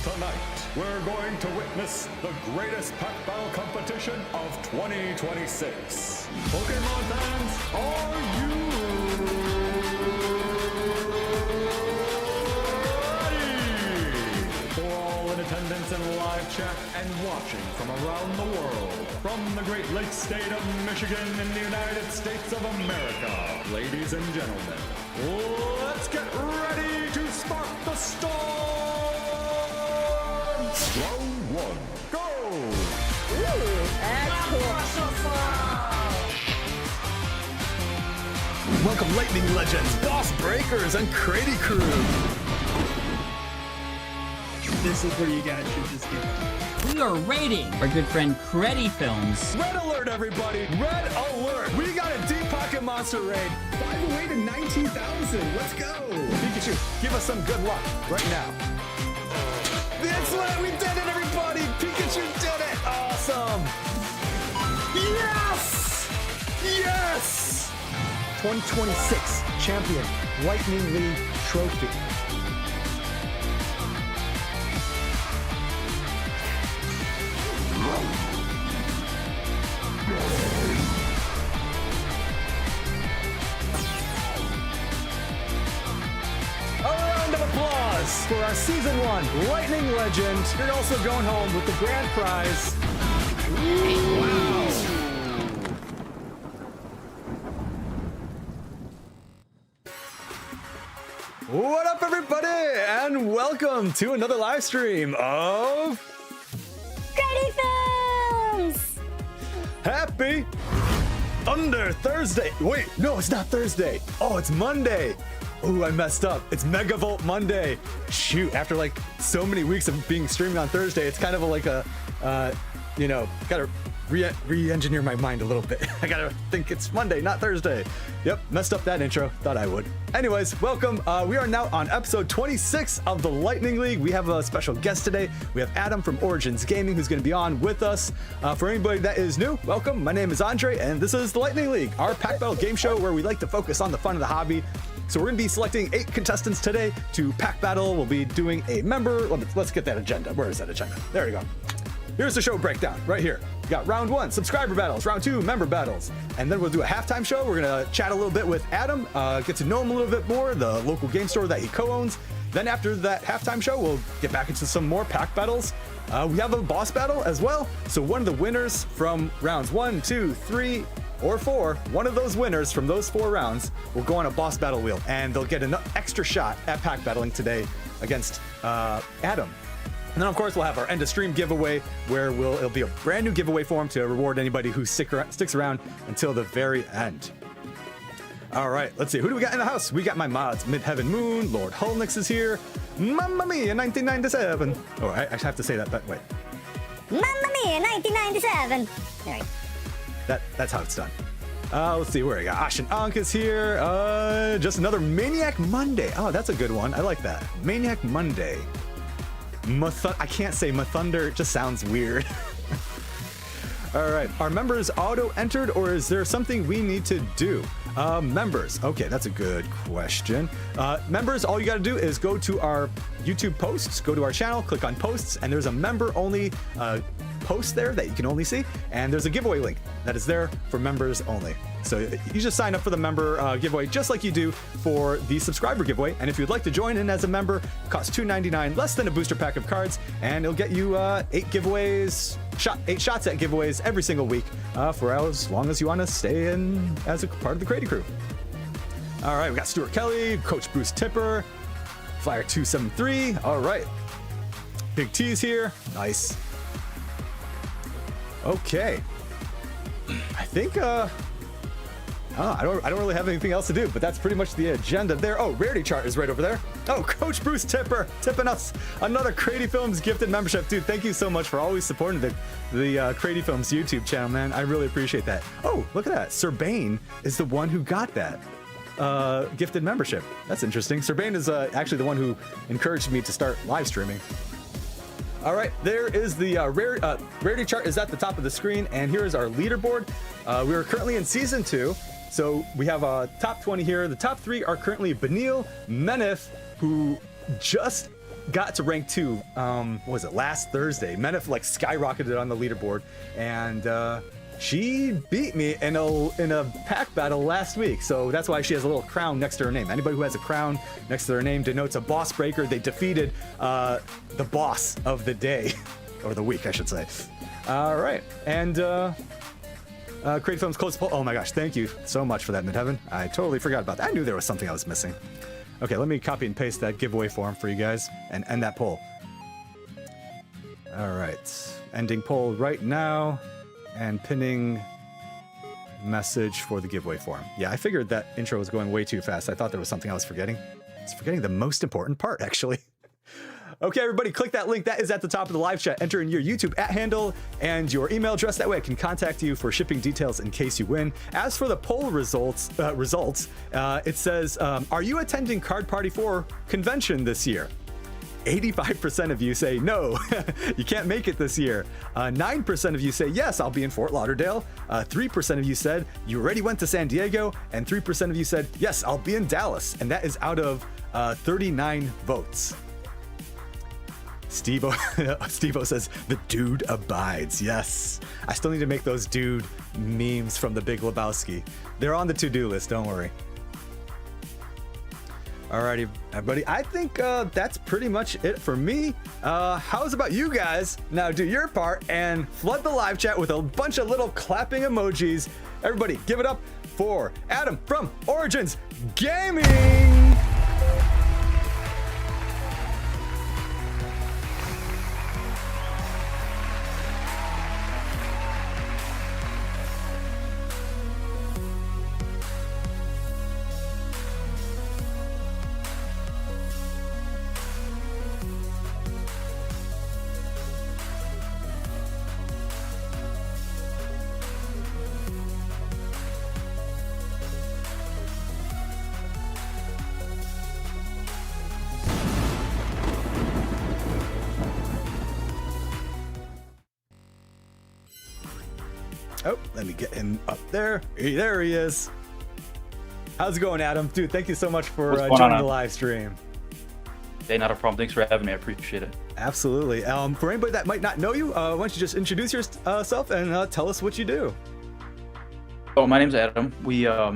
Tonight, we're going to witness the greatest pack battle competition of 2026. Pokémon fans, are you ready? For all in attendance in live chat and watching from around the world, from the Great Lakes state of Michigan in the United States of America, ladies and gentlemen, let's get ready to spark the storm! Round one, go! Ooh, that's cool. Welcome Lightning Legends, Boss Breakers, and Credi Crew. This is where you guys should just get. We are raiding our good friend CrediFilms. Red alert, everybody! Red alert! We got a deep pocket monster raid. 5 away to 19,000. Let's go. Pikachu, give us some good luck right now. That's what we did it, everybody! Pikachu did it! Awesome! Yes! Yes! 2026 champion Lightning League trophy. A round of applause for our season 1 Lightning Legend. You're also going home with the grand prize. Wow. What up, everybody, and welcome to another live stream of CrediFilms! Happy Thunder Thursday. Wait, no, it's not Thursday. Oh, it's Monday. Ooh, I messed up. It's Megavolt Monday. Shoot, after like so many weeks of being streaming on Thursday, it's kind of like a, gotta re-engineer my mind a little bit. I gotta think it's Monday, not Thursday. Yep, messed up that intro. Thought I would. Anyways, welcome. We are now on episode 26 of the Lightning League. We have a special guest today. We have Adam from Origins Gaming who's going to be on with us. For anybody that is new, welcome. My name is Andre, and this is the Lightning League, our pack battle game show where we like to focus on the fun of the hobby. So we're going to be selecting 8 contestants today to pack battle. We'll be doing a member. Let's get that agenda. Where is that agenda? There we go. Here's the show breakdown right here. We got round 1, subscriber battles, round 2, member battles, and then we'll do a halftime show. We're gonna chat a little bit with Adam, get to know him a little bit more, the local game store that he co-owns. Then after that halftime show, we'll get back into some more pack battles. We have a boss battle as well. So one of the winners from rounds 1, 2, 3, or 4, one of those winners from those 4 rounds will go on a boss battle wheel, and they'll get an extra shot at pack battling today against Adam. And then, of course, we'll have our end of stream giveaway where it'll be a brand new giveaway for him to reward anybody who sticks around until the very end. All right, let's see. Who do we got in the house? We got my mods. Midheaven Moon, Lord Hulnix is here. Mamma Mia, 1997. Oh, I have to say that way. Mamma Mia, 1997. All right. That's how it's done. Let's see where we got. Ashen Ankh is here. Just another Maniac Monday. Oh, that's a good one. I like that. Maniac Monday. I can't say Mathunder, it just sounds weird. All right, are members auto-entered or is there something we need to do? Members, okay, that's a good question. Members, all you gotta do is go to our YouTube posts, go to our channel, click on posts, and there's a member-only post there that you can only see, and there's a giveaway link that is there for members only. So you just sign up for the member giveaway just like you do for the subscriber giveaway. And if you'd like to join in as a member, it costs $2.99, less than a booster pack of cards, and it'll get you 8 giveaways, 8 shots at giveaways every single week for as long as you want to stay in as a part of the Credi Crew. All right, we got Stuart Kelly, Coach Bruce Tipper, Flyer 273. All right, Big T's here. Nice. Okay, I think I don't really have anything else to do, but that's pretty much the agenda there. Oh, rarity chart is right over there. Oh, Coach Bruce Tipper tipping us another CrediFilms gifted membership. Dude, thank you so much for always supporting the CrediFilms YouTube channel, man. I really appreciate that. Oh, look at that. Sir Bane is the one who got that gifted membership. That's interesting. Sir Bane is actually the one who encouraged me to start live streaming. All right, there is the rarity chart is at the top of the screen, and here is our leaderboard. We are currently in season 2, so we have top 20 here. The top 3 are currently Benil, Menif, who just got to rank 2. What was it, last Thursday? Menif like skyrocketed on the leaderboard, and she beat me in a pack battle last week. So that's why she has a little crown next to her name. Anybody who has a crown next to their name denotes a boss breaker. They defeated the boss of the day, or the week, I should say. All right, and CrediFilms close poll. Oh my gosh, thank you so much for that, Midheaven. I totally forgot about that. I knew there was something I was missing. Okay, let me copy and paste that giveaway form for you guys and end that poll. All right, ending poll right now and pinning message for the giveaway form. Yeah, I figured that intro was going way too fast. I thought there was something I was forgetting. I was forgetting the most important part, actually. Okay, everybody, click that link. That is at the top of the live chat. Enter in your YouTube @handle and your email address. That way I can contact you for shipping details in case you win. As for the poll results, it says, are you attending Card Party 4 convention this year? 85% of you say no, you can't make it this year. 9% of you say yes, I'll be in Fort Lauderdale. 3% of you said you already went to San Diego, and 3% of you said yes, I'll be in Dallas. And that is out of 39 votes. Steve-O says, the dude abides. Yes. I still need to make those dude memes from the Big Lebowski. They're on the to-do list, don't worry. Alrighty, everybody. I think that's pretty much it for me. How's about you guys? Now do your part and flood the live chat with a bunch of little clapping emojis. Everybody, give it up for Adam from Origins Gaming. Oh, let me get him up there. There he is. How's it going, Adam? Dude, thank you so much for joining the live stream. Hey, not a problem. Thanks for having me. I appreciate it. Absolutely. For anybody that might not know you, why don't you just introduce yourself and tell us what you do? Oh, my name's Adam. We have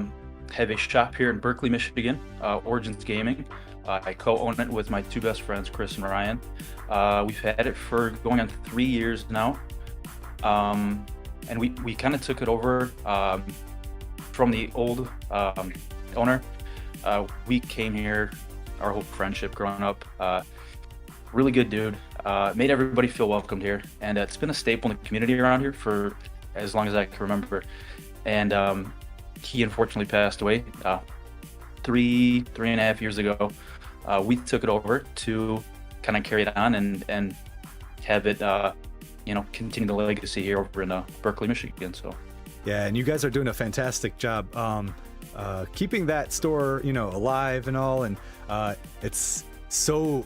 a shop here in Berkeley, Michigan, Origins Gaming. I co-own it with my two best friends, Chris and Ryan. We've had it for going on 3 years now. And we kind of took it over from the old owner. We came here, our whole friendship growing up. Really good dude. Made everybody feel welcomed here. And it's been a staple in the community around here for as long as I can remember. And he unfortunately passed away three and a half years ago. We took it over to kind of carry it on and have it continue the legacy here over in Berkeley, Michigan. So yeah, and you guys are doing a fantastic job keeping that store alive and all, and it's so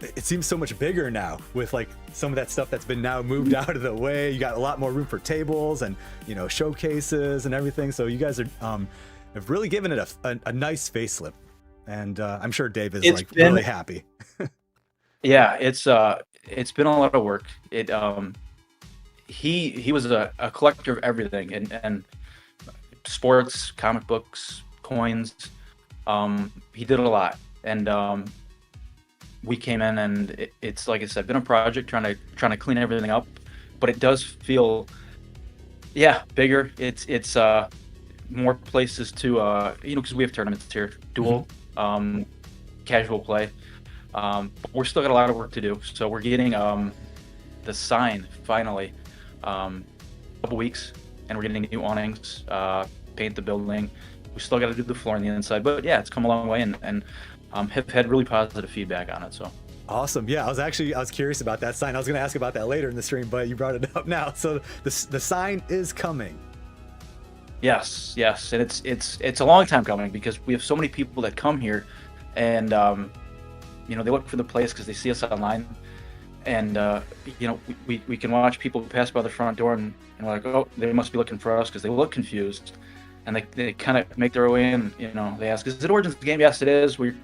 it seems so much bigger now with like some of that stuff that's been now moved out of the way. You got a lot more room for tables and showcases and everything, so you guys are have really given it a nice facelift, and I'm sure Dave is really happy. Yeah, it's been a lot of work. He was a collector of everything and sports, comic books, coins. He did a lot, and we came in, and it's like I said, been a project trying to clean everything up, but it does feel bigger. It's more places to because we have tournaments here, dual, casual play. But we're still got a lot of work to do. So we're getting the sign finally a couple weeks, and we're getting new awnings, paint the building. We still got to do the floor on the inside, but yeah, it's come a long way, and have had really positive feedback on it. So awesome. Yeah, I was curious about that sign. I was going to ask about that later in the stream, but you brought it up now. So the sign is coming. Yes, and it's a long time coming because we have so many people that come here, and they look for the place because they see us online, and we can watch people pass by the front door, and we're like, oh, they must be looking for us because they look confused, and they kind of make their way in. They ask, is it Origins game? Yes, it is. We're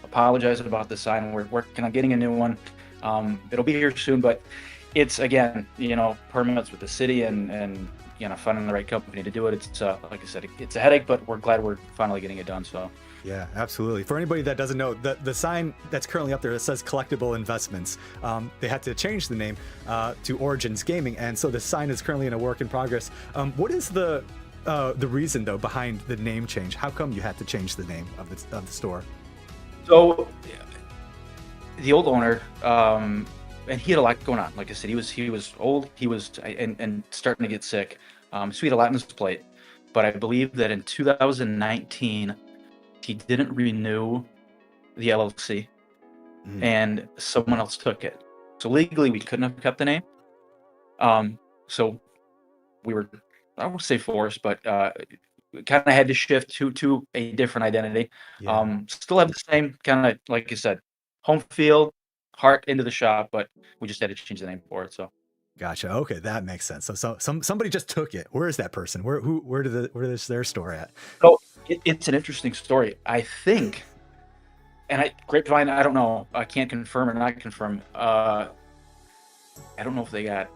apologize about the sign. We're working on getting a new one. It'll be here soon, but it's, again, permits with the city and finding the right company to do it. It's like I said, it's a headache, but we're glad we're finally getting it done. So. Yeah, absolutely. For anybody that doesn't know, the sign that's currently up there that says Collectible Investments, they had to change the name to Origins Gaming, and so the sign is currently in a work in progress. What is the reason though behind the name change? How come you had to change the name of the store? So the old owner, and he had a lot going on. Like I said, he was old. He was and starting to get sick. So he had a lot on his plate. But I believe that in 2019. He didn't renew the LLC, and someone else took it. So legally, we couldn't have kept the name. So we were, I won't say forced, but kind of had to shift to a different identity. Yeah. Still have the same kind of, like you said, home field, heart into the shop, but we just had to change the name for it. So. Gotcha. Okay, that makes sense. So somebody just took it. Where is that person? Where is their store at? So it's an interesting story. I think, and grapevine, I don't know. I can't confirm or not confirm. I don't know if they got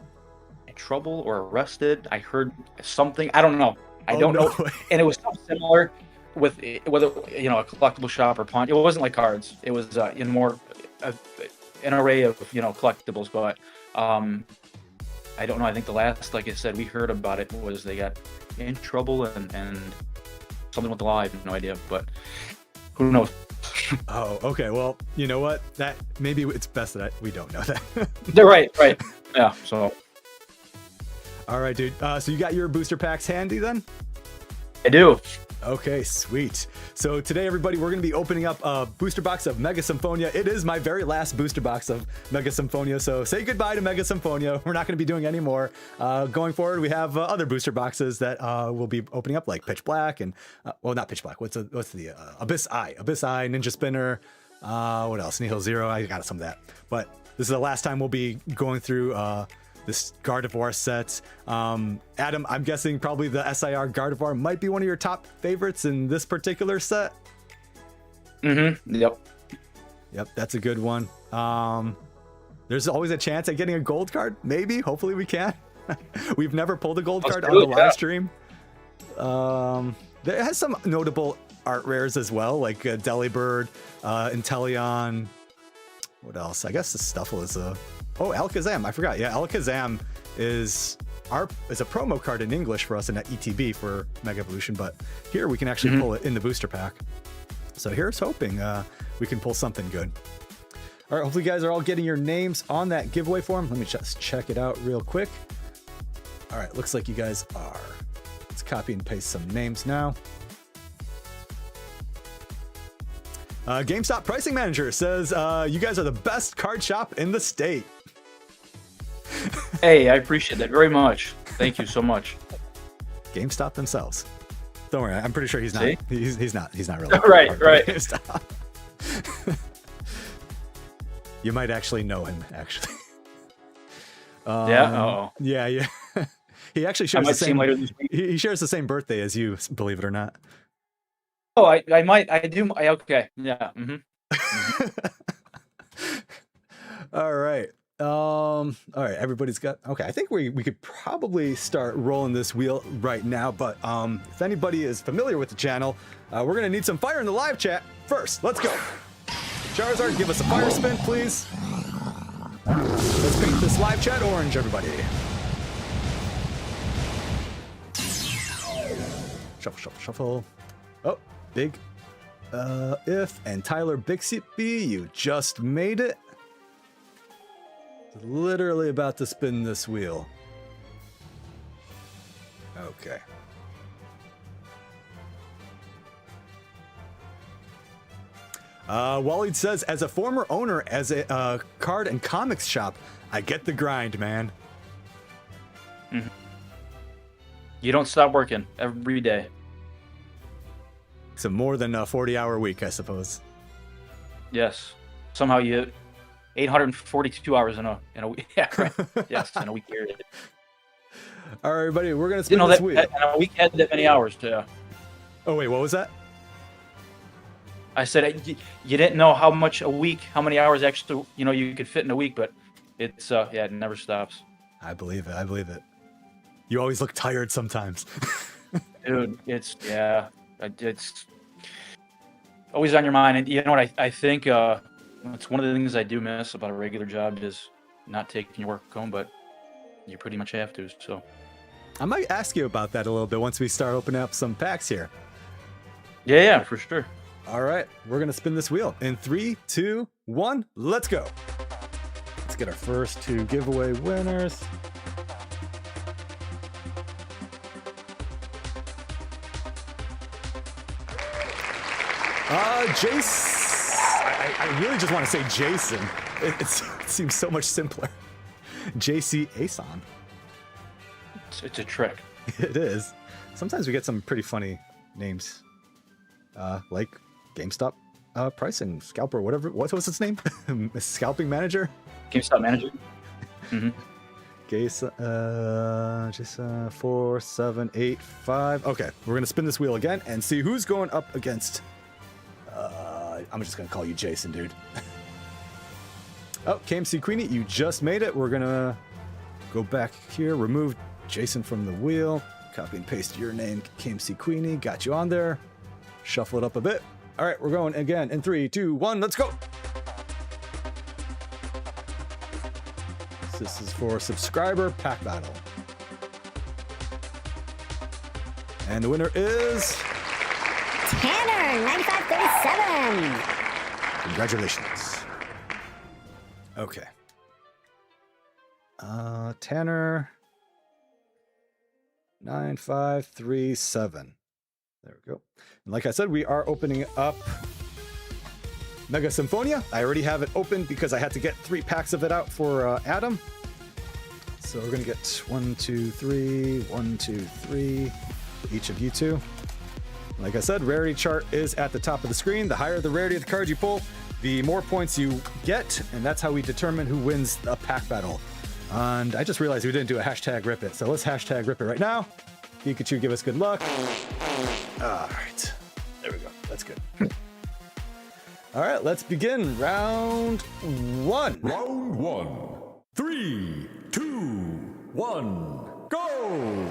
in trouble or arrested. I heard something. I don't know. I don't know. And it was so similar with whether a collectible shop or pawn. It wasn't like cards. It was in more an array of collectibles, but. I don't know. I think the last, like I said, we heard about it was they got in trouble and something with the law. I have no idea, but who knows? Oh, okay. Well, you know what? That maybe it's best that we don't know that. They're right. Yeah. So. All right, dude. So you got your booster packs handy then? I do. Okay, sweet. So today, everybody, we're going to be opening up a booster box of Mega Symphonia. It is my very last booster box of Mega Symphonia, so say goodbye to Mega Symphonia. We're not going to be doing any more. Going forward, we have other booster boxes that we'll be opening up, like Pitch Black and, well, not Pitch Black. What's the Abyss Eye, Ninja Spinner. What else? Nihil Zero. I got some of that. But this is the last time we'll be going through this Gardevoir set. Adam, I'm guessing probably the SIR Gardevoir might be one of your top favorites in this particular set. Yep, that's a good one. There's always a chance at getting a gold card, maybe. Hopefully we can. We've never pulled a gold card on the live stream. There has some notable art rares as well, like Delibird, Inteleon. What else? I guess the Stuffle is a... Oh, Alakazam, I forgot. Yeah, Alakazam is a promo card in English for us in ETB for Mega Evolution, but here we can actually pull it in the booster pack. So here's hoping we can pull something good. All right, hopefully you guys are all getting your names on that giveaway form. Let me just check it out real quick. All right, looks like you guys are. Let's copy and paste some names now. GameStop Pricing Manager says you guys are the best card shop in the state. Hey, I appreciate that very much. Thank you so much. GameStop themselves. Don't worry, I'm pretty sure he's not. See? He's not really. Right. You might actually know him. Actually. Yeah. Yeah. He actually shares I might the see same. him later this week. He shares the same birthday as you, believe it or not. Oh, I might. I do. Okay. Yeah. All right. All right. Everybody's got. Okay. I think we could probably start rolling this wheel right now. But if anybody is familiar with the channel, we're gonna need some fire in the live chat first. Let's go. Charizard, give us a fire spin, please. Let's paint this live chat orange, everybody. Shuffle. Oh, big. If and Tyler Bixby, you just made it. Literally about to spin this wheel. Okay. Waleed says, as a former owner as a card and comics shop, I get the grind, man. You don't stop working every day. It's a more than a 40-hour week, I suppose. Yes. Somehow you 842 hours in a week. Yeah, right. Yes, in a week period. All right, everybody, we're gonna spin this wheel. And a week had that many hours. Yeah. Oh wait, what was that? I said you didn't know how many hours actually you could fit in a week, but it's yeah, it never stops. I believe it. I believe it. You always look tired sometimes. Dude, it's always on your mind. And you know what? I think it's one of the things I do miss about a regular job is not taking your work home, but you pretty much have to. So I might ask you about that a little bit once we start opening up some packs here. yeah, for sure. All right, we're gonna spin this wheel in 3, 2, 1. Let's go. Let's get our first 2 giveaway winners. Jace. I really just want to say Jason. It seems so much simpler. JC Asan. It's a trick. It is. Sometimes we get some pretty funny names, like GameStop pricing scalper, whatever. What's its name? Scalping manager. GameStop manager. Mm-hmm. Just 4, 7, 8, 5. Okay, we're gonna spin this wheel again and see who's going up against. I'm just gonna call you Jason, dude. Oh, KMC Queenie, you just made it. We're gonna go back here, remove Jason from the wheel, copy and paste your name, KMC Queenie. Got you on there. Shuffle it up a bit. All right, we're going again in 3, 2, 1. Let's go. This is for subscriber pack battle. And the winner is Tanner, 9537. Congratulations. Okay. Tanner 9537. There we go. And like I said, we are opening up Mega Symphonia. I already have it open because I had to get 3 packs of it out for Adam. So we're gonna get 1, 2, 3, 1, 2, 3 for each of you two. Like I said, rarity chart is at the top of the screen. The higher the rarity of the cards you pull, the more points you get, and that's how we determine who wins a pack battle. And I just realized we didn't do a hashtag rip it, so let's hashtag rip it right now. Pikachu, give us good luck. All right, there we go. That's good. All right, let's begin round 1. Round 1. 3, 2, 1, go!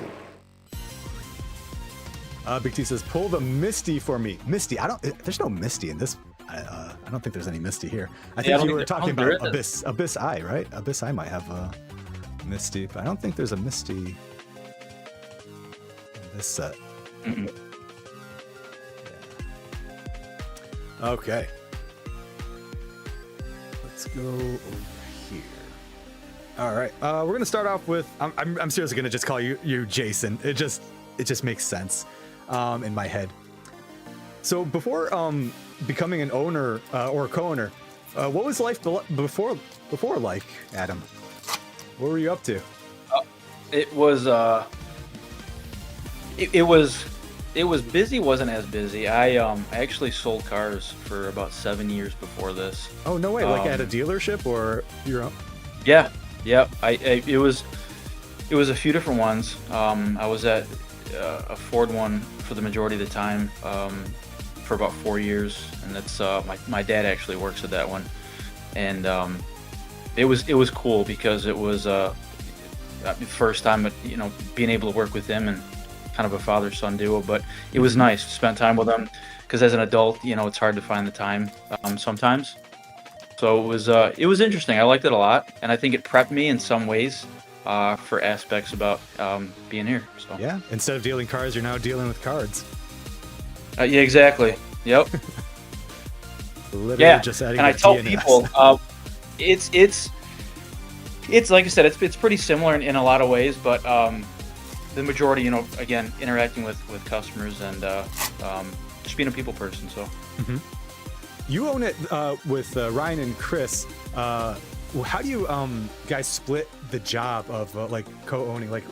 Big T says, pull the Misty for me. Misty, there's no Misty in this. I don't think there's any Misty here. I think you were talking about Abyss Eye, right? Abyss Eye might have a Misty, but I don't think there's a Misty in this set. Mm-mm. Yeah. Okay. Let's go over here. All right. We're gonna start off with. I'm seriously gonna just call you Jason. It just makes sense in my head. So before becoming an owner or a co-owner, what was life before like, Adam? What were you up to? It was it was busy. Wasn't as busy. I actually sold cars for about 7 years before this. Oh no way! Like at a dealership or your own? Yeah. It was a few different ones. I was at a Ford one for the majority of the time, for about 4 years, and that's my dad actually works at that one, and it was cool because it was the first time being able to work with him and kind of a father-son duo. But it was nice to spend time with him because as an adult, it's hard to find the time sometimes. So it was interesting. I liked it a lot, and I think it prepped me in some ways for aspects about being here. So yeah, instead of dealing cards, you're now dealing with cards. Yeah, exactly. Yep. Literally just adding. And I tell people, it's like I said, it's pretty similar in a lot of ways, but the majority, again, interacting with customers and just being a people person. So. Mm-hmm. You own it with Ryan and Chris. How do you guys split the job of like co-owning? Like,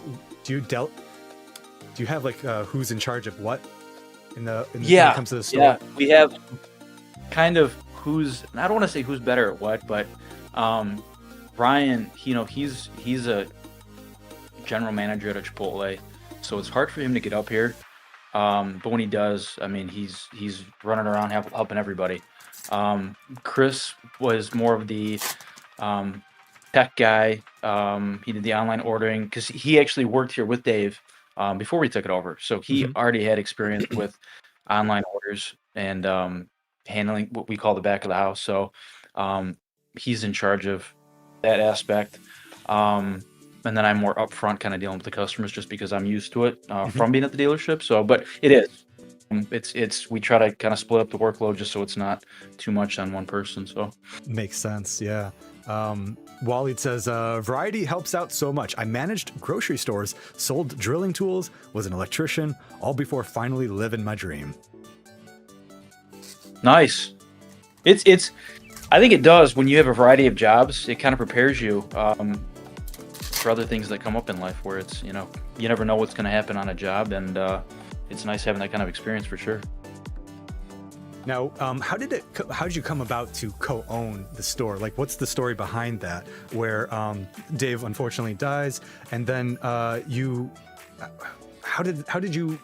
do you have like who's in charge of what when it comes to the store? Yeah, we have kind of I don't want to say who's better at what, but Ryan, he's a general manager at a Chipotle, so it's hard for him to get up here. But when he does, I mean, he's running around helping everybody. Chris was more of the tech guy. He did the online ordering because he actually worked here with Dave before we took it over. So he already had experience with online orders and handling what we call the back of the house. So he's in charge of that aspect. And then I'm more upfront, kind of dealing with the customers, just because I'm used to it from being at the dealership. So, but it is. It's we try to kind of split up the workload just so it's not too much on one person. So Makes sense, yeah. Waleed says, variety helps out so much. I managed grocery stores, sold drilling tools, was an electrician, all before finally living my dream. nice. It's. I think it does when you have a variety of jobs. It kind of prepares you for other things that come up in life, where it's, you never know what's going to happen on a job, and it's nice having that kind of experience for sure. Now, how did you come about to co-own the store? Like, what's the story behind that? Where Dave unfortunately dies, and then how did you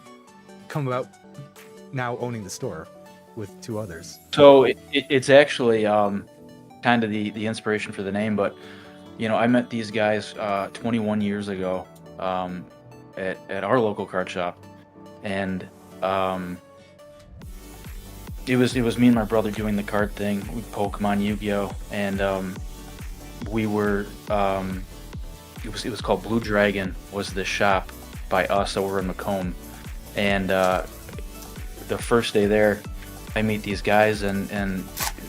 come about now owning the store with two others? So it's actually kind of the inspiration for the name, but I met these guys 21 years ago at our local card shop, and it was me and my brother doing the card thing with Pokemon, Yu-Gi-Oh, and we were it was called Blue Dragon was the shop by us over in Macomb, and the first day there, I meet these guys and I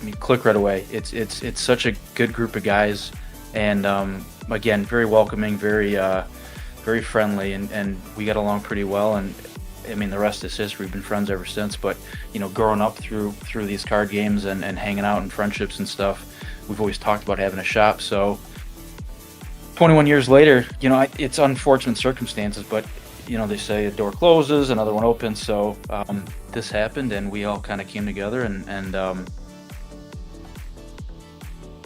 mean, click right away. It's such a good group of guys, and again, very welcoming, very friendly, and we got along pretty well. And I mean, the rest is history. We've been friends ever since. But growing up through these card games and hanging out and friendships and stuff, we've always talked about having a shop. So 21 years later, it's unfortunate circumstances, but they say a door closes, another one opens. So this happened, and we all kind of came together and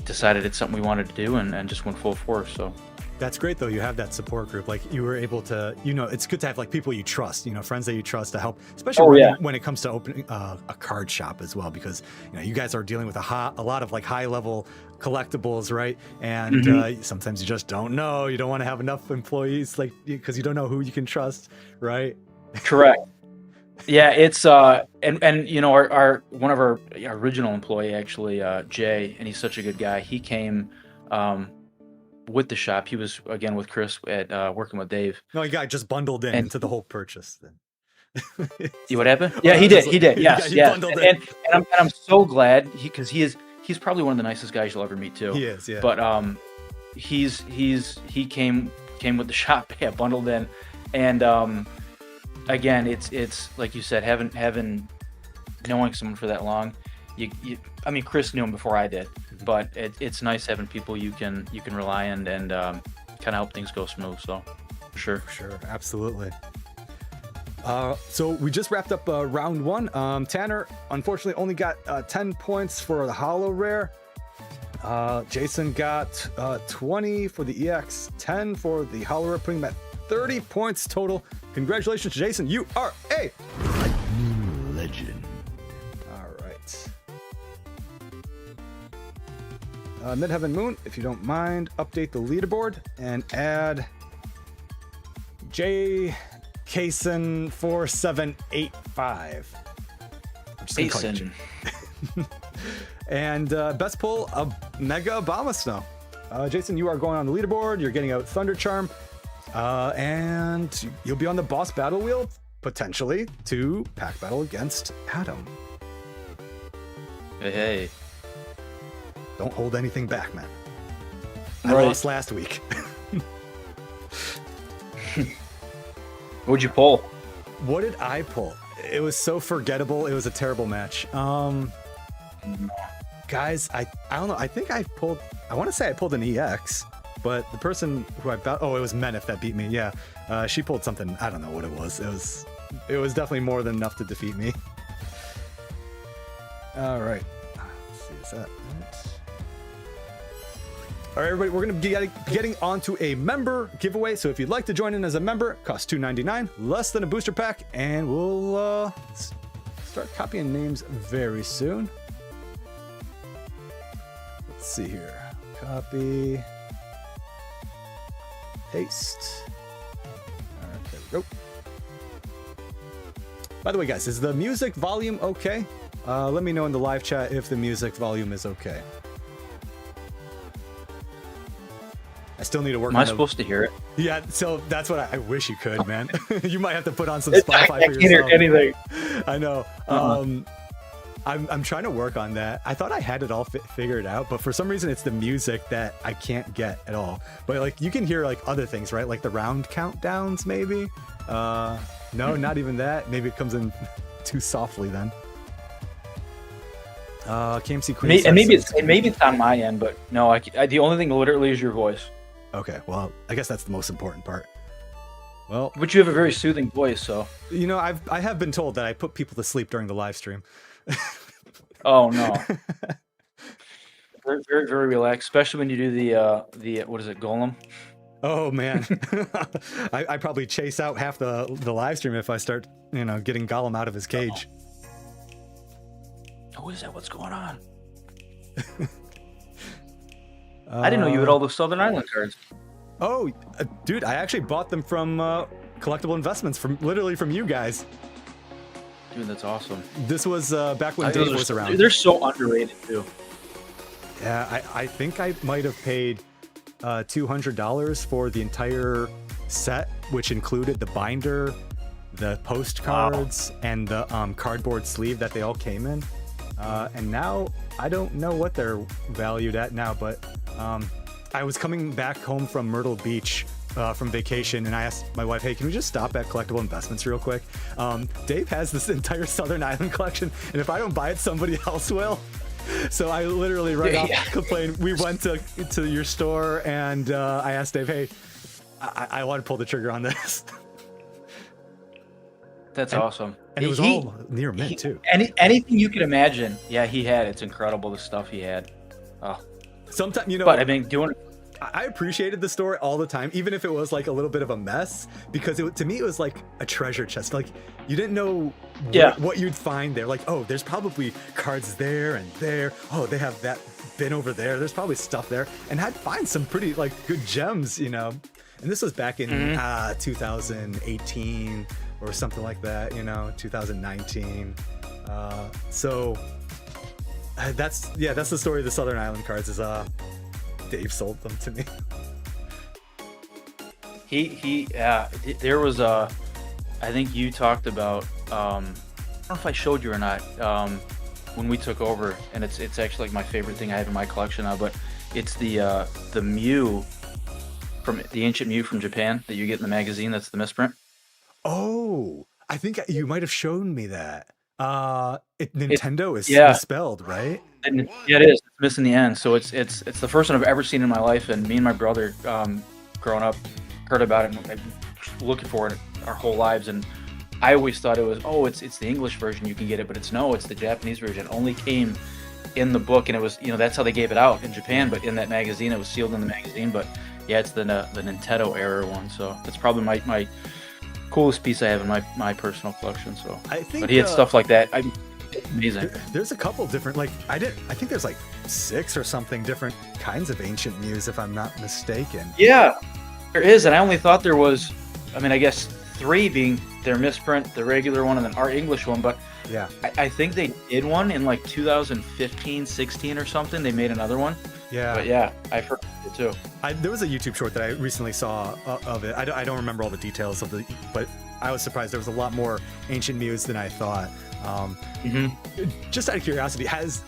decided it's something we wanted to do, and just went full force. So That's great, though. You have that support group. Like, you were able to, it's good to have like people you trust, friends that you trust to help, especially when it comes to opening a card shop as well, because you guys are dealing with a lot of like high level collectibles, right? And sometimes you just don't know. You don't want to have enough employees, like, because you don't know who you can trust, right? Correct. Yeah, it's and our one of our original employee, actually, Jay, and he's such a good guy. He came with the shop. He was again with Chris at working with Dave. No, he got just bundled into the whole purchase then. What happened? Yeah, he did. Yes, and I'm so glad because he's probably one of the nicest guys you'll ever meet too. He is, yeah. But he came with the shop, bundled in, and again, it's like you said, having knowing someone for that long. I mean, Chris knew him before I did, but it's nice having people you can rely on and kind of help things go smooth. So, for sure, absolutely. So we just wrapped up round one. Tanner unfortunately only got 10 points for the holo rare. Jason got 20 for the EX, 10 for the holo rare, putting him at 30 points total. Congratulations, Jason. You are a Lightning Legend. All right. Midheaven Moon, if you don't mind, update the leaderboard and add J. Kason 4785. Jason. And best pull of Mega Obama Snow. Jason, you are going on the leaderboard. You're getting out Thunder Charm. And you'll be on the boss battle wheel, potentially, to pack battle against Adam. Hey. Don't hold anything back, man. Right. I lost last week. What'd you pull? What did I pull? It was so forgettable. It was a terrible match. Guys, I don't know. I think I want to say I pulled an EX. But the person who it was Menif that beat me. Yeah, she pulled something. I don't know what it was. It was definitely more than enough to defeat me. All right. Let's see. Is that it? All right, everybody, we're going to be getting onto a member giveaway. So if you'd like to join in as a member, it costs $2.99, less than a booster pack, and we'll start copying names very soon. Let's see here. Copy. Paste. All right, there we go. By the way, guys, is the music volume okay? Let me know in the live chat if the music volume is okay. I still need to work on Am I supposed to hear it? Yeah, so that's what I wish you could, man. You might have to put on some Spotify I for can't hear yourself. anything. I know. I'm trying to work on that. I thought I had it all figured out, but for some reason it's the music that I can't get at all. But like you can hear like other things, right? Like the round countdowns, maybe. No, not even that. Maybe it comes in too softly then. KMC Queen. And maybe it's on my end, but no, the only thing literally is your voice. Okay, well, I guess that's the most important part. Well, but you have a very soothing voice, so you know, I have been told that I put people to sleep during the live stream. Oh no. Very, very, very relaxed, especially when you do the what is it, golem? Oh man, I probably chase out half the live stream if I start, you know, getting Gollum out of his cage. Who is that? What's going on? I didn't know you had all the Southern Island cards. Oh, dude, I actually bought them from Collectible Investments, literally from you guys. Dude, that's awesome. This was back when Dave was around. They're so underrated too. Yeah, I think I might have paid $200 for the entire set, which included the binder, the postcards, and the cardboard sleeve that they all came in. And now I don't know what they're valued at now, but I was coming back home from Myrtle Beach from vacation, and I asked my wife, hey, can we just stop at Collectible Investments real quick? Dave has this entire Southern Island collection, and if I don't buy it, somebody else will. So I literally off complained. We went to your store, and I asked Dave, hey, I want to pull the trigger on this. That's awesome. And it was all near mint, too. Anything you could imagine, yeah, he had. It's incredible, the stuff he had. Oh. Sometimes, you know, but I mean, I appreciated the store all the time, even if it was like a little bit of a mess, because to me, it was like a treasure chest. Like, you didn't know what you'd find there. Like, oh, there's probably cards there and there. Oh, they have that bin over there. There's probably stuff there. And I'd find some pretty, like, good gems, you know. And this was back in 2018 or something like that, you know, 2019. So that's the story of the Southern Island cards. Is Dave sold them to me. There was I think you talked about I don't know if I showed you or not when we took over, and it's actually like my favorite thing I have in my collection now, but it's the Mew from the ancient Mew from Japan that you get in the magazine. That's the misprint. Oh, I think you might have shown me that. Nintendo is misspelled, right? Yeah, it is. It's missing the end. So it's the first one I've ever seen in my life, and me and my brother, growing up, heard about it and been looking for it our whole lives. And I always thought it was, it's the English version you can get it, but it's the Japanese version. It only came in the book, and it was, you know, that's how they gave it out in Japan. But in that magazine, it was sealed in the magazine. But yeah, it's the Nintendo era one. So that's probably my coolest piece I have in my personal collection. So but he had stuff like that. Amazing. There's a couple different, like, I think there's like 6 or something different kinds of ancient Mews, if I'm not mistaken. Yeah, there is, and I only thought there was, I mean, I guess 3 being their misprint, the regular one, and then our English one, but yeah, I think they did one in like 2015, 16 or something. They made another one. Yeah. But yeah, I've heard it too. There was a YouTube short that I recently saw of it. I don't remember all the details of but I was surprised there was a lot more ancient Mews than I thought. Just out of curiosity, has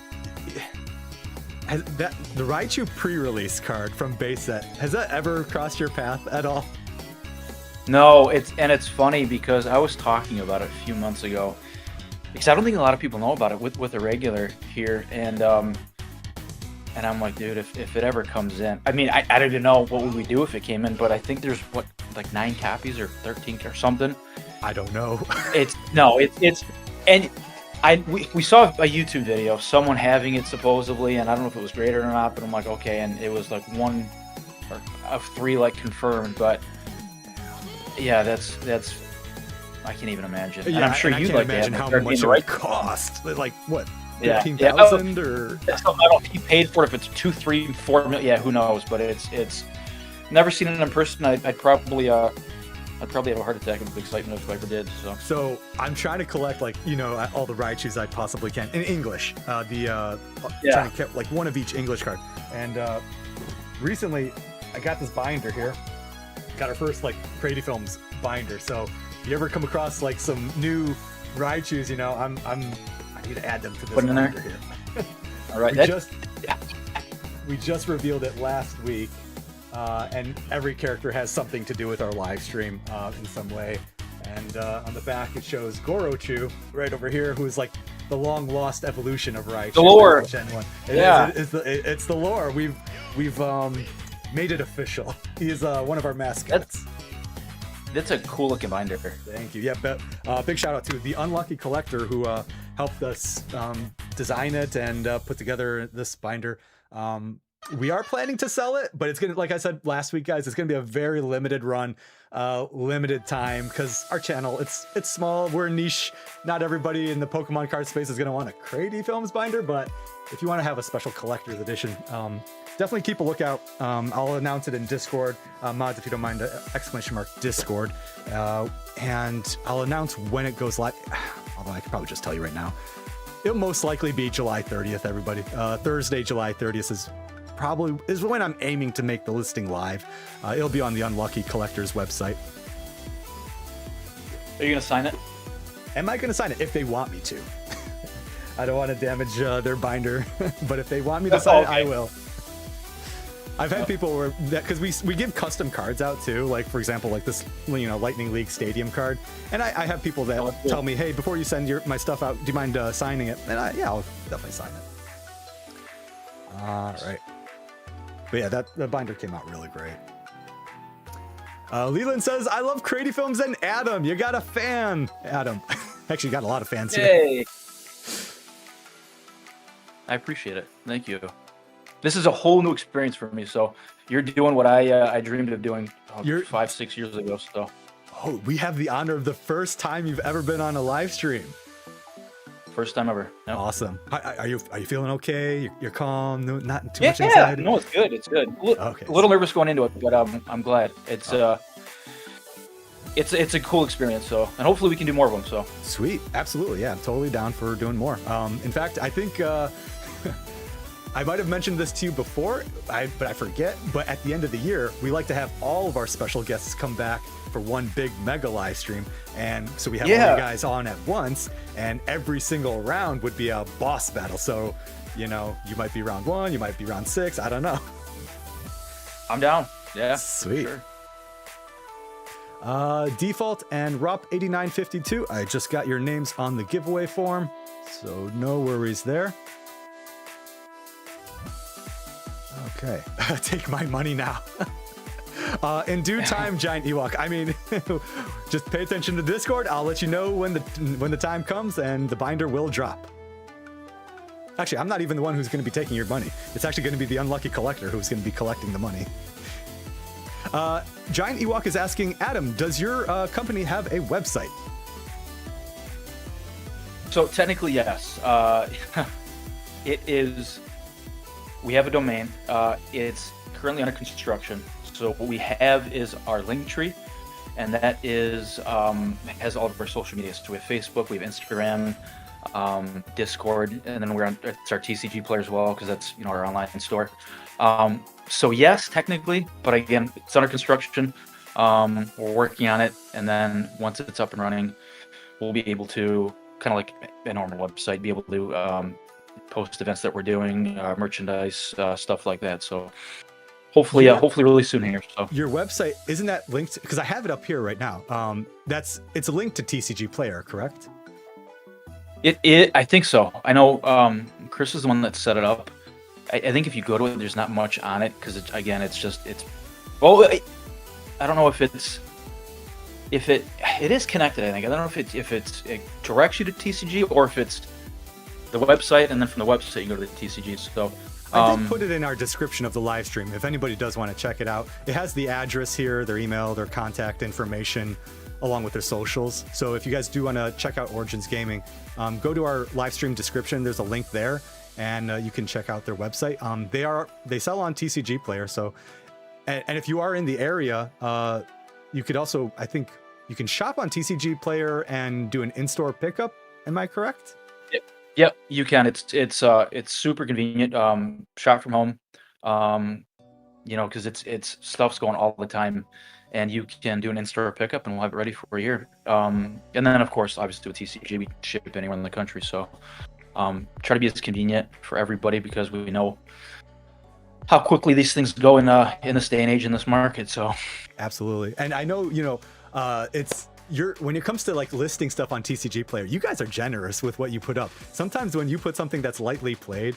the Raichu pre-release card from base set, has that ever crossed your path at all? No, it's funny because I was talking about it a few months ago, because I don't think a lot of people know about it with the regular here, and I'm like, dude, if it ever comes in, I mean, I don't even know what would we do if it came in, but I think there's like 9 copies or 13 or something. I don't know. And We saw a YouTube video, someone having it supposedly, and I don't know if it was graded or not, but I'm like, okay, and it was like one of 3 like confirmed, but yeah, that's I can't even imagine. Yeah, and I'm sure and I you'd can't like to imagine have how it much it would cost. Like what? Yeah. 15,000 or I don't know if he paid for it. If it's 2, 3, 4 million, yeah, who knows? But it's never seen it in person. I'd probably have a heart attack of excitement if I ever did. So I'm trying to collect like all the Raichus I possibly can in English. Trying to get like one of each English card. And recently I got this binder here. Got our first like CrediFilms binder. So if you ever come across like some new Raichus, I need to add them to this binder here. All right. We just revealed it last week. And every character has something to do with our live stream in some way. And on the back it shows Gorochu right over here, who is like the long lost evolution of Raichu. The lore. It's the lore. We've made it official. He's one of our mascots. That's a cool looking binder. Thank you. Yeah, big shout out to the Unlucky Collector who helped us design it and put together this binder. We are planning to sell it, but it's gonna, like I said last week, guys, it's gonna be a very limited run, limited time, because our channel, it's small, we're niche. Not everybody in the Pokemon card space is gonna want a CrediFilms binder, but if you want to have a special collector's edition, definitely keep a lookout. I'll announce it in Discord, mods if you don't mind, !Discord, and I'll announce when it goes live. Although I could probably just tell you right now, it'll most likely be July 30th. Everybody, Thursday, July 30th is when I'm aiming to make the listing live. It'll be on the Unlucky Collector's website. Are you gonna sign it? Am I gonna sign it? If they want me to. I don't want to damage their binder, but if they want me to sign it, I will. I've had people where, because we give custom cards out too, like for example, like this Lightning League Stadium card, and I have people that tell me, hey, before you send my stuff out, do you mind signing it? And I'll definitely sign it. All right. But yeah, the binder came out really great. Leland says, I love CrediFilms and Adam. You got a fan, Adam. Actually, got a lot of fans here. Yay. I appreciate it. Thank you. This is a whole new experience for me. So you're doing what I dreamed of doing 5, 6 years ago. So. Oh, we have the honor of the first time you've ever been on a live stream. First time ever. Yep. Awesome. Are you feeling okay? You're calm. No, not too much anxiety. No, it's good. It's good. Okay. A little nervous going into it, but I'm glad. It's a cool experience. So, and hopefully we can do more of them. So sweet. Absolutely. Yeah, I'm totally down for doing more. In fact, I think I might have mentioned this to you before, but I forget. But at the end of the year, we like to have all of our special guests come back for one big mega live stream, and so we have all you guys on at once, and every single round would be a boss battle. So you might be round 1, you might be round 6, I don't know. I'm down. Yeah, sweet. Sure. Default and Rop8952, I just got your names on the giveaway form, so no worries there. Okay. Take my money now. In due time, Giant Ewok. I mean, just pay attention to Discord. I'll let you know when the time comes, and the binder will drop. Actually, I'm not even the one who's going to be taking your money. It's actually going to be the Unlucky Collector who's going to be collecting the money. Giant Ewok is asking, Adam, does your company have a website? So technically, yes. It is. We have a domain. It's currently under construction. So what we have is our link tree, and that is has all of our social media. So we have Facebook, we have Instagram, Discord, and then it's our TCG player as well, because that's our online store. So yes, technically, but again, it's under construction. We're working on it, and then once it's up and running, we'll be able to, kind of like a normal website, be able to post events that we're doing, merchandise, stuff like that. So hopefully really soon here. So your website, isn't that linked? Because I have it up here right now. It's a link to TCG Player, correct? I think so. I know Chris is the one that set it up. I think if you go to it, there's not much on it, because it's well, I don't know if it's if it is connected, I think. I don't know if it directs you to TCG or if it's the website, and then from the website you go to the TCG. So I did put it in our description of the live stream if anybody does want to check it out. It has the address here, their email, their contact information, along with their socials. So if you guys do want to check out Origins Gaming, go to our live stream description. There's a link there, and you can check out their website. They sell on TCG Player. So, and if you are in the area, you could also, I think, you can shop on TCG Player and do an in-store pickup. Am I correct? Yep, you can. It's super convenient. Shop from home. You know, because it's stuff's going all the time, and you can do an in-store pickup, and we'll have it ready for a year. And then, of course, obviously with TCG, we ship anywhere in the country. So, try to be as convenient for everybody because we know how quickly these things go in this day and age in this market. So, absolutely. And I know, you know, when it comes to like listing stuff on TCG Player, you guys are generous with what you put up. Sometimes when you put something that's lightly played,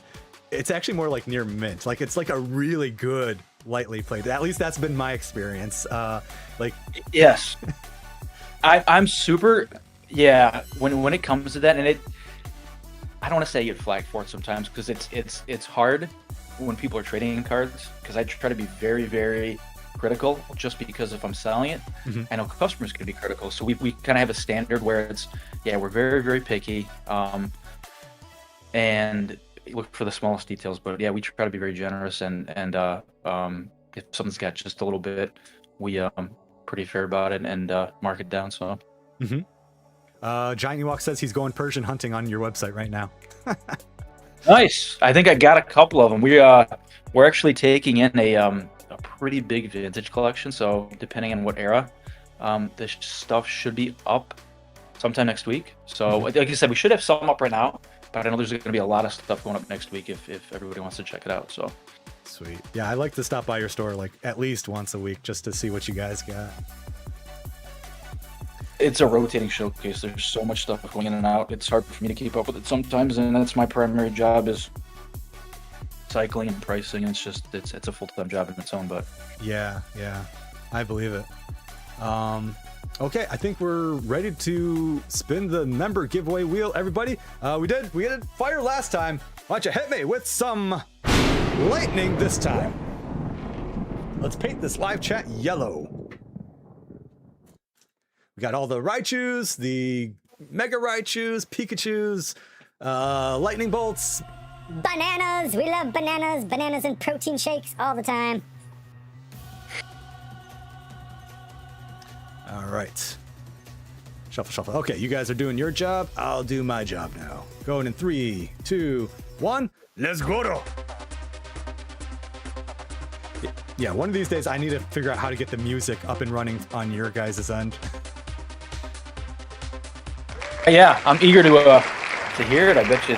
it's actually more like near mint. Like it's like a really good lightly played. At least that's been my experience. Like yes, I'm super when it comes to that, and I don't want to say I get flagged for it sometimes because it's hard when people are trading cards because I try to be very, very critical just because if I'm selling it, I know customers can be critical. So we kind of have a standard where it's, we're very, very picky and look for the smallest details. But we try to be very generous and if something's got just a little bit, we pretty fair about it and mark it down. So. Giant Ewok says he's going Persian hunting on your website right now. Nice. I think I got a couple of them. We're actually taking in a pretty big vintage collection. So depending on what era, this stuff should be up sometime next week. So like I said, we should have some up right now, but I know there's going to be a lot of stuff going up next week if everybody wants to check it out. So sweet. Yeah, I like to stop by your store like at least once a week just to see what you guys got. It's a rotating showcase. There's so much stuff going in and out. It's hard for me to keep up with it sometimes, and that's my primary job is cycling and pricing. It's just it's a full-time job in its own. But yeah, I believe it. Okay, I think we're ready to spin the member giveaway wheel. Everybody, we did fire last time. Why don't you hit me with some lightning this time? Let's paint this live chat yellow. We got all the Raichus, the Mega Raichus, Pikachus, lightning bolts. Bananas! We love bananas. Bananas and protein shakes all the time. All right. Shuffle. Okay, you guys are doing your job. I'll do my job now. Going in 3, 2, 1. Let's go. Yeah, one of these days I need to figure out how to get the music up and running on your guys' end. Yeah, I'm eager to hear it. I bet you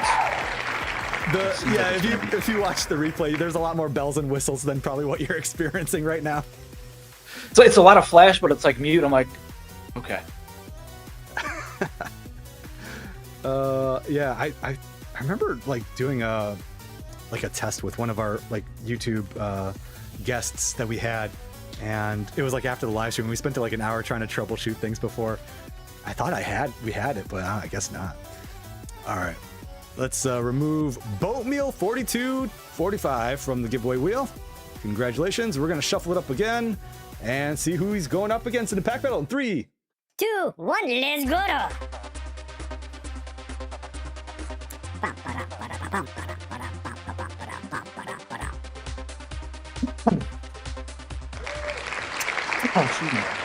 if you watch the replay, there's a lot more bells and whistles than probably what you're experiencing right now. So it's a lot of flash, but it's like mute. I'm like, okay. I remember like doing a test with one of our like YouTube guests that we had, and it was like after the live stream. We spent like an hour trying to troubleshoot things before. I thought we had it, but I guess not. All right, let's remove Boatmeal 4245 from the giveaway wheel. Congratulations. We're gonna shuffle it up again and see who he's going up against in the pack battle in 3, 2, 1, let's go.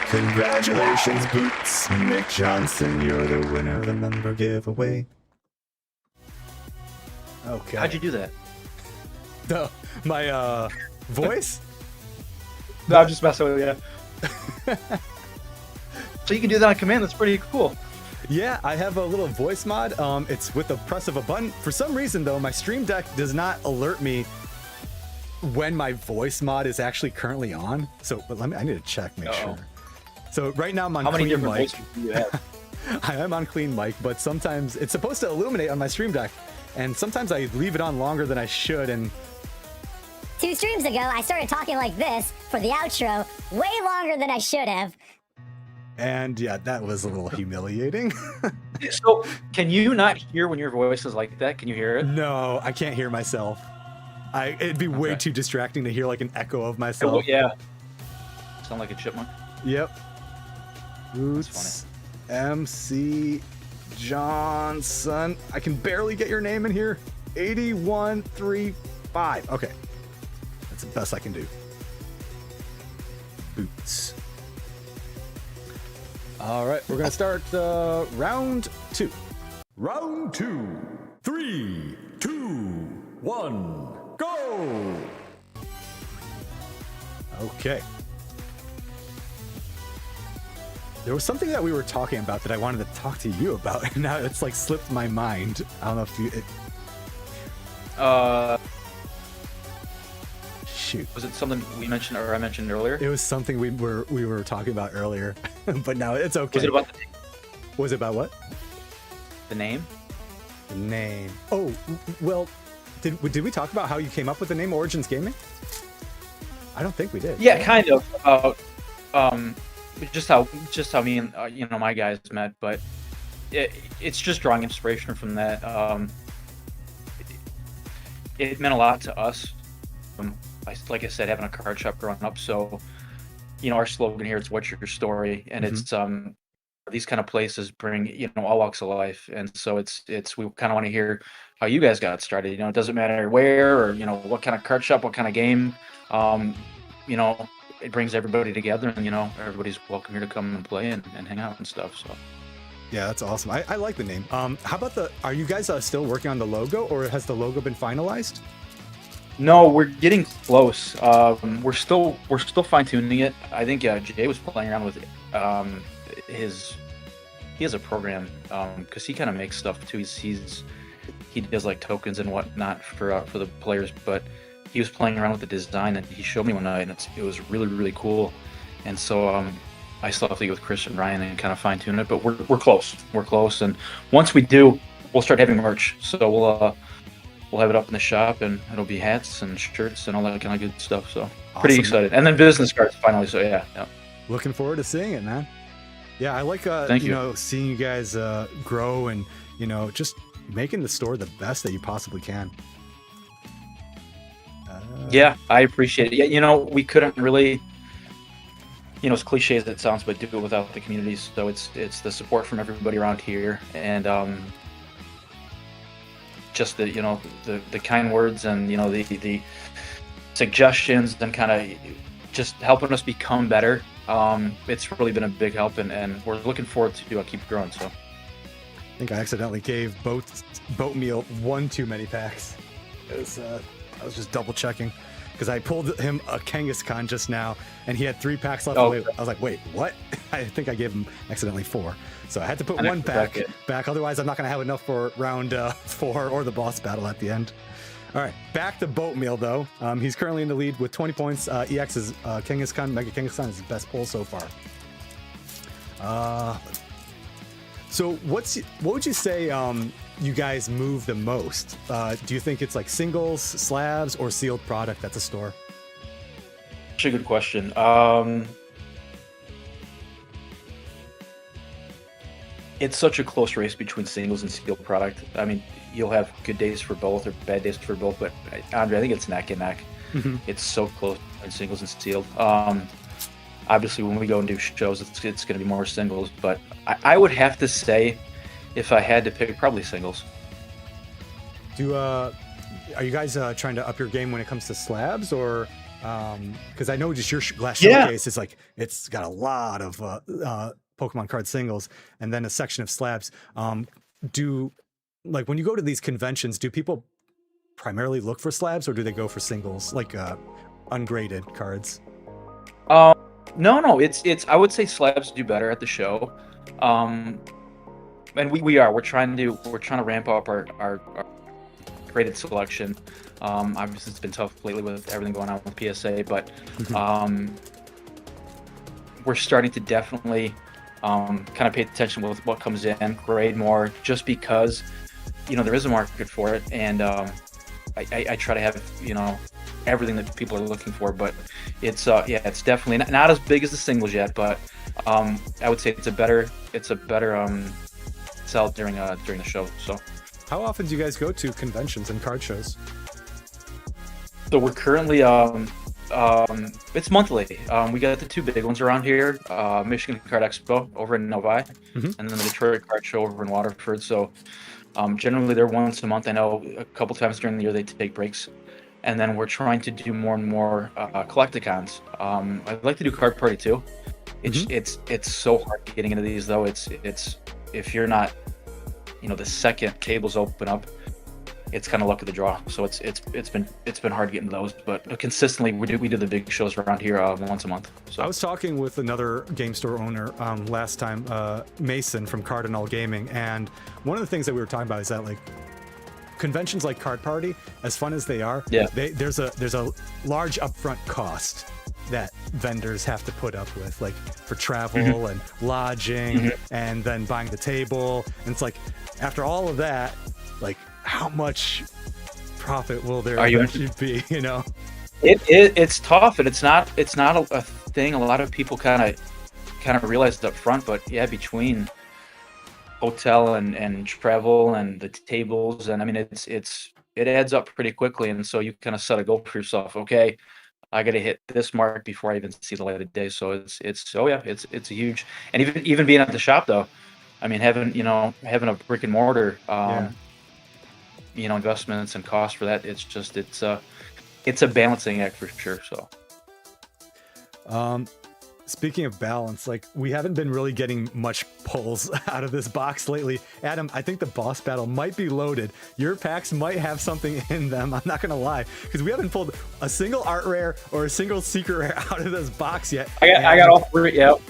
Congratulations, Boots. Nick Johnson, you're the winner of the member giveaway. Okay. How'd you do that? My voice? No, I'm just messing with you. So you can do that on command. That's pretty cool. Yeah, I have a little voice mod. It's with the press of a button. For some reason, though, my Stream Deck does not alert me when my voice mod is actually currently on. So, but I need to check, make sure. So right now I'm on clean mic. How many different voices do you have? I am on clean mic, but sometimes it's supposed to illuminate on my Stream Deck, and sometimes I leave it on longer than I should. And 2 streams ago, I started talking like this for the outro way longer than I should have. And yeah, that was a little humiliating. So, can you not hear when your voice is like that? Can you hear it? No, I can't hear myself. It'd be way too distracting to hear like an echo of myself. Well, yeah. Sound like a chipmunk. Yep. Roots MC Johnson. I can barely get your name in here. 8135. Okay. That's the best I can do. Boots. All right, we're gonna start round 2. Round 2. 3, 2, 1, go! Okay. There was something that we were talking about that I wanted to talk to you about, and now it's like slipped my mind. I don't know if you. Shoot. Was it something we mentioned or I mentioned earlier? It was something we were talking about earlier, but now it's okay. Was it about the name? Was it about what? The name? The name. Oh, well, did we talk about how you came up with the name Origins Gaming? I don't think we did. Yeah, kind of. Just how me and my guys met, but it's just drawing inspiration from that. It meant a lot to us. Like I said, having a card shop growing up, so our slogan here is "What's your story?" and it's these kind of places bring all walks of life, and so it's we kind of want to hear how you guys got started. It doesn't matter where or what kind of card shop, what kind of game. It brings everybody together, and everybody's welcome here to come and play and hang out and stuff. So yeah, that's awesome. I like the name. How about are you guys still working on the logo, or has the logo been finalized? No, we're getting close. We're still fine tuning it. I think Jay was playing around with he has a program because he kind of makes stuff too. He does like tokens and whatnot for the players, but he was playing around with the design and he showed me one night, and it was really, really cool. And so I still have to get with Chris and Ryan and kind of fine tune it, but we're close. We're close, and once we do, we'll start having merch. So we'll have it up in the shop, and it'll be hats and shirts and all that kind of good stuff. So awesome. Pretty excited. And then business cards finally. So yeah. Looking forward to seeing it, man. Yeah, I like seeing you guys grow and just making the store the best that you possibly can. Yeah, I appreciate it. Yeah, we couldn't really, as cliche as it sounds, but do it without the community. So it's the support from everybody around here, and just the the kind words and the suggestions and kind of just helping us become better. It's really been a big help, and we're looking forward to keep growing. So I think I accidentally gave Boat Meal one too many packs. I was just double checking because I pulled him a Kangaskhan just now, and he had 3 packs left. Oh, I was like, wait, what? I think I gave him accidentally 4. So I had to put 1 pack back. Otherwise, I'm not going to have enough for round 4 or the boss battle at the end. All right, back to Boat Meal, though. He's currently in the lead with 20 points. EX's Kangaskhan, Mega Kangaskhan is his best pull so far. So what would you say you guys move the most? Do you think it's like singles, slabs, or sealed product at the store? That's a good question. It's such a close race between singles and sealed product. I mean, you'll have good days for both or bad days for both, but Andre, I think it's neck and neck. Mm-hmm. It's so close in singles and sealed. Obviously, when we go and do shows, it's going to be more singles, but I would have to say, if I had to pick, probably singles. Are you guys trying to up your game when it comes to slabs, or because I know just your glass showcase is like it's got a lot of Pokemon card singles and then a section of slabs. When you go to these conventions, do people primarily look for slabs, or do they go for singles, like ungraded cards? No, it's I would say slabs do better at the show. And we're trying to ramp up our graded selection. Obviously it's been tough lately with everything going on with PSA, but we're starting to definitely kind of pay attention with what comes in, grade more, just because there is a market for it, and I try to have everything that people are looking for. But it's it's definitely not as big as the singles yet, but I would say it's a better sell during the show. So How often do you guys go to conventions and card shows? we're currently it's monthly. We got the two big ones around here, Michigan Card Expo over in Novi, and then the Detroit Card Show over in Waterford. So generally they're once a month. I know a couple times during the year they take breaks. And then we're trying to do more and more collecticons. I'd like to do Card Party too. It's so hard getting into these though. It's if you're not, the second tables open up, it's kind of luck of the draw. So it's been hard getting those, but consistently we do the big shows around here once a month. So I was talking with another game store owner last time, Mason from Cardinal Gaming, and one of the things that we were talking about is that like conventions like Card Party, as fun as they are, there's a large upfront cost that vendors have to put up with, like for travel and lodging and then buying the table. And it's like after all of that, like how much profit will there eventually be? It's tough, and it's not a thing a lot of people kind of realize up front. But yeah, between hotel and travel and the tables, and I mean it adds up pretty quickly, and so you kind of set a goal for yourself. Okay, I got to hit this mark before I even see the light of day. So it's a huge, and even being at the shop though, I mean having a brick and mortar, investments and costs for that, it's a balancing act for sure. So speaking of balance, like we haven't been really getting much pulls out of this box lately. Adam, I think the boss battle might be loaded. Your packs might have something in them. I'm not gonna lie, because we haven't pulled a single art rare or a single secret rare out of this box yet. I got all three. Yep.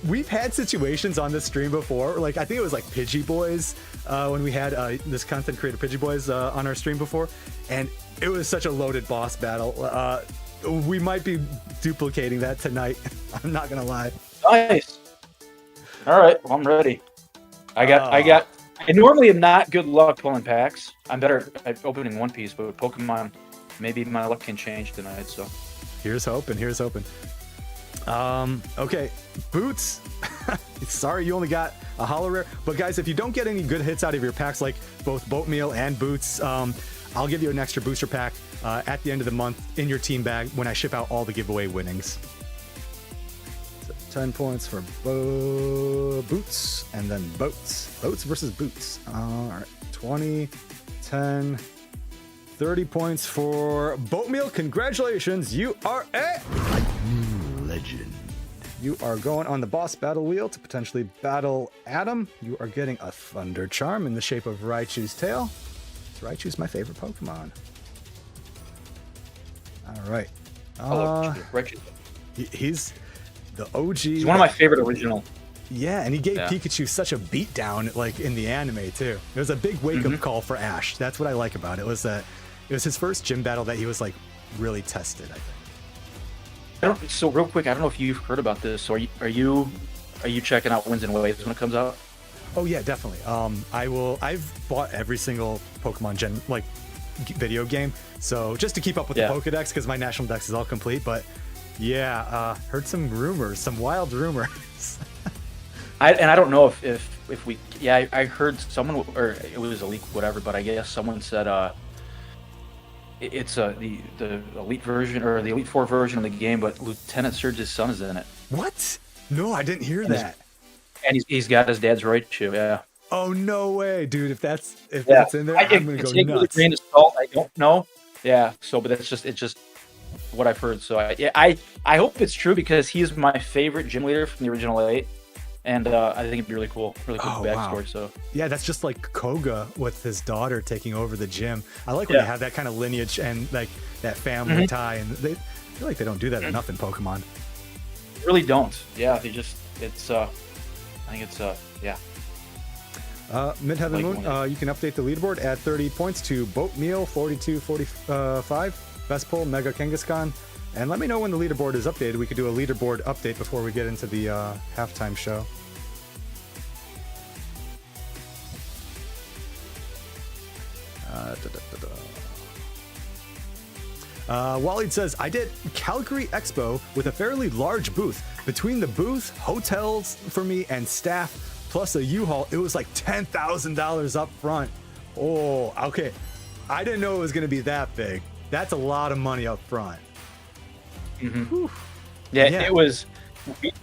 We've had situations on this stream before, like I think it was like Pidgey Boys when we had this content creator Pidgey Boys on our stream before, and it was such a loaded boss battle. We might be duplicating that tonight. I'm not gonna lie. Nice. All right, well, I'm ready. I normally am not good luck pulling packs. I'm better at opening One Piece, but with Pokemon, maybe my luck can change tonight. So here's hoping. Okay, Boots. Sorry you only got a holo rare, but guys, if you don't get any good hits out of your packs, like both Boatmeal and Boots, I'll give you an extra booster pack at the end of the month in your team bag when I ship out all the giveaway winnings. So 10 points for Boots, and then Boats versus Boots. All right, 20, 10, 30 points for Boatmeal. Congratulations, you are a legend. You are going on the boss battle wheel to potentially battle Adam. You are getting a Thunder Charm in the shape of Raichu's tail. Raichu's my favorite Pokemon. All right. Raichu. He's the OG. He's one of my favorite original. Yeah, and he gave Pikachu such a beatdown, like in the anime too. It was a big wake-up call for Ash. That's what I like about it. Was that it was his first gym battle that he was like really tested, I think. So real quick, I don't know if you've heard about this. So are you checking out Winds and Waves when it comes out? Oh yeah, definitely. I've bought every single Pokemon Gen video game, so just to keep up with the Pokedex, because my national dex is all complete. But yeah, heard some rumors, some wild rumors. I don't know if we I heard someone, or it was a leak, whatever. But I guess someone said it's the Elite version or the Elite Four version of the game, but Lieutenant Surge's son is in it. What? No, I didn't hear that. And he's got his dad's Raichu. Yeah. Oh no way, dude! If that's in there, I'm gonna go nuts. With a grain of salt, I don't know. Yeah. So, but it's just what I've heard. So I hope it's true, because he's my favorite gym leader from the original 8, and I think it'd be really cool backstory. Wow. So yeah, that's just like Koga with his daughter taking over the gym. I like when they have that kind of lineage and like that family tie, and I feel like they don't do that enough in Pokemon. They really don't. Yeah, they just I think it's Midheaven Moon, you can update the leaderboard, add 30 points to Boatmeal 42-45, Best Pull, Mega Kangaskhan, and let me know when the leaderboard is updated. We could do a leaderboard update before we get into the halftime show. Waleed says, I did Calgary Expo with a fairly large booth. Between the booth, hotels for me, and staff, plus a U-Haul, it was like $10,000 up front. Oh, okay. I didn't know it was going to be that big. That's a lot of money up front. Mm-hmm. Yeah, it was.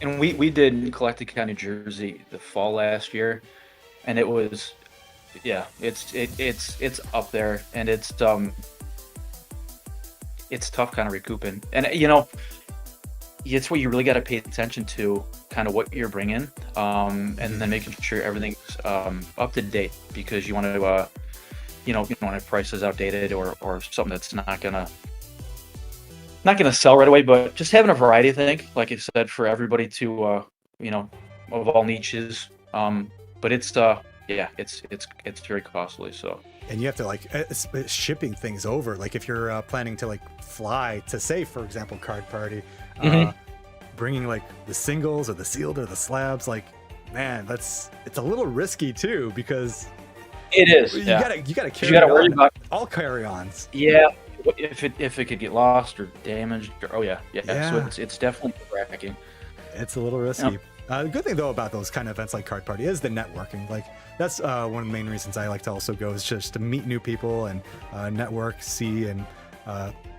And we did Collected County, New Jersey the fall last year, and it was, yeah, it's up there, and it's tough kind of recouping. And it's what you really got to pay attention to, kind of what you're bringing, and then making sure everything's up to date, because you want to you don't want to have prices outdated or something that's not gonna sell right away. But just having a variety, I think, like you said, for everybody to of all niches. But it's it's very costly. So. And you have to like shipping things over. Like if you're planning to like fly to, say, for example, Card Party, bringing like the singles or the sealed or the slabs, like, man, it's a little risky too, because it is. You gotta carry. You gotta worry about all carry-ons. Yeah, if it could get lost or damaged. So it's definitely tracking. It's a little risky. Yep. The good thing though about those kind of events like Card Party is the networking. Like that's one of the main reasons I like to also go, is just to meet new people and network, see, and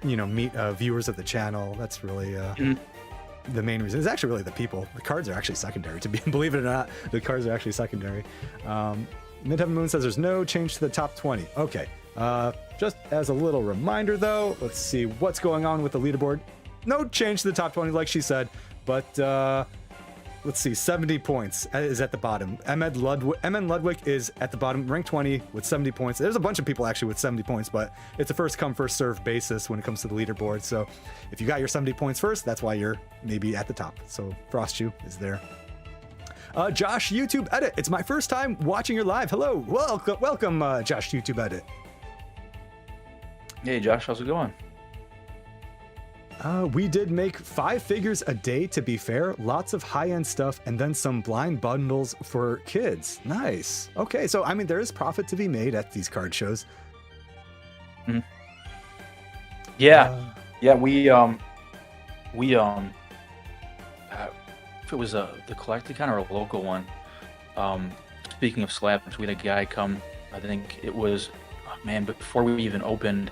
meet viewers of the channel. That's really the main reason. It's actually really the people. The cards are actually secondary. Believe it or not, the cards are actually secondary. Midheaven Moon says there's no change to the top 20. Okay. Just as a little reminder though, let's see what's going on with the leaderboard. No change to the top 20, like she said, but let's see, 70 points is at the bottom. MN Ludwig is at the bottom, rank 20 with 70 points. There's a bunch of people actually with 70 points, but it's a first come, first serve basis when it comes to the leaderboard. So if you got your 70 points first, that's why you're maybe at the top. So Frostshoe is there. Josh YouTube Edit, it's my first time watching your live. Hello, welcome Josh YouTube Edit. Hey Josh, how's it going? We did make 5 figures a day, to be fair. Lots of high-end stuff, and then some blind bundles for kids. Nice. Okay, so I mean, there is profit to be made at these card shows. Mm-hmm. Yeah, we if it was the Collected County or a local one. Speaking of slabs, we had a guy come. I think it was, before we even opened.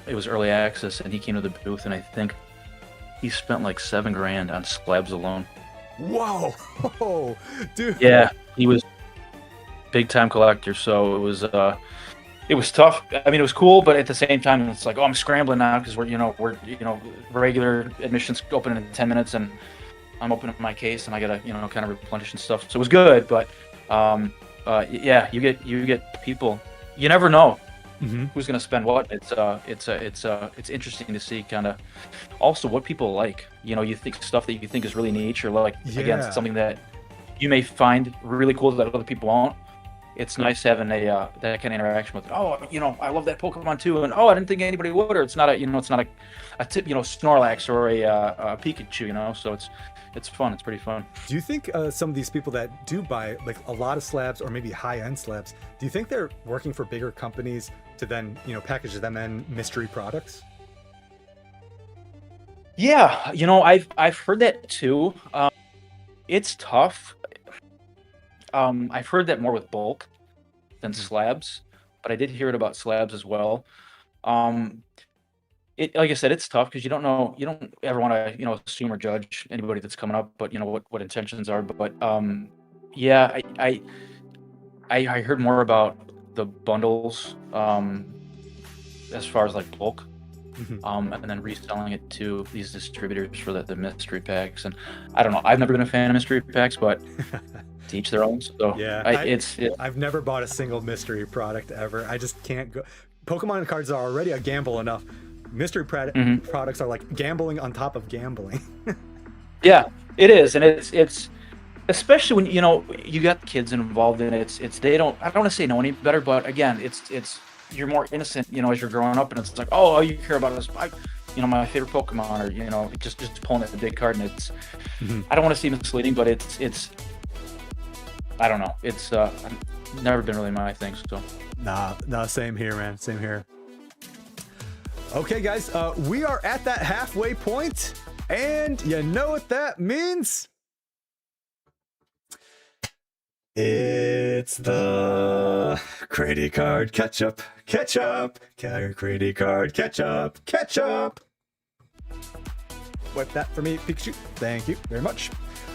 It was early access, and he came to the booth, and I think he spent like $7,000 on slabs alone. Whoa, oh, dude. Yeah, he was big time collector, so it was tough. I mean, it was cool, but at the same time, it's like, oh, I'm scrambling now because we're regular admissions open in 10 minutes, and I'm opening my case, and I gotta kind of replenish and stuff. So it was good, but you get people. You never know. Mm-hmm. Who's going to spend what? It's interesting to see kind of also what people like. You think stuff that you think is really niche, or like again something that you may find really cool that other people won't. It's nice having that kind of interaction with. Oh, I love that Pokemon too, and I didn't think anybody would, or it's not a tip, Snorlax or a Pikachu, So it's fun. It's pretty fun. Do you think some of these people that do buy like a lot of slabs or maybe high-end slabs, do you think they're working for bigger companies to then package them in mystery products? Yeah, I've heard that too. It's tough. I've heard that more with bulk than slabs, but I did hear it about slabs as well. Like I said, it's tough because you don't know, you don't ever want to, assume or judge anybody that's coming up, but what intentions are. But I heard more about the bundles, as far as like bulk, and then reselling it to these distributors for the mystery packs. And I don't know, I've never been a fan of mystery packs, but to each their own. So yeah, I've never bought a single mystery product ever. I just can't go. Pokemon cards are already a gamble enough. Mystery products are like gambling on top of gambling. Yeah, it is, and it's especially when you got kids involved in it. It's they don't. I don't want to say know any better, but again, it's you're more innocent, as you're growing up, and it's like, oh, all you care about is my favorite Pokemon, or just pulling at the big card, and it's. I don't want to seem misleading, but it's. I don't know. It's never been really my thing. So. Nah, same here, man. Same here. Okay, guys, we are at that halfway point, and you know what that means? It's the credit card catch-up, credit card catch-up. Wipe that for me, Pikachu. Thank you very much.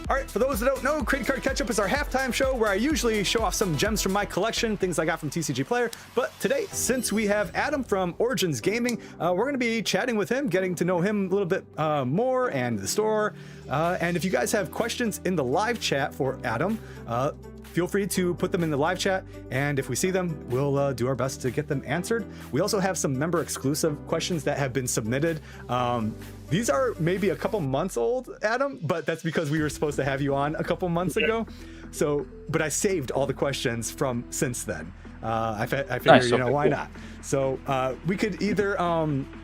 All right, for those that don't know, Credit Card Catch-Up is our halftime show where I usually show off some gems from my collection, things I got from TCG Player. But today, since we have Adam from Origins Gaming, we're going to be chatting with him, getting to know him a little bit more and the store. And if you guys have questions in the live chat for Adam, feel free to put them in the live chat, and if we see them, we'll do our best to get them answered. We also have some member exclusive questions that have been submitted. These are maybe a couple months old, Adam, but that's because we were supposed to have you on a couple months ago. So, but I saved all the questions from since then. I figured, Nice, you know, okay, why cool. not? So we could either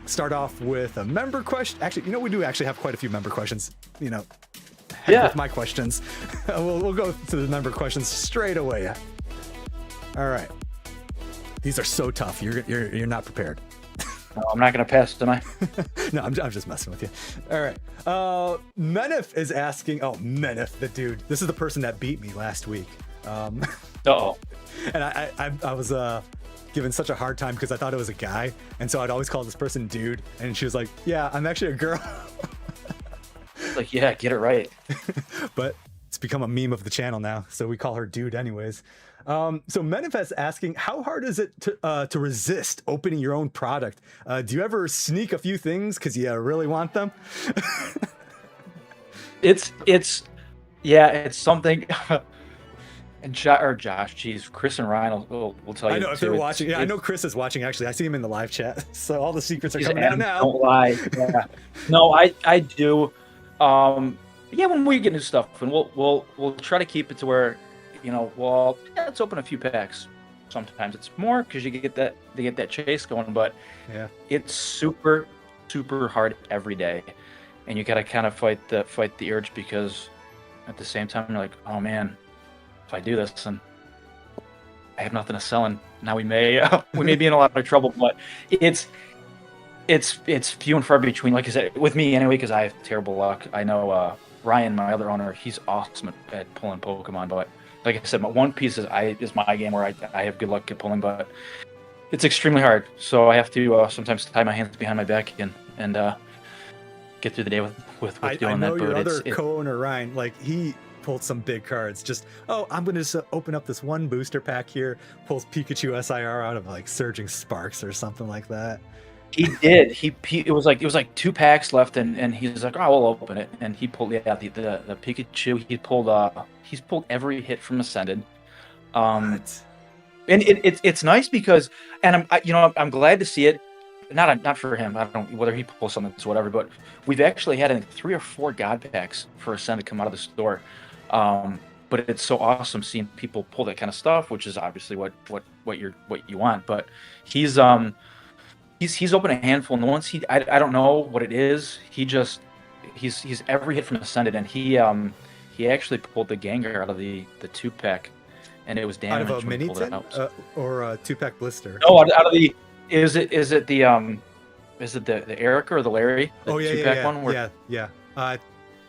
start off with a member question. Actually, you know, we do actually have quite a few member questions, you know. Yeah. With my questions. We'll go to the member questions straight away. All right. These are so tough. You're not prepared. No, I'm not going to pass tonight. No, I'm just messing with you. All right. Menif is asking. Oh, Menif, the dude. This is the person that beat me last week. Uh-oh. And I was given such a hard time because I thought it was a guy, and so I'd always call this person dude, and she was like, "Yeah, I'm actually a girl." Like, yeah, get it right. But it's become a meme of the channel now, so we call her dude anyways. So Menifest asking, how hard is it to resist opening your own product? Do you ever sneak a few things because you really want them? It's something. And Josh, geez, Chris and Ryan will tell you. I know if too. they're watching. Yeah, I know Chris is watching. Actually, I see him in the live chat, so all the secrets are Geez, coming out Adam, now. Don't lie. Yeah. No, I do. Yeah, when we get new stuff, and we'll try to keep it to where, you know, well, yeah, let's open a few packs. Sometimes it's more because you get that chase going, but Yeah. it's super hard every day, and you gotta kind of fight the urge, because at the same time you're like, oh man, if I do this and I have nothing to sell, and now we may be in a lot of trouble. But it's few and far between, like I said, with me anyway, because I have terrible luck. I know Ryan, my other owner, he's awesome at pulling Pokemon, but like I said, my One Piece is my game where I have good luck at pulling, but it's extremely hard. So I have to sometimes tie my hands behind my back and get through the day with doing I know that. your But other co-owner Ryan, like he pulled some big cards. Just I'm gonna just open up this one booster pack here. Pulls Pikachu SIR out of like Surging Sparks or something like that. He did. It was like 2 packs left, and he's like, oh, we'll open it. And he pulled the Pikachu. He's pulled every hit from Ascended. What? And it's nice because, and I'm glad to see it. Not for him. I don't know whether he pulls something, it's whatever. But we've actually had, I think, 3 or 4 God packs for Ascended come out of the store. But it's so awesome seeing people pull that kind of stuff, which is obviously what you want. But he's opened a handful, and the ones I don't know what it is. He's every hit from Ascended, and he actually pulled the Gengar out of the 2-pack, and it was damaged. Out of a when he mini pulled it tin out. or a 2-pack blister? No, out of the is it the Erica or the Larry? The Oh yeah, 2-pack yeah. one where, Yeah.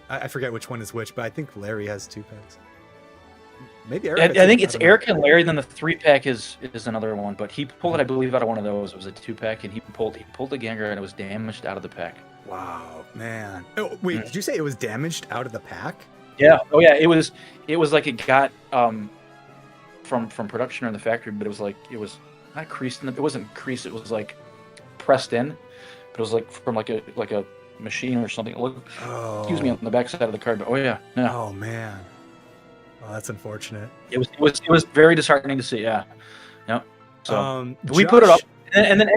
I forget which one is which, but I think Larry has 2-packs. Maybe Eric. I think it's Erica and Larry. Then the 3-pack is another one, but he pulled it, I believe, out of one of those. It was a 2-pack, and he pulled the Gengar, and it was damaged out of the pack. Wow, man. Oh wait, did you say it was damaged out of the pack? Yeah. Oh yeah. It was like it got from production or in the factory, but it was not creased. It wasn't creased. It was like pressed in, but it was like from like a machine or something. Excuse me, on the back side of the card. But oh yeah. Oh man. Oh, that's unfortunate. It was very disheartening to see. Yeah. Yep. So we Josh, put it up, and then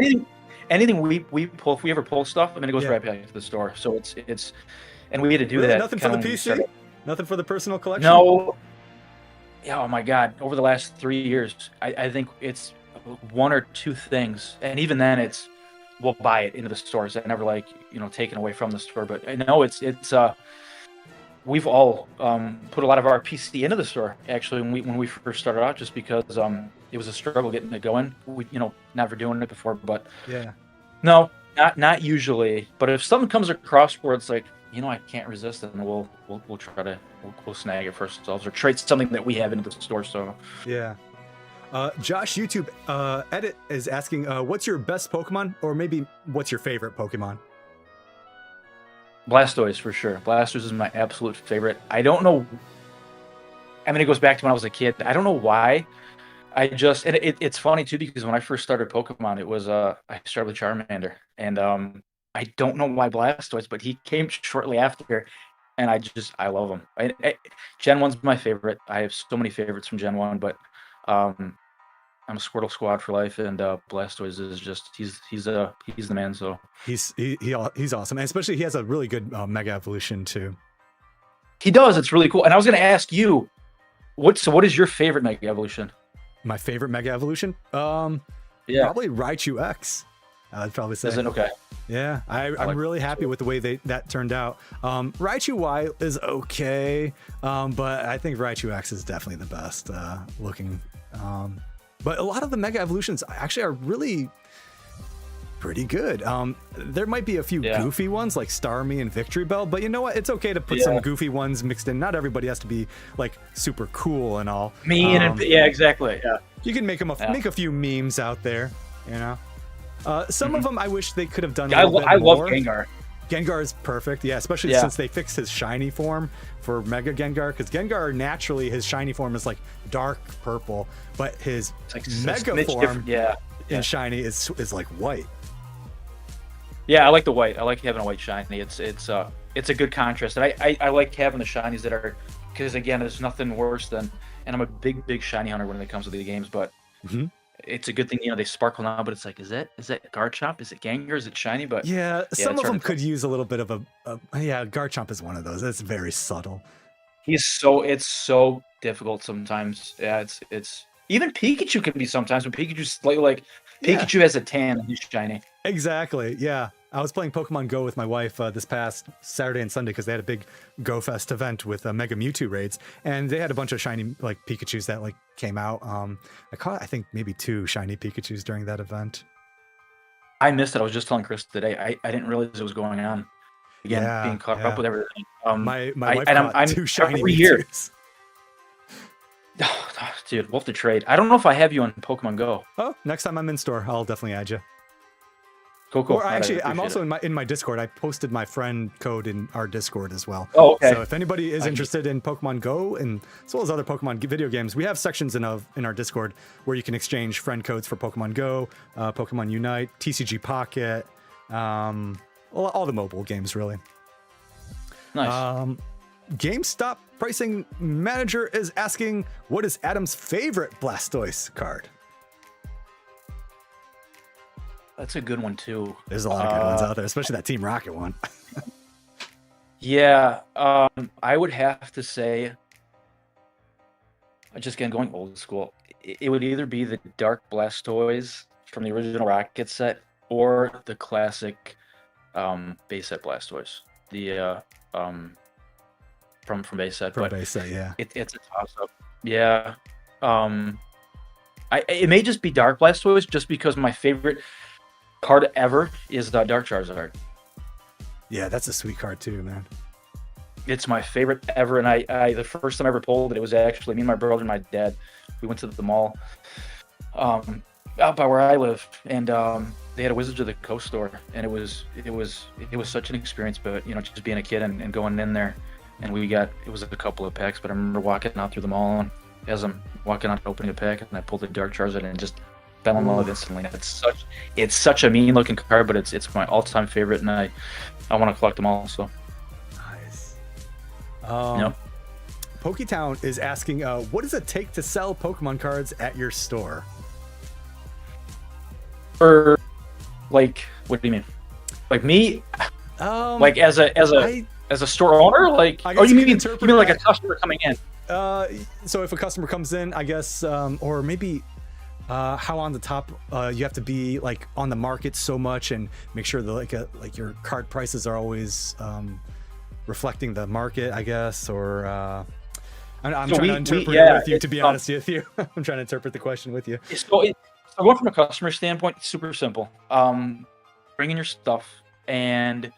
anything we pull, if we ever pull stuff, I mean, it goes Yeah. right back to the store. So it's and we had to do Really? that. Nothing for the kinda when we PC? started. Nothing for the personal collection? No. Yeah, oh my God. Over the last 3 years, I think it's 1 or 2 things. And even then we'll buy it into the stores. I never taken away from the store. But I know it's we've all put a lot of our PC into the store, actually, when we first started out, just because it was a struggle getting it going. We never doing it before, but Yeah. no, Not usually, but if something comes across where it's like, I can't resist, then we'll try to we'll snag it for ourselves or trade something that we have into the store. So Yeah. Josh YouTube Edit is asking, what's your best Pokemon, or maybe what's your favorite Pokemon? Blastoise for sure. Blastoise is my absolute favorite. I don't know. I mean, it goes back to when I was a kid. I don't know why. It's funny too, because when I first started Pokemon, it was I started with Charmander, and I don't know why Blastoise, but he came shortly after, and I love him. Gen 1's my favorite. I have so many favorites from Gen 1, but I'm a Squirtle Squad for life, and Blastoise is just he's the man. So He's awesome, and especially he has a really good Mega Evolution too. he does. It's really cool. And I was going to ask you, what is your favorite Mega Evolution? My favorite Mega Evolution? Yeah, Probably Raichu X. I'd probably say. is it okay? Yeah, I'm like really Raichu. happy with the way that turned out. Raichu Y is okay, but I think Raichu X is definitely the best looking. But a lot of the Mega Evolutions actually are really pretty good. There might be a few goofy ones like Starmie and Victory Bell, but you know what? It's okay to put some goofy ones mixed in. Not everybody has to be like super cool and all. Yeah, exactly. Yeah. You can make them make a few memes out there, Some of them I wish they could have done. I love Gengar. Gengar is perfect, yeah, especially since they fixed his shiny form for Mega Gengar, because Gengar naturally his shiny form is like dark purple, but his Mega form in shiny is like white. Yeah, I like the white. I like having a white shiny. It's a good contrast, and I like having the shinies that are, because again, there's nothing worse than, and I'm a big shiny hunter when it comes to the games, but. It's a good thing, they sparkle now, but it's like, is that Garchomp? Is it Gengar? Is it shiny? But some of them could use a little bit of a Garchomp is one of those. It's very subtle. It's so difficult sometimes. Yeah, it's even Pikachu can be sometimes, when Pikachu's slightly like Pikachu has a tan and he's shiny. Exactly. Yeah. I was playing Pokemon Go with my wife this past Saturday and Sunday because they had a big Go Fest event with Mega Mewtwo raids, and they had a bunch of shiny like Pikachus that like came out. I caught I think maybe 2 shiny Pikachus during that event. I missed it. I was just telling Chris today. I didn't realize it was going on. Again, being caught up with everything. My wife caught 2 shiny every year. Mewtwo's. Dude, we'll have to trade. I don't know if I have you on Pokemon Go. Oh, next time I'm in store, I'll definitely add you. Cool. Or actually, I'm also in my Discord. I posted my friend code in our Discord as well. Oh, okay. So if anybody is interested in Pokemon Go, and as well as other Pokemon video games, we have sections in our Discord where you can exchange friend codes for Pokemon Go, Pokemon Unite, TCG Pocket, all the mobile games really. Nice. GameStop Pricing Manager is asking, what is Adam's favorite Blastoise card? That's a good one too. There's a lot of good ones out there, especially that Team Rocket one. Yeah, I would have to say, just again going old school, it would either be the Dark Blastoise from the original Rocket set or the classic base set Blastoise. The from base set. From base set, yeah. It's a toss up. Yeah. It may just be Dark Blastoise, just because my favorite card ever is the Dark Charizard. Yeah, that's a sweet card too, man. It's my favorite ever, and I the first time I ever pulled it was actually me and my brother and my dad. We went to the mall out by where I live, and they had a Wizards of the Coast store, and it was such an experience. But just being a kid and going in there, and it was a couple of packs, but I remember walking out through the mall, and as I'm walking out opening a pack, and I pulled the Dark Charizard and just fell in love instantly. It's such a mean looking card, but it's my all-time favorite, and I want to collect them all. So nice. Poketown is asking, what does it take to sell Pokemon cards at your store? Or like, what do you mean? Like me? Like as a store owner? Like, I guess you you mean like a that. customer coming in? So if a customer comes in, I guess, or maybe how on the top you have to be like on the market so much, and make sure that like your card prices are always reflecting the market, I guess, or I'm trying to interpret it with you, to be honest with you. I'm trying to interpret the question with you. So going from a customer standpoint, it's super simple. bring in your stuff, and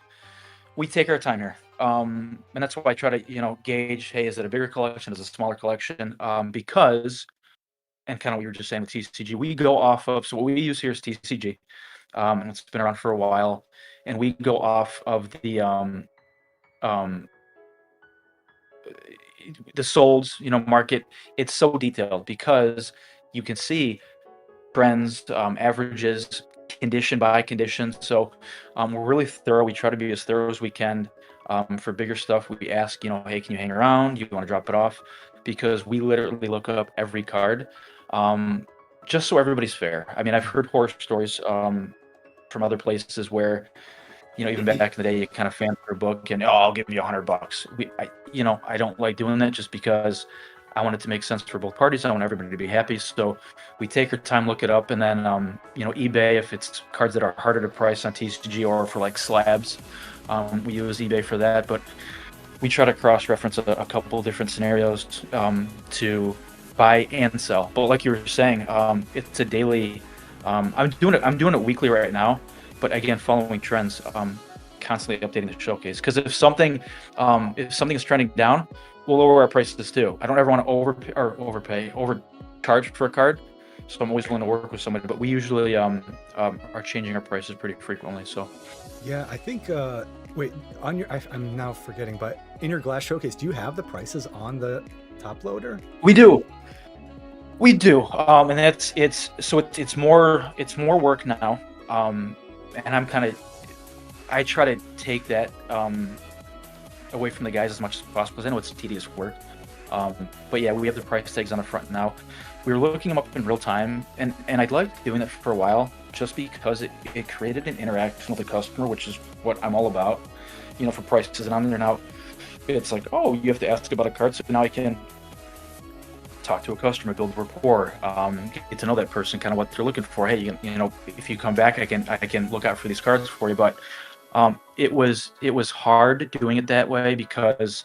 we take our time here. And that's why I try to, gauge, hey, is it a bigger collection? Is it a smaller collection? Because, and kind of what you were just saying with TCG, we go off of, so what we use here is TCG, and it's been around for a while, and we go off of um, the solds, market. It's so detailed because you can see trends, averages, condition by condition. So we're really thorough. We try to be as thorough as we can. For bigger stuff, we ask, hey, can you hang around? You want to drop it off? Because we literally look up every card, just so everybody's fair. I mean, I've heard horror stories from other places where, even back in the day, you kind of fan for a book and, I'll give you $100. I don't like doing that just because I want it to make sense for both parties. I want everybody to be happy. So we take our time, look it up, and then, eBay, if it's cards that are harder to price on TCG or for like slabs, we use eBay for that. But we try to cross-reference a couple different scenarios to buy and sell. But like you were saying, it's a daily. I'm doing it weekly right now. But again, following trends, constantly updating the showcase. Because if something is trending down, we'll lower our prices too. I don't ever want to overcharge for a card, so I'm always willing to work with somebody. But we usually are changing our prices pretty frequently. So Yeah, I think. Wait, I'm now forgetting, but in your glass showcase, do you have the prices on the top loader? we do, and it's more work now. And I try to take that away from the guys as much as possible because I know it's tedious work. But yeah, we have the price tags on the front now. We were looking them up in real time, and I'd like doing that for a while just because it created an interaction with the customer, which is what I'm all about, for prices. And I'm there now, it's like, oh, you have to ask about a card, so now I can talk to a customer, build rapport, get to know that person, kind of what they're looking for. Hey, if you come back, I can look out for these cards for you. But it was hard doing it that way because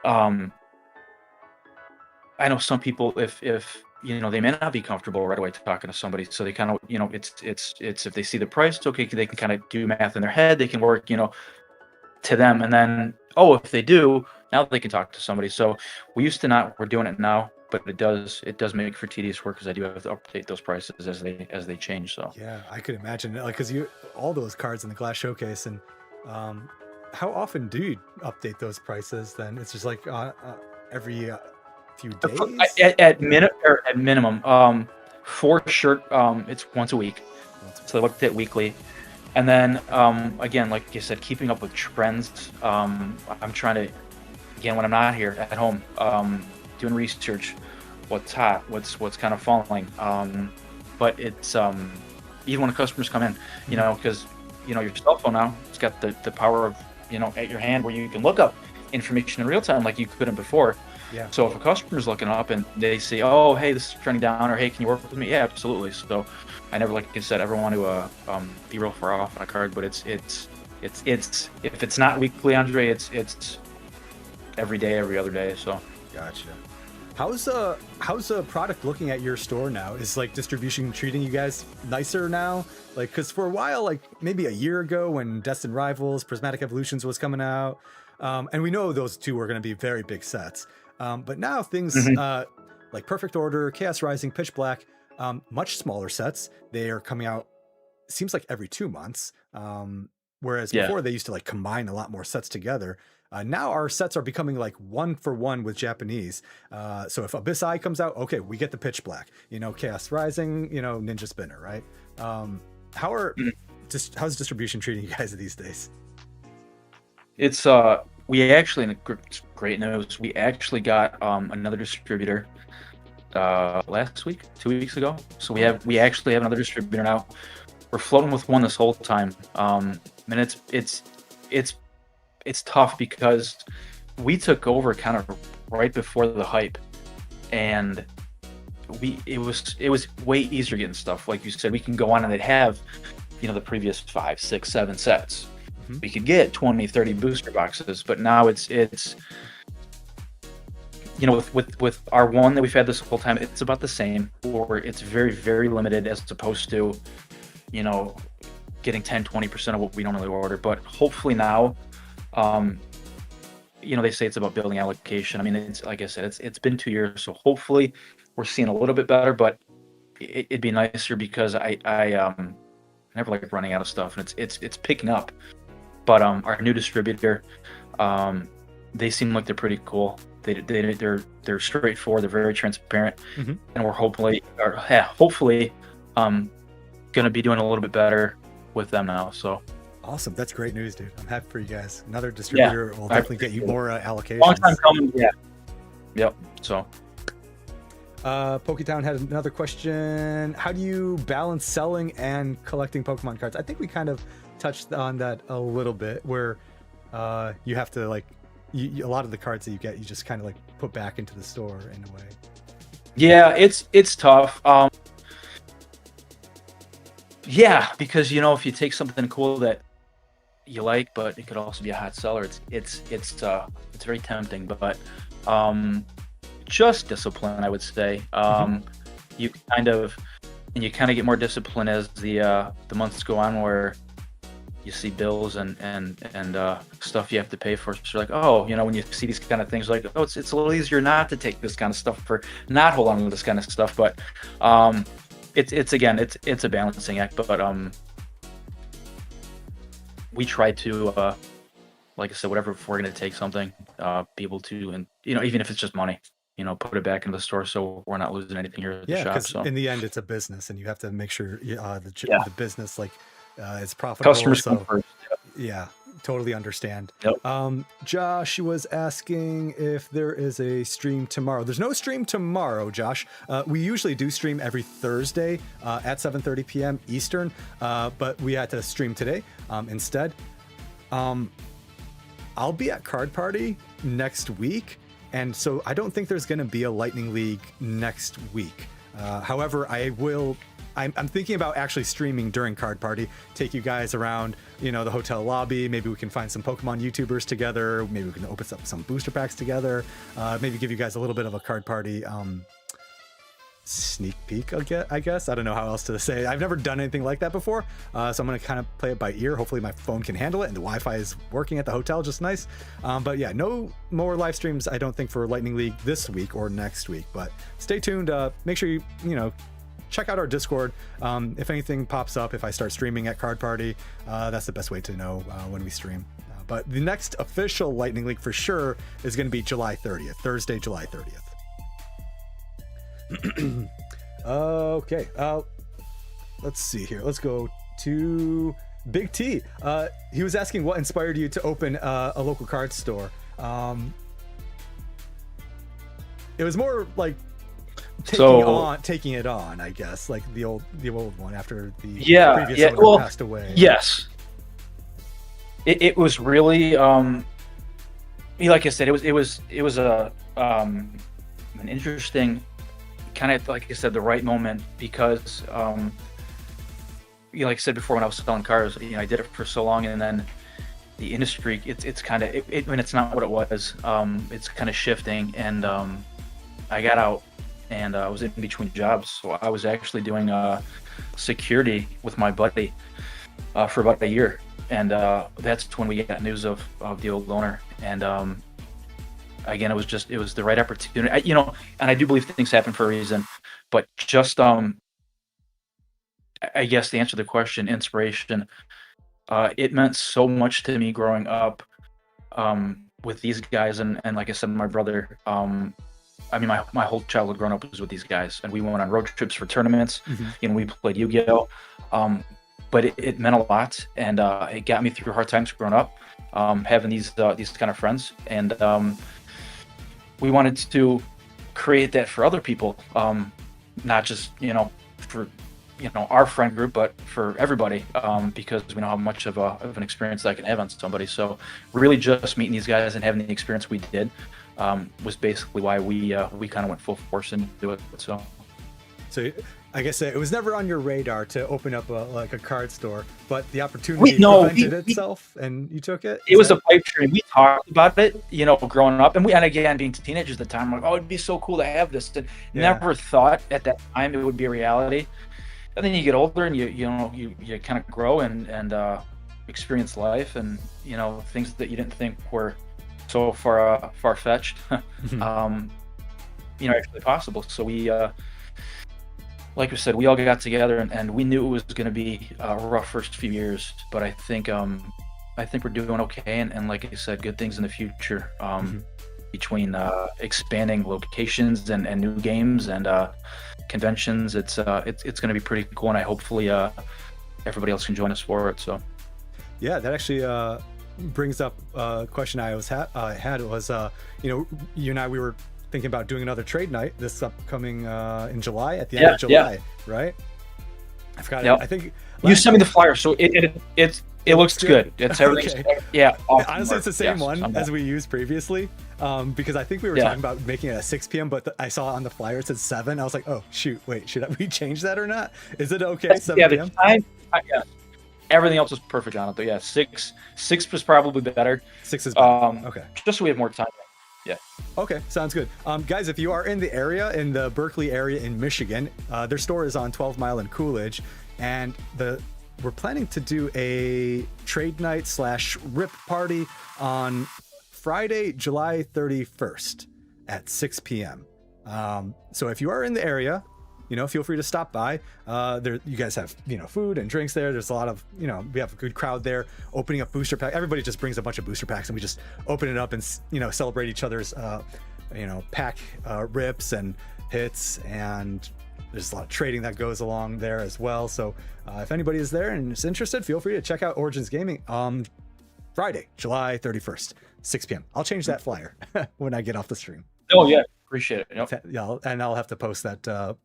I know some people, if they may not be comfortable right away talking to somebody, so they kind of, it's if they see the price, it's okay, they can kind of do math in their head, they can work, to them, and then if they do, now they can talk to somebody. So we used to not, we're doing it now, but it does make for tedious work because I do have to update those prices as they change. So yeah, I could imagine, like, because all those cards in the glass showcase, and how often do you update those prices? Then it's just like every few days. At minimum, for sure, it's once a week. So I looked at weekly. And then, again, like you said, keeping up with trends. I'm trying to, again, when I'm not here at home, doing research, what's hot, what's kind of falling. But it's even when the customers come in, because your cell phone now, it's got the power of at your hand where you can look up information in real time like you couldn't before. Yeah. So if a customer's looking up and they say, oh, hey, this is trending down, or hey, can you work with me? Yeah, absolutely. So I never, like I said, ever want to be real far off on a card, but it's if it's not weekly, Andre, it's every day, every other day. So Gotcha. How's a product looking at your store now? Is like distribution treating you guys nicer now? Like, because for a while, like maybe a year ago when Destined Rivals, Prismatic Evolutions was coming out, and we know those two were going to be very big sets. But now things like Perfect Order, Chaos Rising, Pitch Black, much smaller sets. They are coming out, seems like every 2 months. Whereas before they used to like combine a lot more sets together. Now our sets are becoming like 1-for-1 with Japanese. So if Abyss Eye comes out, okay, we get the Pitch Black, Chaos Rising, Ninja Spinner, right? How's distribution treating you guys these days? It's we actually, in great news, we actually got another distributor last week, 2 weeks ago. So we actually have another distributor now. We're floating with one this whole time, and it's tough because we took over kind of right before the hype, and it was way easier getting stuff. Like you said, we can go on and they'd have the previous 5, 6, 7 sets. We could get 20, 30 booster boxes, but now it's with our one that we've had this whole time, it's about the same, or it's very, very limited as opposed to getting 10-20% of what we normally order. But hopefully now, they say it's about building allocation. I mean, it's like I said, it's been 2 years, so hopefully we're seeing a little bit better. But it'd be nicer because I never like running out of stuff, and it's picking up. But our new distributor, they seem like they're pretty cool. They're straightforward. They're very transparent, and we're hopefully gonna be doing a little bit better with them now. So awesome, that's great news, dude. I'm happy for you guys. Another distributor will definitely get you more allocations. Long time coming, yeah. Yep. So. Pokétown had another question. How do you balance selling and collecting Pokemon cards? I think we kind of touched on that a little bit, where you have to like a lot of the cards that you get, you just kind of like put back into the store in a way. Yeah, it's tough. Yeah, because if you take something cool that you like, but it could also be a hot seller, it's very tempting. But just discipline, I would say. You kind of get more discipline as the months go on, where you see bills and stuff you have to pay for. So you're like, when you see these kind of things, like, it's a little easier not to take this kind of stuff, for not hold on to this kind of stuff. But it's a balancing act. But we try to, like I said, whatever, if we're going to take something, be able to, and even if it's just money, put it back in the store, so we're not losing anything here at the shop. Because so in the end, it's a business, and you have to make sure the business is profitable. Customers come first. Yeah, totally understand. Yep. Josh was asking if there is a stream tomorrow. There's no stream tomorrow, Josh. We usually do stream every Thursday at 7:30 p.m. Eastern, but we had to stream today instead. I'll be at Card Party next week, and so I don't think there's going to be a Lightning League next week. However, I'm thinking about actually streaming during Card Party, take you guys around, the hotel lobby. Maybe we can find some Pokemon YouTubers together. Maybe we can open up some booster packs together. Maybe give you guys a little bit of a Card Party sneak peek, I guess. I don't know how else to say. I've never done anything like that before, so I'm going to kind of play it by ear. Hopefully my phone can handle it, and the Wi-Fi is working at the hotel just nice. But yeah, no more live streams, I don't think, for Lightning League this week or next week. But stay tuned. Make sure you check out our Discord. If anything pops up, if I start streaming at Card Party, that's the best way to know when we stream. But the next official Lightning League for sure is going to be July 30th, Thursday, July 30th. Okay, let's see here. Let's go to Big T. He was asking what inspired you to open a local card store. It was more like taking it on, I guess, like the old one after the previous owner passed away. Yes, it was really like I said, it was an interesting kind of, like I said, the right moment, because like I said before, when I was selling cars, I did it for so long, and then the industry, it's kind of when it's not what it was, it's kind of shifting, and I got out, and I was in between jobs, so I was actually doing security with my buddy for about a year, and that's when we got news of the old owner, and again, it was the right opportunity, and I do believe things happen for a reason, but just I guess to answer the question, inspiration, it meant so much to me growing up with these guys, and like I said, my brother. I mean, my whole childhood growing up was with these guys, and we went on road trips for tournaments. We played Yu-Gi-Oh! But it meant a lot, and it got me through hard times growing up, having these kind of friends, and we wanted to create that for other people, not just for our friend group, but for everybody, because we know how much of an experience that can have on somebody. So really, just meeting these guys and having the experience we did was basically why we kind of went full force into it. So I guess it was never on your radar to open up a card store, but the opportunity presented itself, and you took it. It was a pipe dream. We talked about it, growing up, and again being teenagers at the time, like, oh, it'd be so cool to have this. And never thought at that time it would be a reality. and then you get older and you kind of grow and experience life, and things that you didn't think were so far-fetched actually possible. So we like we said, we all got together and we knew it was going to be a rough first few years, but I think we're doing okay, and like I said, good things in the future, between expanding locations and new games and conventions. It's going to be pretty cool, and I hopefully everybody else can join us for it. So yeah, that actually brings up a question I had was, you and I, we were thinking about doing another trade night this upcoming in July, at the end of July, right? I forgot. Yep. I think you sent me the flyer, so it looks good. It's everything. Okay. Yeah. Awesome. Honestly, it's the same Yes, one as we used previously, because I think we were talking about making it at 6 p.m., but I saw on the flyer it said 7. I was like, oh shoot, wait, should we change that or not? Is it okay? 7 p.m. The time. Everything else is perfect on it, though. Yeah, 6 was probably better. 6 is better. Okay. Just so we have more time. Yeah. Okay, sounds good. Guys, if you are in the area, in the Berkeley area in Michigan, their store is on 12 Mile and Coolidge, and we're planning to do a trade night / rip party on Friday, July 31st at 6 p.m. So if you are in the area, feel free to stop by. You guys have, food and drinks there. There's a lot of, we have a good crowd there, opening up booster pack. Everybody just brings a bunch of booster packs and we just open it up and, celebrate each other's, pack rips and hits. And there's a lot of trading that goes along there as well. So if anybody is there and is interested, feel free to check out Origins Gaming on Friday, July 31st, 6 p.m. I'll change that flyer when I get off the stream. Oh yeah, appreciate it. Yep. Yeah, and I'll have to post that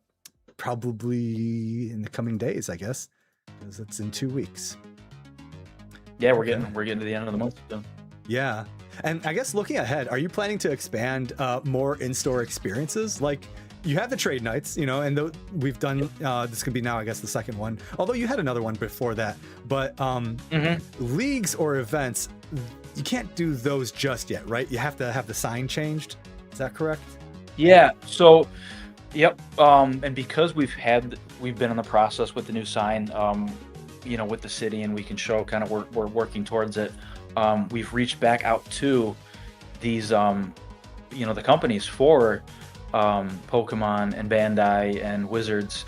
probably in the coming days, I guess, because it's in 2 weeks. Yeah, we're getting to the end of the month soon. Yeah, and I guess looking ahead, are you planning to expand more in-store experiences? Like, you have the trade nights, and we've done this could be now, I guess, the second one. Although you had another one before that, but leagues or events, you can't do those just yet, right? You have to have the sign changed. Is that correct? Yeah. So. Yep, and because we've been in the process with the new sign, with the city, and we can show kind of we're working towards it. We've reached back out to these, the companies for Pokemon and Bandai and Wizards.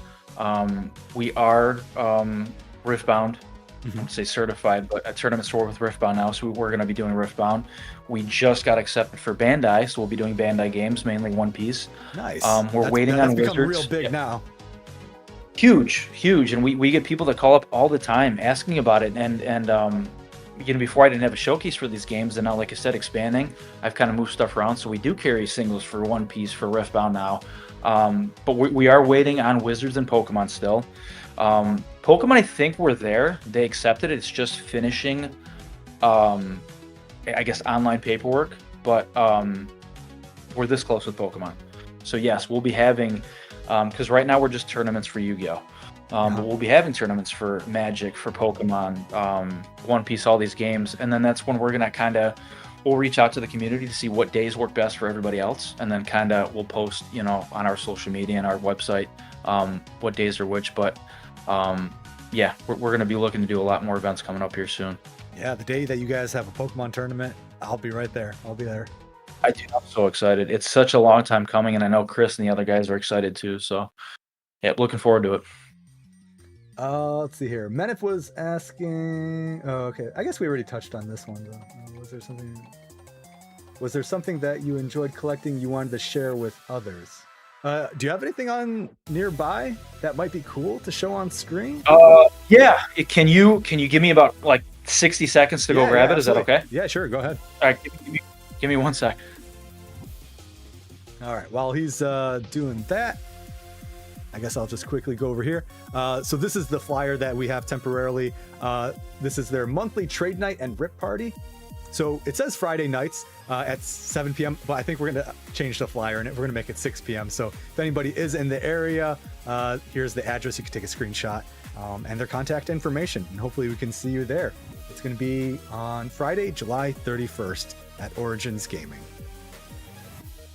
We are Riftbound. I don't say certified, but a tournament store with Riftbound now, so we're going to be doing Riftbound. We just got accepted for Bandai, so we'll be doing Bandai games, mainly One Piece. Nice. We're waiting on Wizards. Real big now. Huge, and we get people that call up all the time asking about it, and before I didn't have a showcase for these games, and now, like I said, expanding, I've kind of moved stuff around, so we do carry singles for One Piece for Riftbound now, but we are waiting on Wizards and Pokemon still. Pokemon, I think we're there. They accepted it. It's just finishing, I guess, online paperwork. But we're this close with Pokemon. So yes, we'll be having, because right now we're just tournaments for Yu-Gi-Oh! But we'll be having tournaments for Magic, for Pokemon, One Piece, all these games. And then that's when we're going to we'll reach out to the community to see what days work best for everybody else. And then we'll post, on our social media and our website, what days are which. But we're going to be looking to do a lot more events coming up here soon. Yeah, the day that you guys have a Pokemon tournament, I'll be right there. I'll be there. I'm so excited. It's such a long time coming, and I know Chris and the other guys are excited too. So, yeah, looking forward to it. Let's see here. Menif was asking. Oh, okay. I guess we already touched on this one, though. Was there something that you enjoyed collecting you wanted to share with others? Do you have anything on nearby that might be cool to show on screen? Yeah. Can you give me about 60 seconds to go grab it? Is that okay? Yeah, sure. Go ahead. All right. Give me 1 sec. All right. While he's doing that, I guess I'll just quickly go over here. So this is the flyer that we have temporarily. This is their monthly trade night and rip party. So it says Friday nights at 7 p.m., but I think we're going to change the flyer and we're going to make it 6 p.m. So if anybody is in the area, here's the address. You can take a screenshot and their contact information, and hopefully we can see you there. It's going to be on Friday, July 31st at Origins Gaming.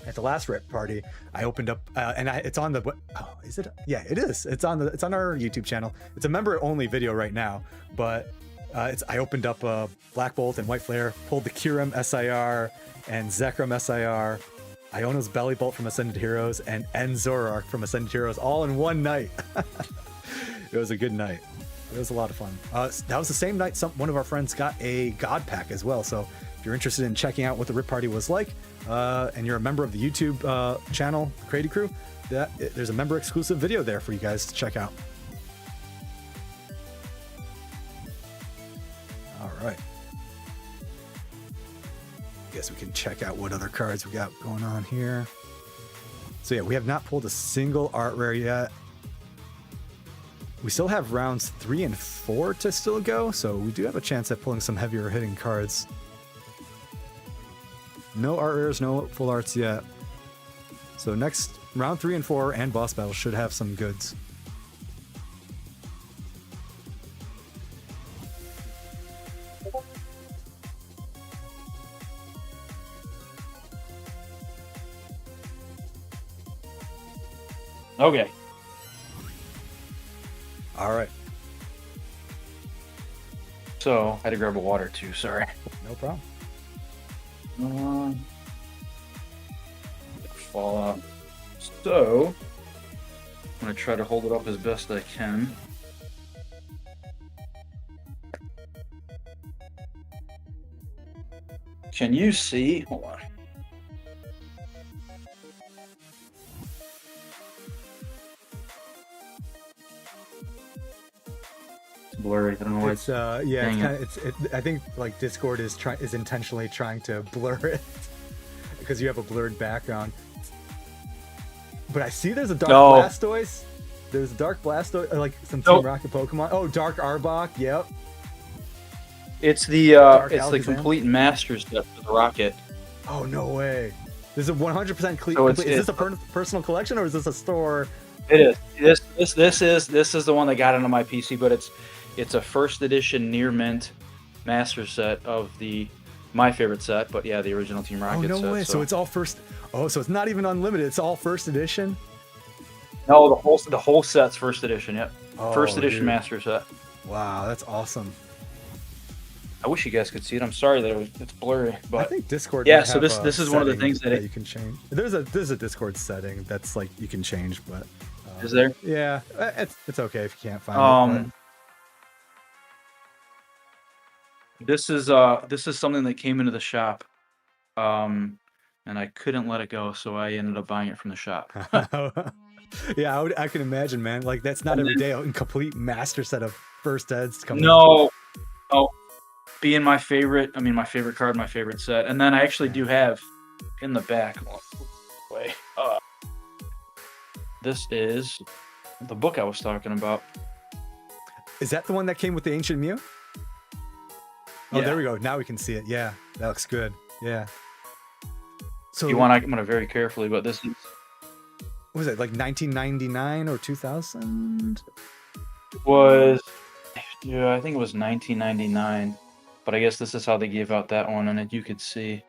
at the last rip party, I opened up and it's on the is it? Yeah, it is. It's on our YouTube channel. It's a member only video right now, but I opened up Black Bolt and White Flare, pulled the Kyurem SIR and Zekrom SIR, Iono's Belly Bolt from Ascended Heroes, and Zoroark from Ascended Heroes all in one night. It was a good night. It was a lot of fun. That was the same night one of our friends got a God Pack as well. So if you're interested in checking out what the rip party was like, and you're a member of the YouTube channel, Credi Crew, there's a member exclusive video there for you guys to check out. All right. Guess we can check out what other cards we got going on here. So yeah, we have not pulled a single art rare yet. We still have rounds 3 and 4 to still go, so we do have a chance at pulling some heavier hitting cards. No art rares, no full arts yet. So next round 3 and 4 and boss battle should have some goods. Okay. All right. So I had to grab a water too. Sorry. No problem. Fall out. So I'm gonna try to hold it up as best I can. Can you see? Hold on. Blurry. I don't know why It's yeah, Dang I think like Discord is intentionally trying to blur it because you have a blurred background. But I see there's a Dark Blastoise. There's a Dark Blastoise, like some Team Rocket Pokemon. Oh, Dark Arbok. Yep. It's the Alakazam? complete Masters set for the Rocket. Oh no way! This is 100% complete. So is this a personal collection or is this a store? It is. This is the one that got into my PC, but it's a first edition near mint master set of my favorite set, but yeah, the original Team Rocket set. Oh no way! So it's all first. Oh, so it's not even unlimited. It's all first edition. No, the whole set's first edition. Yep, Oh, first edition dude. master set. Wow, that's awesome. I wish you guys could see it. I'm sorry that it's blurry, I but think Discord. yeah. might So have this a is one of the setting things that you can change. There's a Discord setting that's like you can change, but is there. yeah, it's okay if you can't find it. This is something that came into the shop, and I couldn't let it go, so I ended up buying it from the shop. But yeah, I can imagine, man. Like that's not every day a complete master set of first eds coming. No, being my favorite card, my favorite set, and then I actually do have in the back. Wait, this is the book I was talking about. Is that the one that came with the Ancient Mew? Oh, Yeah. there we go. Now we can see it. Yeah, that looks good. Yeah. So I'm gonna very carefully, but this is what was it, like 1999 or 2000? I think it was 1999, but I guess this is how they gave out that one, and you could see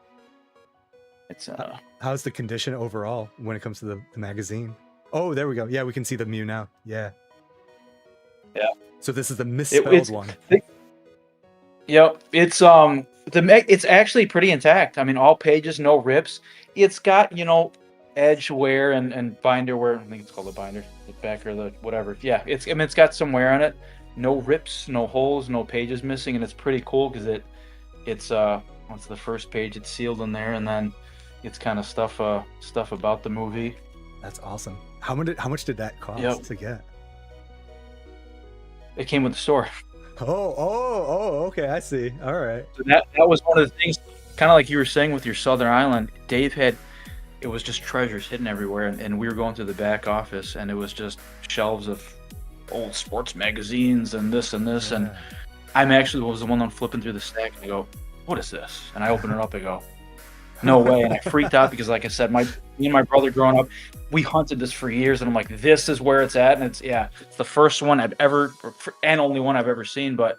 it's How's the condition overall when it comes to the magazine? Oh, there we go. Yeah, we can see the Mew now. Yeah. Yeah. So this is the misspelled one. Yep, it's actually pretty intact. I mean, all pages, no rips. It's got edge wear and binder wear. I think it's called the binder, the back or the whatever. Yeah, it's got some wear on it. No rips, no holes, no pages missing, and it's pretty cool because it's once the first page, it's sealed in there, and then it's kind of stuff about the movie. That's awesome. How much did that cost to get? It came with the store. Oh, okay, I see. All right. So that was one of the things, kind of like you were saying with your Southern Island. Dave it was just treasures hidden everywhere, and we were going through the back office, and it was just shelves of old sports magazines and this and this, and I'm actually was the one flipping through the stack, and I go, "What is this?" And I open it up, and go, "No way!" And I freaked out because, like I said, me and my brother growing up, we hunted this for years, and I'm like, "This is where it's at," and it's the first one I've ever, and only one I've ever seen. But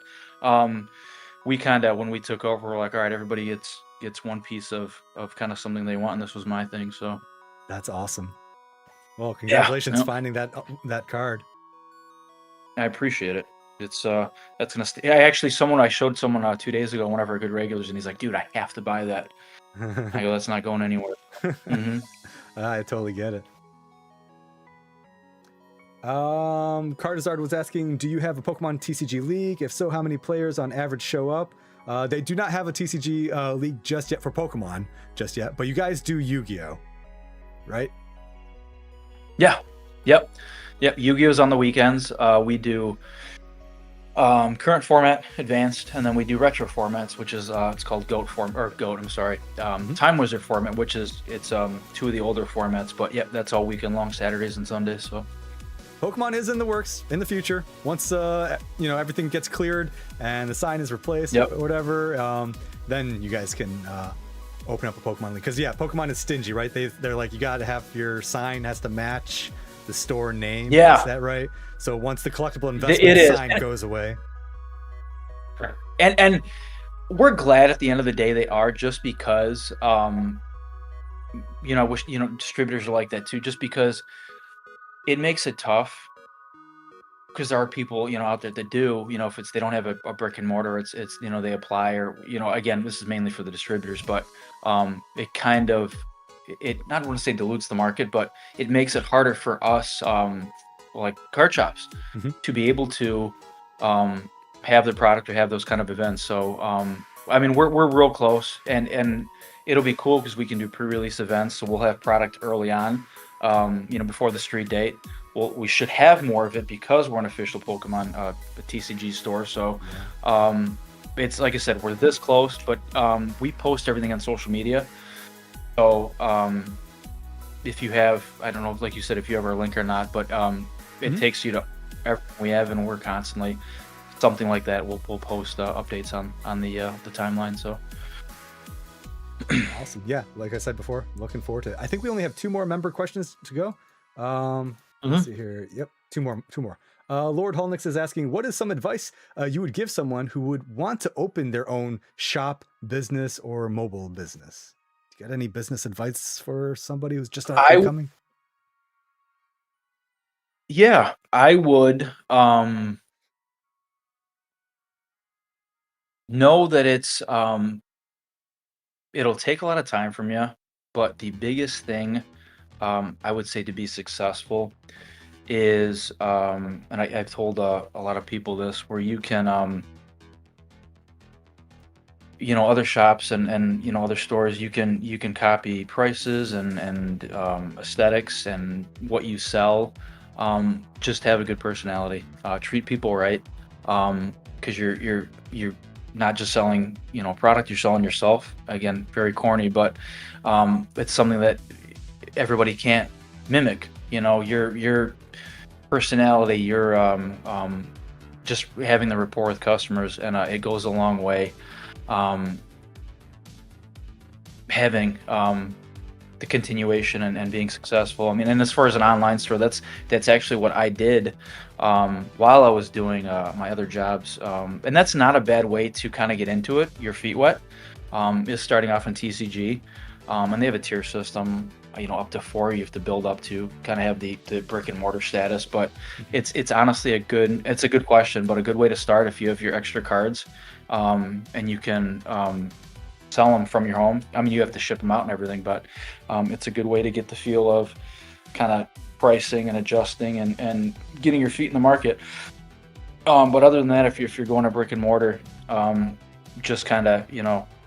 we kind of, when we took over, we're like, "All right, everybody gets gets one piece of kind of something they want, and this was my thing. So That's awesome. Well, congratulations yeah. finding that card. I appreciate it. It's that's gonna stay. I showed someone 2 days ago, one of our good regulars, and he's like, "Dude, I have to buy that." I go, "That's not going anywhere." Hmm. I totally get it. Cardizard was asking, do you have a Pokemon TCG League? If so, how many players on average show up? They do not have a TCG League just yet for Pokemon, just yet, but you guys do Yu-Gi-Oh, right? Yeah. Yep. Yu-Gi-Oh's on the weekends. We do current format, advanced, and then we do retro formats, which is it's called Goat. I'm sorry, Time Wizard format, which is two of the older formats. But yep, that's all weekend long, Saturdays and Sundays. So Pokemon is in the works in the future. Once everything gets cleared and the sign is replaced, Yep. or whatever, then you guys can open up a Pokemon League. Because yeah, Pokemon is stingy, right? They're like, you gotta have your sign has to match the store name. Yeah. Is that right? So once the collectible investment sign goes away. And we're glad at the end of the day they are, just because distributors are like that too, just because it makes it tough, because there are people out there that do, if they don't have a brick and mortar, it's they apply, or again, this is mainly for the distributors, but it kind of, not want to say dilutes the market, but it makes it harder for us, like card shops, to be able to have the product or have those kind of events. So I mean, we're real close, and it'll be cool because we can do pre-release events, so we'll have product early on, before the street date. We should have more of it because we're an official Pokemon TCG store. So it's like I said, we're this close, but we post everything on social media. So if you have, I don't know, like you said, if you have our link or not, but it takes you to everything we have, and we're constantly something like that. We'll post updates on the timeline. So Awesome. Yeah, like I said before, looking forward to it. I think we only have 2 more member questions to go. Let's see here. Yep, two more. Lord Holnix is asking, what is some advice you would give someone who would want to open their own shop, business, or mobile business? Do you got any business advice for somebody who's just coming? Yeah, I would know that it'll take a lot of time from you, but the biggest thing I would say to be successful is, and I've told a lot of people this, where you can, other shops and other stores, you can copy prices and aesthetics and what you sell. Just have a good personality, treat people right, because you're not just selling product, you're selling yourself. Again, very corny, but it's something that everybody can't mimic. Your personality, your just having the rapport with customers, and it goes a long way. Having the continuation and being successful. I mean, and as far as an online store, that's actually what I did while I was doing my other jobs, and that's not a bad way to kind of get into it. Your feet wet is starting off in TCG, and they have a tier system. Up to 4 you have to build up to kind of have the brick and mortar status. But it's honestly a good question, but a good way to start if you have your extra cards, and you can sell them from your home. I mean, you have to ship them out and everything, but it's a good way to get the feel of kind of pricing and adjusting and getting your feet in the market. But other than that, if you're going to brick and mortar, just kind of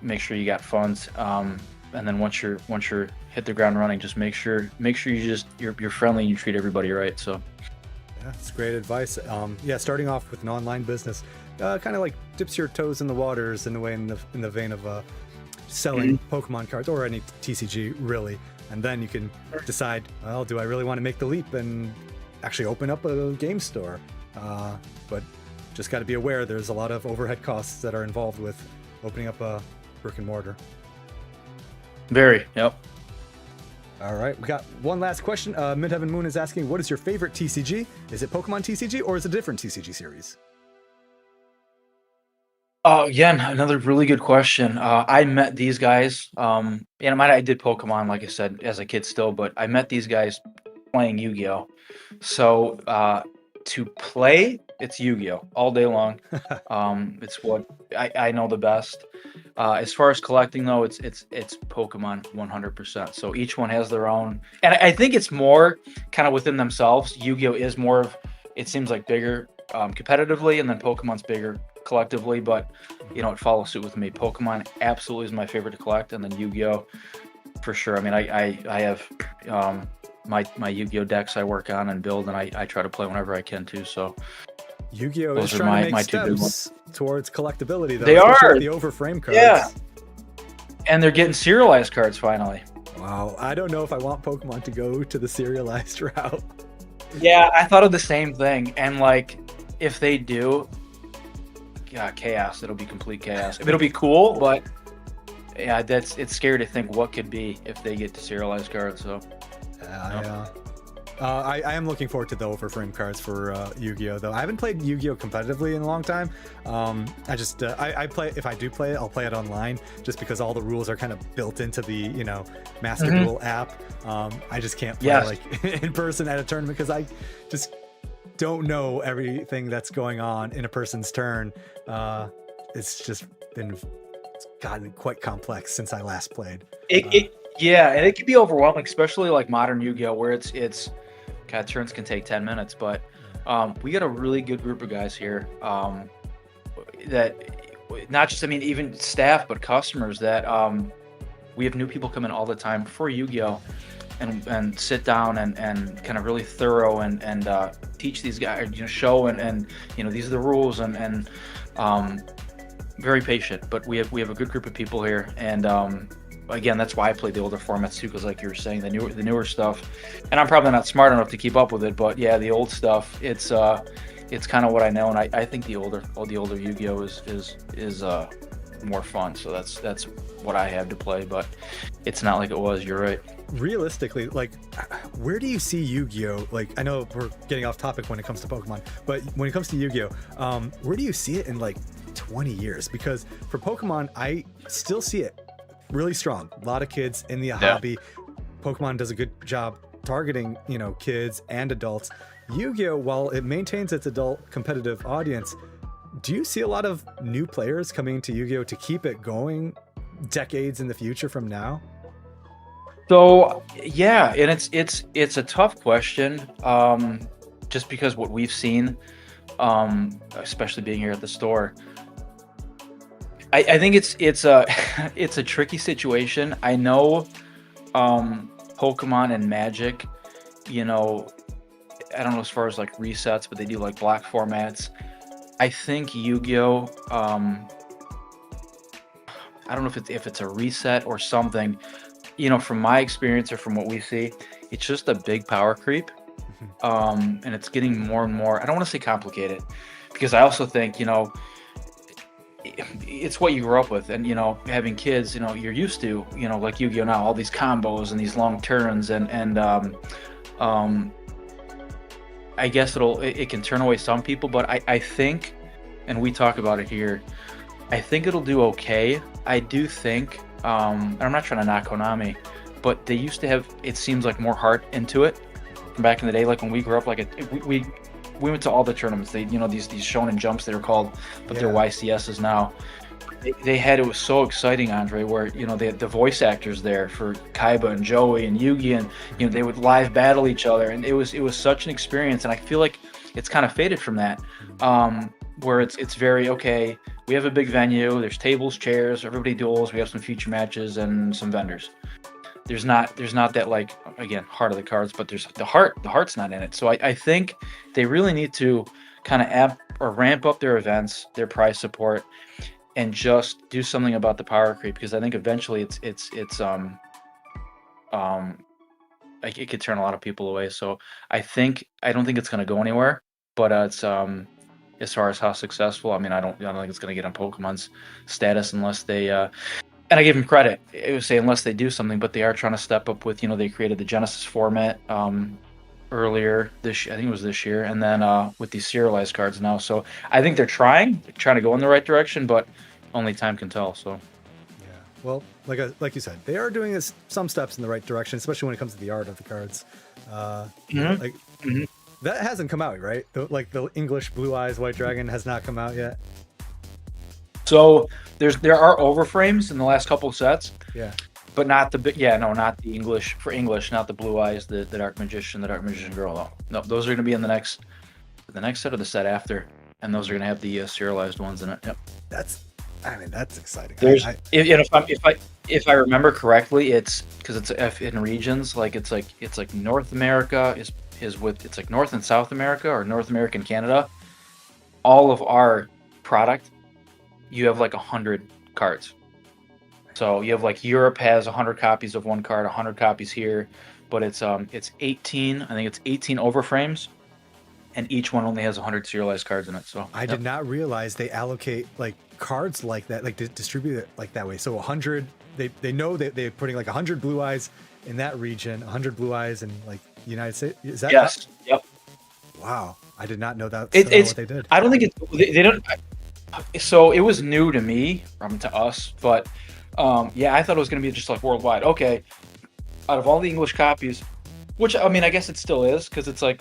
make sure you got funds, and then once you're hit the ground running, just make sure you're friendly and you treat everybody right. So yeah, that's great advice. Starting off with an online business kind of like dips your toes in the waters in a way, in the vein of selling Pokemon cards or any TCG really, and then you can decide, well, do I really want to make the leap and actually open up a game store? But just got to be aware there's a lot of overhead costs that are involved with opening up a brick and mortar. Yep. All right, we got one last question. Midheaven Moon is asking, what is your favorite TCG? Is it Pokemon TCG or is it a different TCG series? Again, another really good question. I met these guys, and I did Pokemon, like I said, as a kid still, but I met these guys playing Yu-Gi-Oh! So, to play, it's Yu-Gi-Oh! All day long. It's what I know the best. As far as collecting though, it's Pokemon 100%. So each one has their own, and I think it's more kind of within themselves. Yu-Gi-Oh! Is more of, it seems like bigger competitively, and then Pokemon's bigger collectively, but it follows suit with me. Pokemon absolutely is my favorite to collect, and then Yu-Gi-Oh! For sure. I mean, I have my Yu-Gi-Oh! Decks I work on and build, and I try to play whenever I can too. So Yu-Gi-Oh! is those are trying to my make two big steps towards collectability, though. They especially are. with the overframe cards. Yeah, and they're getting serialized cards finally. Wow. I don't know if I want Pokemon to go to the serialized route. Yeah, I thought of the same thing, and like, if they do, yeah, chaos. It'll be complete chaos. It'll be cool, but yeah, it's scary to think what could be if they get to serialized cards. So Yeah. I am looking forward to the overframe cards for Yu-Gi-Oh! Though I haven't played Yu-Gi-Oh! Competitively in a long time. I just I play, if I do play it, I'll play it online just because all the rules are kind of built into the Master Duel app. I just can't play like in person at a tournament because I just don't know everything that's going on in a person's turn. It's just it's gotten quite complex since I last played. Yeah, and it can be overwhelming, especially like modern Yu-Gi-Oh! Where it's God, turns can take 10 minutes, but we got a really good group of guys here that not just, I mean, even staff, but customers that we have new people come in all the time for Yu-Gi-Oh! And sit down and kind of really thorough and teach these guys, show and these are the rules and very patient. But we have a good group of people here, and again, that's why I play the older formats too, because like you were saying, the newer stuff, and I'm probably not smart enough to keep up with it, but yeah, the old stuff, it's kind of what I know, and I think the older Yu-Gi-Oh! is more fun. So that's what I have to play, but it's not like it was. You're right. Realistically, like, where do you see Yu-Gi-Oh? Like, I know we're getting off topic when it comes to Pokemon, but when it comes to Yu-Gi-Oh, where do you see it in like 20 years? Because for Pokemon, I still see it really strong. A lot of kids in the hobby. Pokemon does a good job targeting, kids and adults. Yu-Gi-Oh, while it maintains its adult competitive audience, do you see a lot of new players coming to Yu-Gi-Oh to keep it going decades in the future from now? So yeah, and it's a tough question, just because what we've seen, especially being here at the store. I think it's a it's a tricky situation. I know Pokemon and Magic, I don't know as far as like resets, but they do like block formats. I think Yu-Gi-Oh, I don't know if it's a reset or something. From my experience or from what we see, it's just a big power creep, and it's getting more and more. I don't want to say complicated, because I also think it's what you grew up with, and having kids, you're used to like Yu-Gi-Oh now, all these combos and these long turns, and I guess it can turn away some people, but I think, and we talk about it here, I think it'll do okay. I do think, and I'm not trying to knock Konami, but they used to have, it seems like, more heart into it from back in the day. Like when we grew up, like we went to all the tournaments. They, these Shonen Jumps, they were called, but they're YCSs now. They had, it was so exciting, Andre, where they had the voice actors there for Kaiba and Joey and Yugi, and they would live battle each other, and it was such an experience. And I feel like it's kind of faded from that, where it's very, okay, we have a big venue, there's tables, chairs, everybody duels, we have some feature matches and some vendors. There's not that, like, again, heart of the cards, but there's the heart's not in it. So I think they really need to kind of ramp up their events, their prize support, and just do something about the power creep, because I think eventually it's like it could turn a lot of people away. So I don't think it's going to go anywhere, but it's as far as how successful, I mean, I don't think it's going to get on Pokemon's status unless they and I give them credit. It would say unless they do something, but they are trying to step up with, they created the Genesis format, earlier this I think it was this year, and then with these serialized cards now. So I think they're trying to go in the right direction, but only time can tell. So Yeah. Well, like you said, they are doing some steps in the right direction, especially when it comes to the art of the cards. Like that hasn't come out, right? The English Blue Eyes White Dragon has not come out yet. so there are overframes in the last couple of sets, Yeah. but not the not the English for English, not the Blue Eyes, the Dark Magician, the Dark Magician Girl. No, those are going to be in the next set or the set after, and those are going to have the serialized ones in it. Yep. That's exciting. There's if I remember correctly, it's because it's in regions, like it's like North America is with, it's like North and South America, or North America and Canada. All of our product, you have like 100 cards. So you have like Europe has 100 copies of one card, 100 copies here, but it's 18. I think it's 18 overframes, and each one only has 100 serialized cards in it. So I did not realize they allocate like cards like that, like distribute it like that way. So 100, they know that they're putting like 100 Blue Eyes in that region, 100 Blue Eyes in like the United States. Is that yes, yep. Wow, I did not know that. It's what they did. I don't think they don't. So it was new to me, to us, but yeah, I thought it was going to be just like worldwide. Okay, out of all the English copies, which I mean, I guess it still is, because it's like,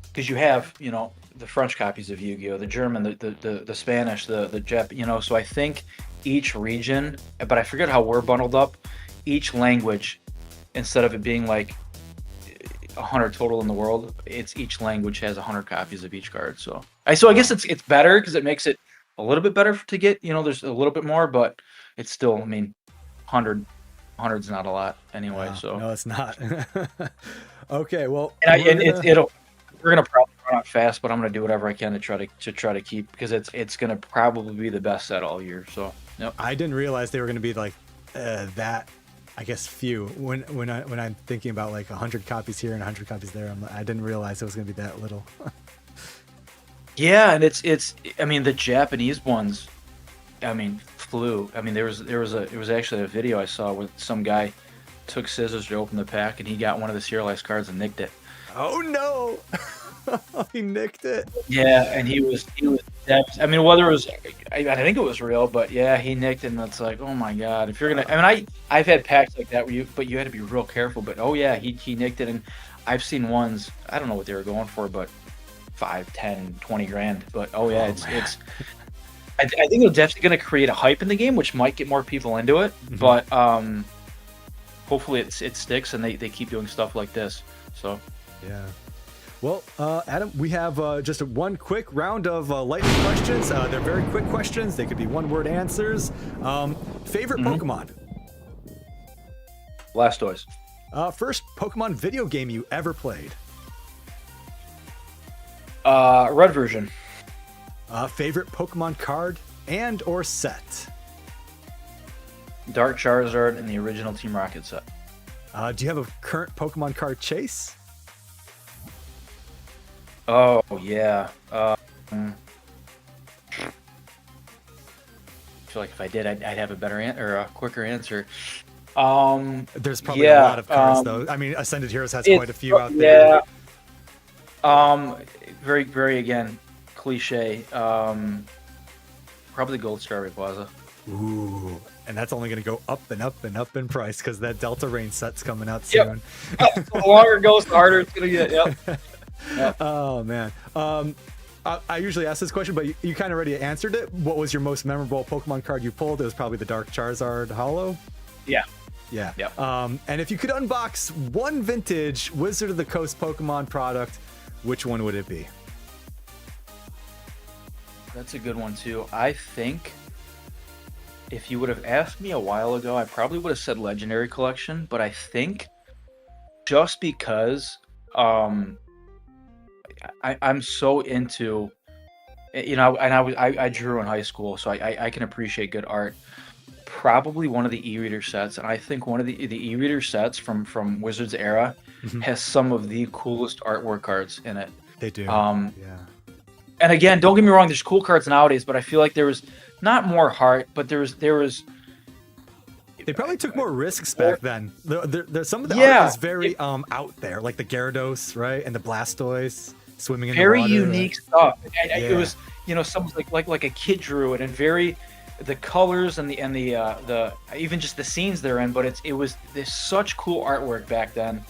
because you have, you know, the French copies of Yu-Gi-Oh, the German, the Spanish, the Jap, you know. So I think each region, but I forget how we're bundled up. Each language, instead of it being like 100 total in the world, it's each language has 100 copies of each card. So I guess it's better, because it makes it a little bit better to get, you know, there's a little bit more, but it's still, I mean, 100's not a lot anyway. So no, it's not. Okay, well, we're gonna probably run out fast, but I'm gonna do whatever I can to try to keep, because it's gonna probably be the best set all year. So yep. I didn't realize they were going to be like that. I guess few. When I'm thinking about like 100 copies here and 100 copies there, I didn't realize it was going to be that little. Yeah, and it's I mean, the Japanese ones, I mean, flew. I mean, there was actually a video I saw where some guy took scissors to open the pack, and he got one of the serialized cards and nicked it. Oh no! He nicked it. Yeah, and he was I mean, whether it was, I think it was real, but yeah, he nicked it, and it's like, oh my god, if you're gonna, I mean, I've had packs like that where you had to be real careful, but oh yeah, he nicked it, and I've seen ones, I don't know what they were going for, but 5, 10, 20 grand, but oh yeah, it's I think it's definitely going to create a hype in the game, which might get more people into it, but hopefully it sticks, and they keep doing stuff like this. So yeah. Well, Adam, we have just one quick round of lightning questions. They're very quick questions. They could be one-word answers. Favorite Pokemon? Blastoise. First Pokemon video game you ever played? Red version. Favorite Pokemon card and or set? Dark Charizard in the original Team Rocket set. Do you have a current Pokemon card chase? Oh yeah. I feel like if I did, I'd have a better or a quicker answer. There's probably a lot of cards though. I mean, Ascended Heroes has quite a few out there. Yeah. Very, very, again, cliche. Probably Gold Star Rayquaza. Ooh, and that's only going to go up and up and up in price, because that Delta Rain set's coming out soon. The longer it goes, the harder it's going to get. Yep. Oh man. I usually ask this question, but you kind of already answered it. What was your most memorable Pokemon card you pulled? It was probably the Dark Charizard Holo. Yeah. Yeah. Yeah. And if you could unbox one vintage Wizard of the Coast Pokemon product, which one would it be? That's a good one too. I think if you would have asked me a while ago, I probably would have said Legendary Collection, but I think just because I'm so into, you know, and I drew in high school, so I can appreciate good art. Probably one of the e-reader sets, and I think one of the e-reader sets from Wizards era has some of the coolest artwork cards in it. They do. Yeah. And again, don't get me wrong, there's cool cards nowadays, but I feel like there was not more heart, but there was They probably took more risks back then. There's some of the Yeah, art is very out there, like the Gyarados, right, and the Blastoise swimming in very the water. unique stuff. It Yeah. was, someone like a kid drew it, and very the colors and the even just the scenes they're in. But there's such cool artwork back then.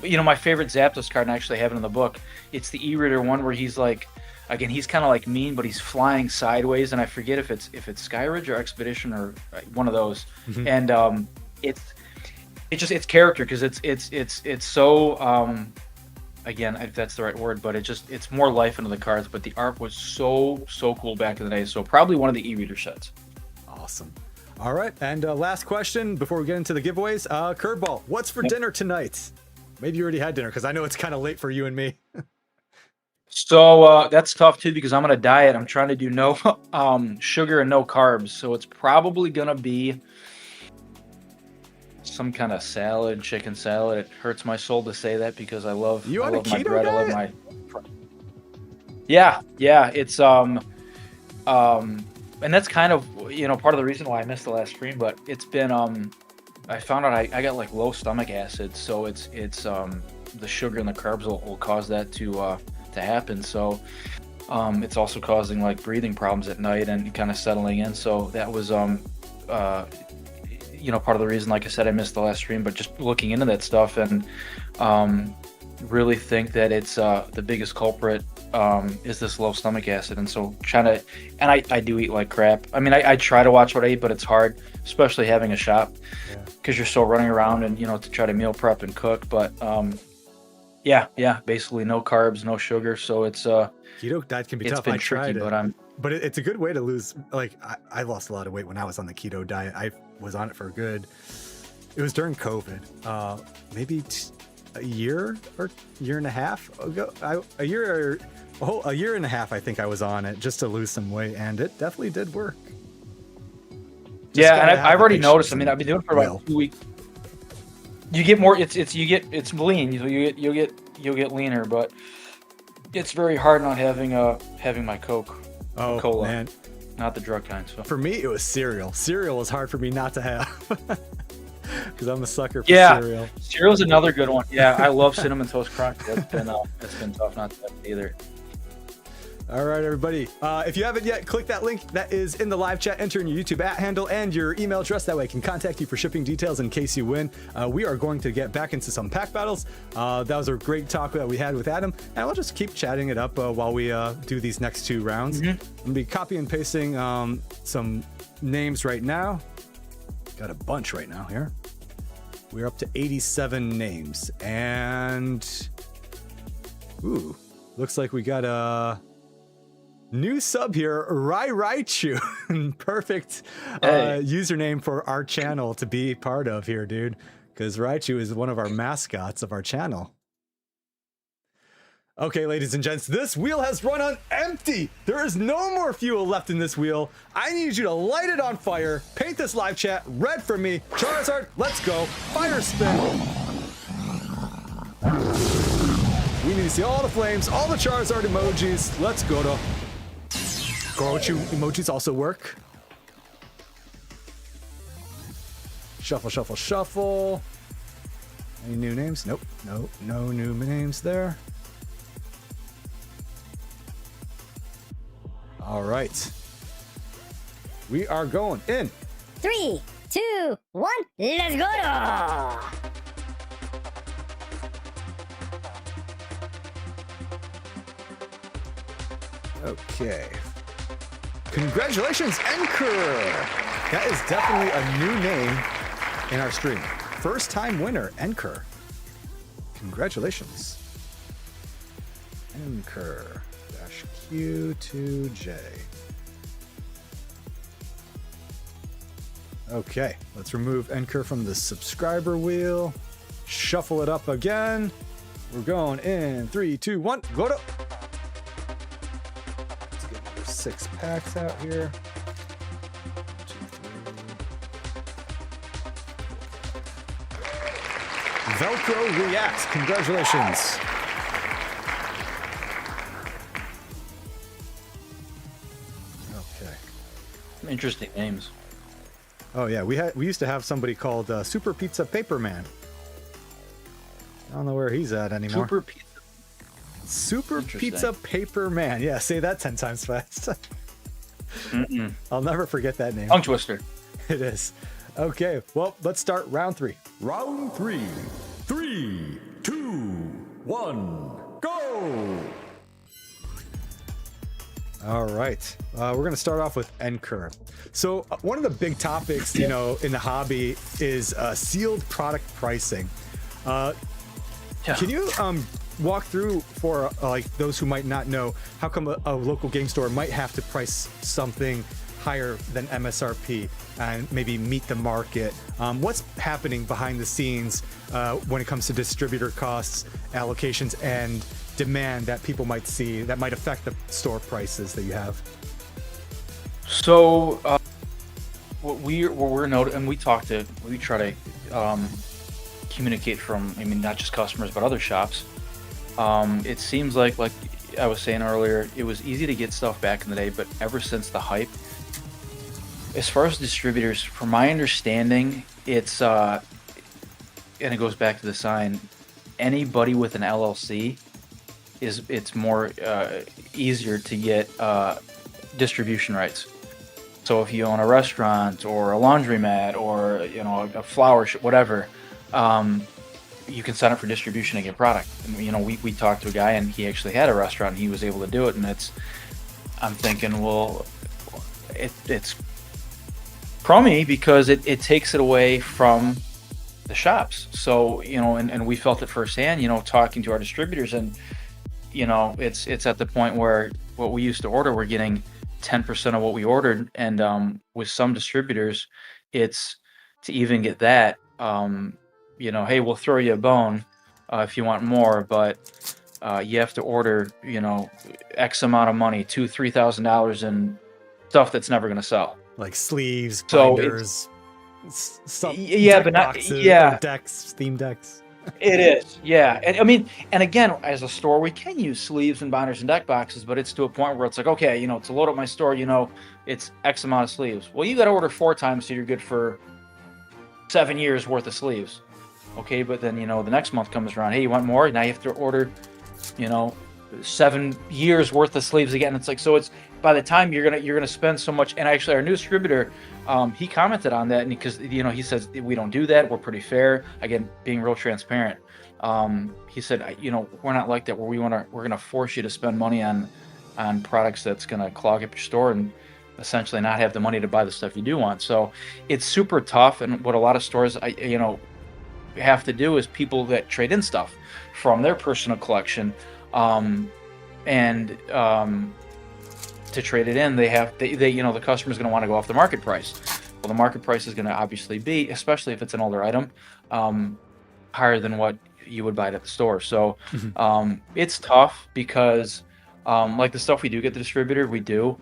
My favorite Zapdos card, and I actually have it in the book. It's the E-Reader one where he's like, again, he's kind of like mean, but he's flying sideways, and I forget if it's Skyridge or Expedition or one of those. Mm-hmm. And it's character, because it's so again, if that's the right word, but it's more life into the cards. But the art was so cool back in the day. So probably one of the E-Reader sets. Awesome. All right, and last question before we get into the giveaways. Curveball, what's for dinner tonight? Maybe you already had dinner, because I know it's kind of late for you and me. So that's tough too, because I'm on a diet. I'm trying to do no sugar and no carbs. So it's probably gonna be some kind of salad, chicken salad. It hurts my soul to say that, because I love You I on a love my keto bread. diet? I love my yeah. It's and that's kind of part of the reason why I missed the last stream. But it's been I found out I got like low stomach acid, so it's the sugar and the carbs will cause that to happen. So it's also causing like breathing problems at night and kind of settling in. So that was part of the reason, like I said, I missed the last stream. But just looking into that stuff, and really think that it's the biggest culprit is this low stomach acid. And so I do eat like crap. I mean, I try to watch what I eat, but it's hard, especially having a shop, because you're still running around and to try to meal prep and cook. But basically no carbs, no sugar. So it's Keto diet can be tough. been I tried tricky, it, but it's a good way to lose. Like I lost a lot of weight when I was on the keto diet. I was on it for it was during COVID, maybe a year or year and a half ago. A year and a half, I think I was on it just to lose some weight, and it definitely did work. And I've already noticed. I mean, I've been doing it for about 2 weeks. You get more. It's lean. You'll get leaner, but it's very hard not having my Coke. Oh, cola, man. Not the drug kind. So for me, it was cereal. Cereal was hard for me not to have, because I'm a sucker for cereal. Cereal's another good one. Yeah, I love Cinnamon Toast Crunch. That's been tough not to have it either. All right, everybody. If you haven't yet, click that link that is in the live chat. Enter in your YouTube @handle and your email address. That way I can contact you for shipping details in case you win. We are going to get back into some pack battles. That was a great talk that we had with Adam. And we'll just keep chatting it up while we do these next 2 rounds. I'm going to be copy and pasting some names right now. Got a bunch right now here. We're up to 87 names. And ooh, looks like we got a new sub here, Raichu. Perfect username for our channel to be part of here, dude, because Raichu is one of our mascots of our channel. Okay, ladies and gents, this wheel has run on empty. There is no more fuel left in this wheel. I need you to light it on fire. Paint this live chat red for me. Charizard, let's go. Fire spin. We need to see all the flames, all the Charizard emojis. Let's go to Gorochu emojis also work. Shuffle, shuffle, shuffle. Any new names? Nope. No new names there. All right. We are going in 3, 2, 1, let's go! Okay. Congratulations, Anchor! That is definitely a new name in our stream. First time winner, Anchor. Congratulations. Anchor -Q2J. Okay, let's remove Anchor from the subscriber wheel. Shuffle it up again. We're going in 3, 2, 1, go to. Let's get another 6 packs out here. 2, 3. Velcro Reacts, congratulations. Okay. Interesting names. Oh yeah, we used to have somebody called Super Pizza Paper Man. I don't know where he's at anymore. Super Pizza Paper Man. Yeah, say that 10 times fast. I'll never forget that name. Tongue twister. It is. Okay, well, let's start round 3. Round 3. 3, 2, 1, go! All right, we're gonna start off with Anchor. So one of the big topics, in the hobby is sealed product pricing. Can you walk through for like those who might not know how come a local game store might have to price something higher than MSRP and maybe meet the market? What's happening behind the scenes when it comes to distributor costs, allocations, and demand that people might see that might affect the store prices that you have? So what we're noting, and we try to communicate from, not just customers but other shops. It seems like I was saying earlier, it was easy to get stuff back in the day, but ever since the hype, as far as distributors, from my understanding, it's and it goes back to the sign, anybody with an LLC it's more easier to get distribution rights. So if you own a restaurant or a laundromat or a flower shop, whatever, you can sign up for distribution and get product. And, we talked to a guy and he actually had a restaurant and he was able to do it. And I'm thinking, well, it's crummy because it takes it away from the shops. So, and we felt it firsthand, talking to our distributors, and, it's at the point where what we used to order, we're getting 10% of what we ordered. And with some distributors, it's to even get that, hey, we'll throw you a bone if you want more, but you have to order, X amount of money, $2,000-$3,000 in stuff that's never going to sell. Like sleeves, So binders, yeah, but not boxes, yeah. decks, theme decks. It is, yeah. And and again, as a store, we can use sleeves and binders and deck boxes, but it's to a point where it's like, okay, to load up my store, it's X amount of sleeves. Well, you got to order 4 times so you're good for 7 years worth of sleeves. Okay, but then the next month comes around. Hey, you want more? Now you have to order, 7 years worth of sleeves again. It's like, so it's by the time you're gonna spend so much. And actually, our new distributor, he commented on that, and because he says we don't do that. We're pretty fair. Again, being real transparent. He said, we're not like that. Where we're gonna force you to spend money on products that's gonna clog up your store and essentially not have the money to buy the stuff you do want. So it's super tough. And what a lot of stores, have to do is people that trade in stuff from their personal collection, and to trade it in, the customer's going to want to go off the market price. Well, the market price is going to obviously be, especially if it's an older item, higher than what you would buy it at the store. So it's tough because like the stuff we do get the distributor, we do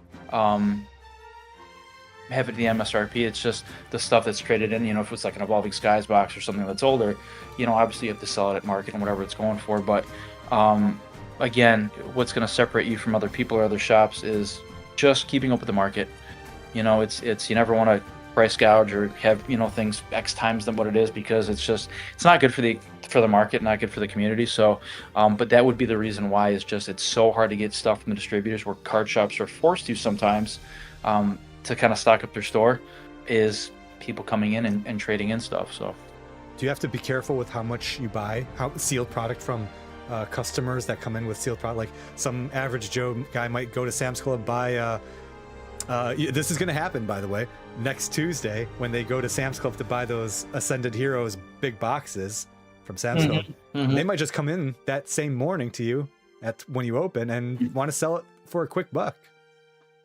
have it the MSRP. It's just the stuff that's traded in, if it's like an Evolving Skies box or something that's older, obviously you have to sell it at market and whatever it's going for. But again, what's going to separate you from other people or other shops is just keeping up with the market. It's you never want to price gouge or have things X times than what it is, because it's not good for the market, not good for the community. So but that would be the reason why it's so hard to get stuff from the distributors, where card shops are forced to sometimes to kind of stock up their store, is people coming in and trading in stuff. So Do you have to be careful with how much you buy, sealed product from customers that come in with sealed product? Like some average Joe guy might go to Sam's Club, buy this is going to happen, by the way, next Tuesday when they go to Sam's Club to buy those Ascended Heroes big boxes from Sam's Club. They might just come in that same morning to you when you open and want to sell it for a quick buck.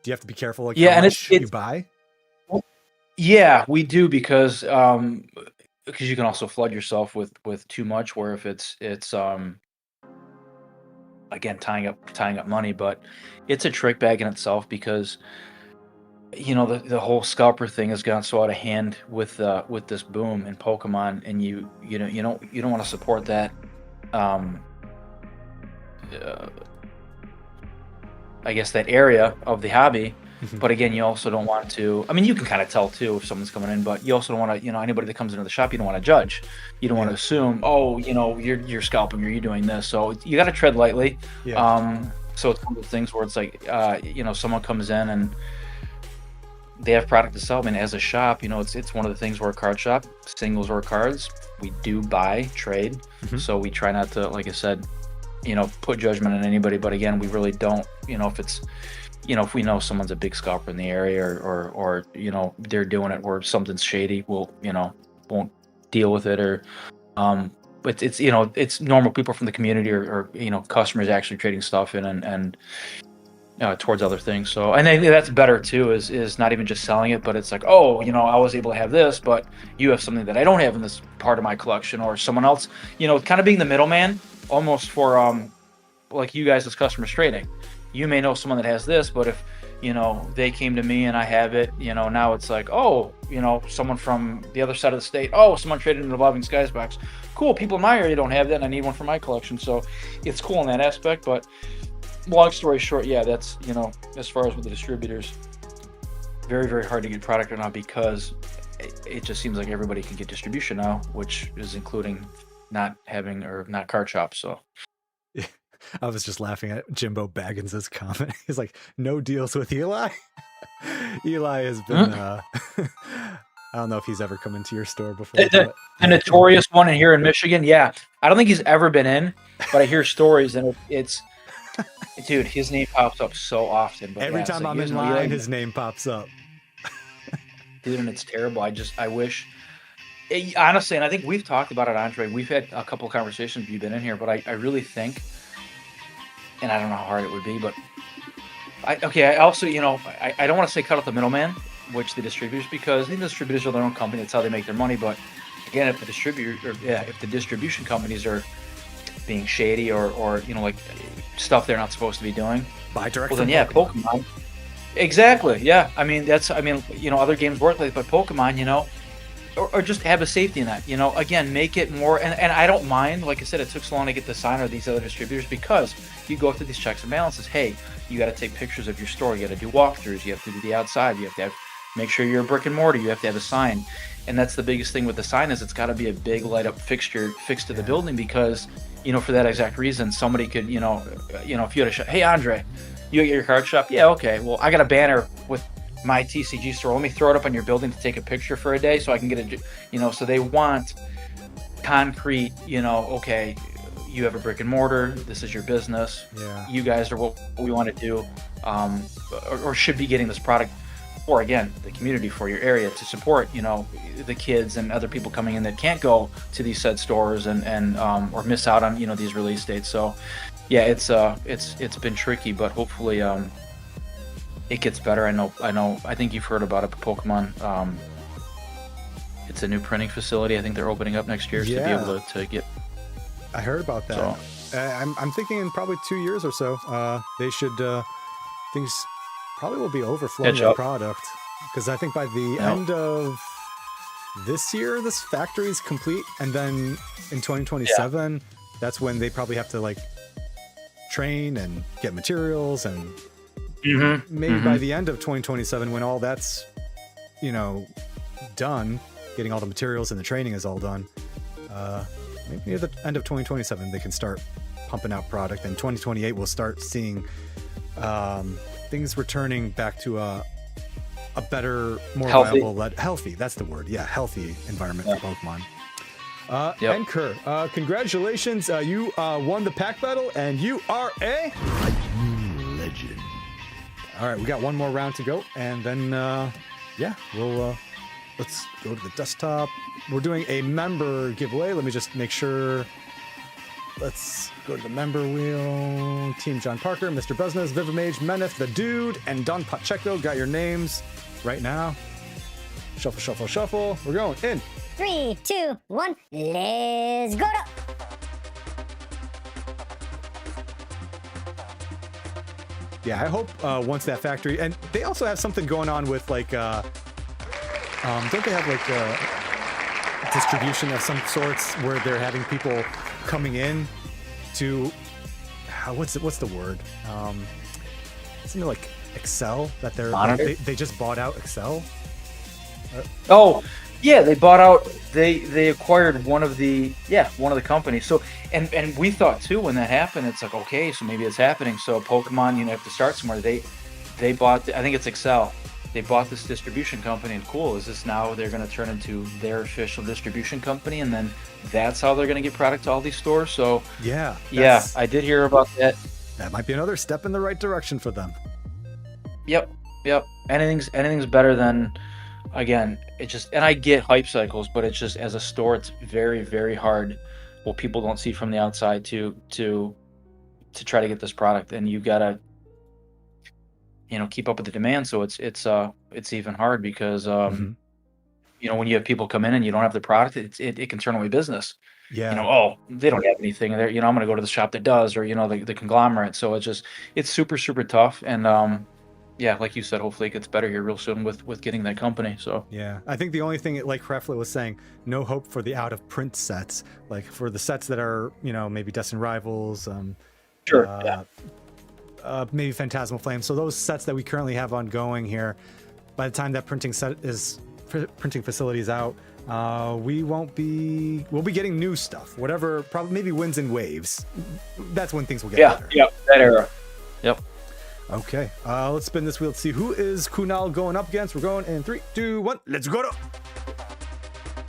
Do you have to be careful how much you buy? Yeah, we do, because you can also flood yourself with too much, where if it's again tying up money. But it's a trick bag in itself, because the whole scalper thing has gone so out of hand with this boom in Pokemon, and you don't want to support that. I guess that area of the hobby, But again, you also don't want to. I mean, you can kind of tell too if someone's coming in, but you also don't want to. Anybody that comes into the shop, you don't want to judge. You don't want to assume, oh, you're scalping or you're doing this. So you got to tread lightly. Yeah. So it's one of the things where it's like, someone comes in and they have product to sell. I mean, as a shop, it's one of the things we're a card shop, singles or cards. We do buy, trade. So we try not to, like I said, put judgment on anybody. But again, we really don't, if it's, if we know someone's a big scalper in the area or they're doing it where something's shady, we'll, won't deal with it but it's, it's normal people from the community or customers actually trading stuff in and towards other things. So, and I think that's better too, is not even just selling it, but it's like, oh, I was able to have this, but you have something that I don't have in this part of my collection, or someone else, kind of being the middleman almost for, like you guys as customers trading. You may know someone that has this, but if, they came to me and I have it, now it's like, oh, someone from the other side of the state, oh, someone traded an Evolving Skies box. Cool, people in my area don't have that and I need one for my collection. So it's cool in that aspect, but long story short, yeah, that's, as far as with the distributors, very, very hard to get product right now because it just seems like everybody can get distribution now, which is including not having or not card shops. So Yeah. I was just laughing at Jimbo Baggins' comment. He's like, no deals with Eli. Eli has been, I don't know if he's ever come into your store before. The notorious one in here in Michigan. Yeah. I don't think he's ever been in, but I hear stories and it's, dude, his name pops up so often. But every time I'm in line, his name pops up. Dude, and it's terrible. I wish, honestly, and I think we've talked about it, Andre. We've had a couple of conversations if you've been in here, but I really think, and I don't know how hard it would be, but I also, I don't want to say cut out the middleman, which the distributors, because I think the distributors are their own company. That's how they make their money. But again, if the distribution companies are being shady or like stuff they're not supposed to be doing, buy direct. Well, then yeah, Pokemon. Exactly. Yeah. Other games work like, but Pokemon, or just have a safety net, again, make it more, and I don't mind, like I said, it took so long to get the sign or these other distributors because you go through these checks and balances. Hey, you got to take pictures of your store, you got to do walkthroughs, you have to do the outside, you have to make sure you're a brick and mortar, you have to have a sign. And that's the biggest thing with the sign is it's got to be a big light up fixture fixed to the building because, for that exact reason, somebody could, if you had a shop, hey, Andre, you at your card shop? Yeah, okay. Well, I got a banner with my TCG store. Let me throw it up on your building to take a picture for a day so I can get a, so they want concrete, okay, you have a brick and mortar, this is your business. Yeah. You guys are what we want to do, or should be getting this product for, again, the community, for your area, to support, the kids and other people coming in that can't go to these said stores and or miss out on, these release dates. So yeah, it's been tricky, but hopefully it gets better. I think you've heard about it, but Pokemon, it's a new printing facility. I think they're opening up next year to be able to get. I heard about that. So, I'm thinking in probably 2 years or so, they should, things probably will be overflowing with product. Because I think by the end of this year, this factory's complete. And then in 2027, that's when they probably have to like train and get materials and maybe by the end of 2027, when all that's, done, getting all the materials and the training is all done, maybe near the end of 2027, they can start pumping out product. And 2028, we'll start seeing things returning back to a better, more viable, healthy, that's the word. Yeah, healthy environment for Pokemon. And Kerr, congratulations. You won the pack battle, and you are a legend. All right, we got one more round to go, and then, we'll let's go to the desktop. We're doing a member giveaway. Let me just make sure. Let's go to the member wheel. Team John Parker, Mr. Business, Vivimage, Meneth, The Dude, and Don Pacheco got your names right now. Shuffle, shuffle, shuffle. We're going in. 3, 2, 1, let's go. Yeah, I hope once that factory, and they also have something going on with like, don't they have like a distribution of some sorts where they're having people coming in to, what's the word? Something like Excel that Monitor? they just bought out Excel. Oh, yeah, they bought out. They acquired one of the companies. So and we thought too when that happened, it's like okay, so maybe it's happening. So Pokemon, you have to start somewhere. They bought. I think it's Excel. They bought this distribution company, and cool. Is this now they're going to turn into their official distribution company, and then that's how they're going to get product to all these stores? So Yeah, I did hear about that. that might be another step in the right direction for them. Yep. Anything's better than, again, it just, and I get hype cycles, but it's just as a store, it's very, very hard. Well, people don't see from the outside to try to get this product, and you gotta, keep up with the demand. So it's even hard because Mhm. when you have people come in and you don't have the product, it can turn away business. Yeah. Oh, they don't have anything there. I'm gonna go to the shop that does, or the conglomerate. So it's super, super tough. And yeah, like you said, hopefully it gets better here real soon with getting that company. So Yeah, I think the only thing, like Krefla was saying, no hope for the out of print sets, like for the sets that are, maybe Destined Rivals, sure, maybe Phantasmal Flame. So those sets that we currently have ongoing here, by the time that printing facility is out, we'll be getting new stuff, whatever, probably maybe wins in waves. That's when things will get better. that era. Yep. Okay, let's spin this wheel to see who is Kunal going up against. We're going in 3, 2, 1. Let's go.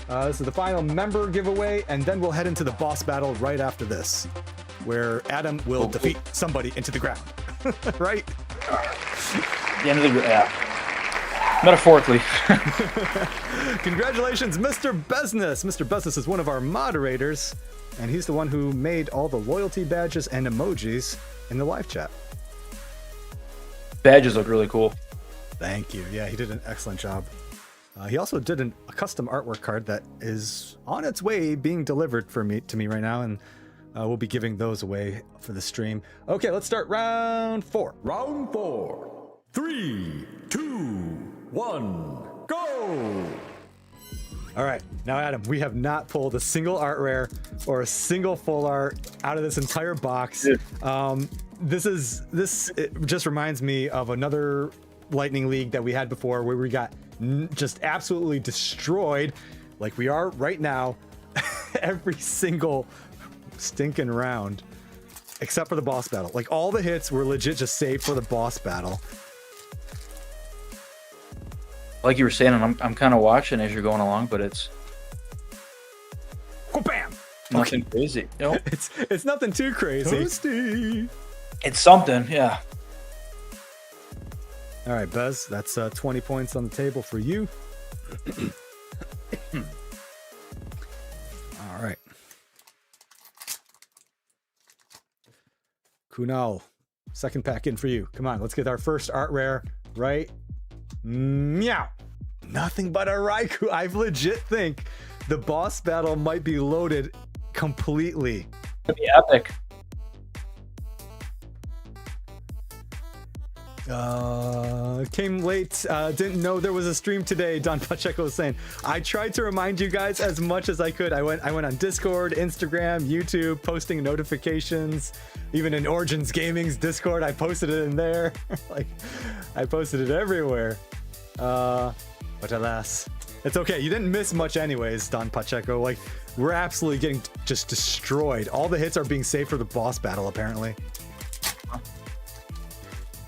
This is the final member giveaway, and then we'll head into the boss battle right after this, where Adam will defeat somebody into the ground. Right? The end of the metaphorically. Congratulations, Mr. Business. Mr. Business is one of our moderators, and he's the one who made all the loyalty badges and emojis in the live chat. Badges look really cool. Thank you. Yeah, he did an excellent job. He also did a custom artwork card that is on its way being delivered to me right now, and we'll be giving those away for the stream. Okay, let's start round 4. Round 4. 3, 2, 1, go! All right, now Adam, we have not pulled a single art rare or a single full art out of this entire box. It just reminds me of another Lightning League that we had before, where we got just absolutely destroyed, like we are right now, every single stinking round, except for the boss battle. Like all the hits were legit just saved for the boss battle. Like you were saying, and I'm kind of watching as you're going along, but it's Bam! nothing crazy. It's nothing too crazy. Toasty. It's something, yeah. All right, Bez, that's 20 points on the table for you. All right. Kunal, second pack in for you. Come on, let's get our first art rare right. Meow. Nothing but a Raikou. I legit think the boss battle might be loaded completely. It'd be epic. Came late, didn't know there was a stream today. Don Pacheco was saying, I tried to remind you guys as much as I could. I went on Discord, Instagram, YouTube, posting notifications, even in Origins Gaming's Discord, I posted it in there. Like, I posted it everywhere. But alas, it's okay. You didn't miss much anyways, Don Pacheco. Like, we're absolutely getting just destroyed. All the hits are being saved for the boss battle, apparently.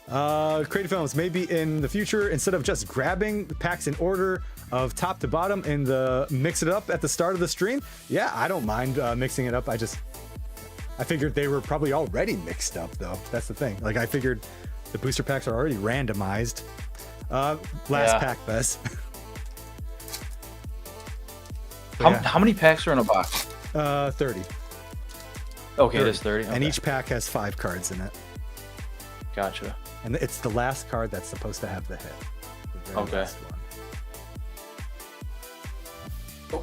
CrediFilms, maybe in the future, instead of just grabbing the packs in order of top to bottom and mix it up at the start of the stream. Yeah, I don't mind mixing it up. I figured they were probably already mixed up, though. That's the thing. Like, I figured the booster packs are already randomized. Last pack, Bez. How many packs are in a box? 30. Okay, it is 30. And okay. each pack has 5 cards in it. Gotcha. And it's the last card that's supposed to have the hit. The very Okay. last one.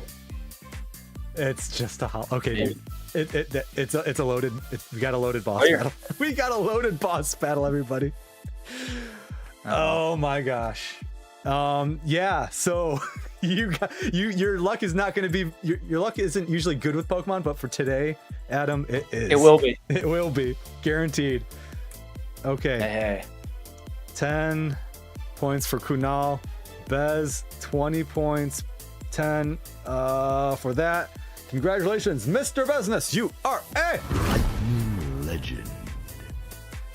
It's just a okay, dude. It's a loaded. We got a loaded boss battle. We got a loaded boss battle, everybody. Oh my gosh. Yeah. So your luck is not going to be your luck isn't usually good with Pokemon, but for today, Adam, it is. It will be. It will be guaranteed. Okay. Hey. 10 points for Kunal. Bez, 20 points. 10 for that. Congratulations, Mr. Business. You are a legend.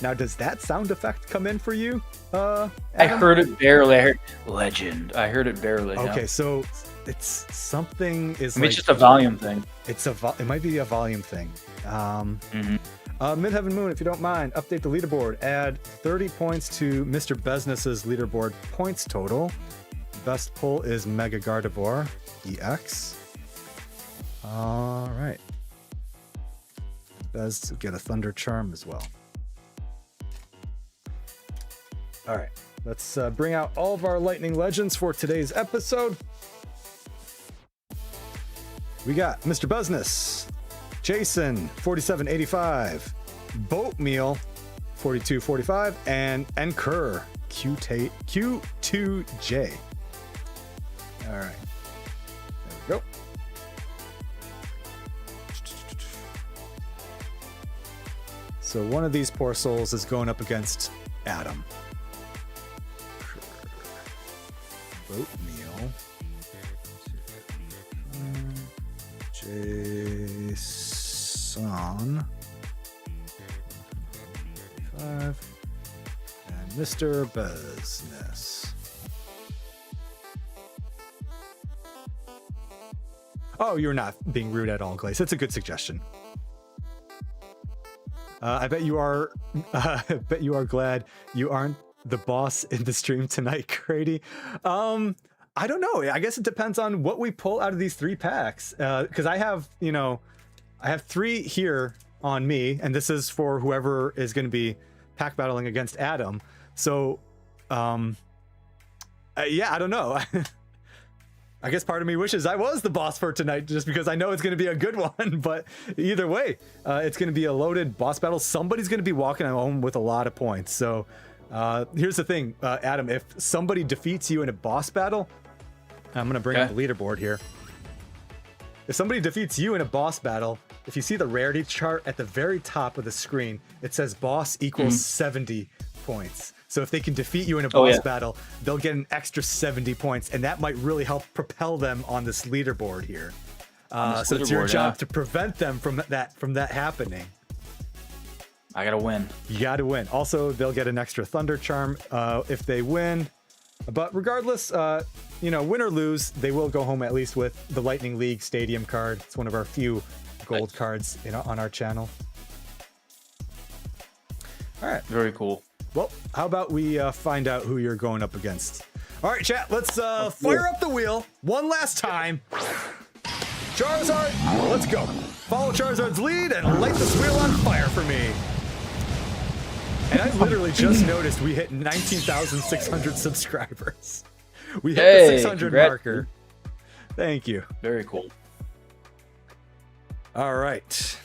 Now, does that sound effect come in for you? I Adam? heard it barely. I heard legend. I heard it barely. Okay, Yeah. so it's something is I mean, like it's just a volume thing. it's it might be a volume thing. Midheaven Moon, if you don't mind, update the leaderboard. Add 30 points to Mr. Business's leaderboard points total. Best pull is Mega Gardevoir EX. All right. Bez get a Thunder Charm as well. All right, let's bring out all of our Lightning Legends for today's episode. We got Mr. Business, Jason, 4785, Boatmeal, 4245, and Enkur, Q2J. All right, there we go. So one of these poor souls is going up against Adam. Boatmeal. Jason. 5. And Mr. Business. Oh, you're not being rude at all, Glaze. It's a good suggestion. I bet you are. I bet you are glad you aren't the boss in the stream tonight, Credi. I don't know. I guess it depends on what we pull out of these 3 packs. Because I have, I have 3 here on me, and this is for whoever is going to be pack battling against Adam. So, yeah, I don't know. I guess part of me wishes I was the boss for tonight, just because I know it's going to be a good one. But either way, it's going to be a loaded boss battle. Somebody's going to be walking home with a lot of points. So here's the thing, Adam, if somebody defeats you in a boss battle, I'm going to bring up the leaderboard here. If somebody defeats you in a boss battle, if you see the rarity chart at the very top of the screen, it says boss equals 70 points. So if they can defeat you in a boss battle, they'll get an extra 70 points, and that might really help propel them on this leaderboard here. So it's your job to prevent them from that happening. I gotta win. You gotta win. Also, they'll get an extra Thunder Charm if they win. But regardless, win or lose, they will go home at least with the Lightning League Stadium card. It's one of our few gold cards on our channel. All right. Very cool. Well, how about we find out who you're going up against? All right, chat, let's fire up the wheel one last time. Charizard, let's go. Follow Charizard's lead and light this wheel on fire for me. And I literally just noticed we hit 19,600 subscribers. We hit the 600 marker. Thank you. Very cool. All right,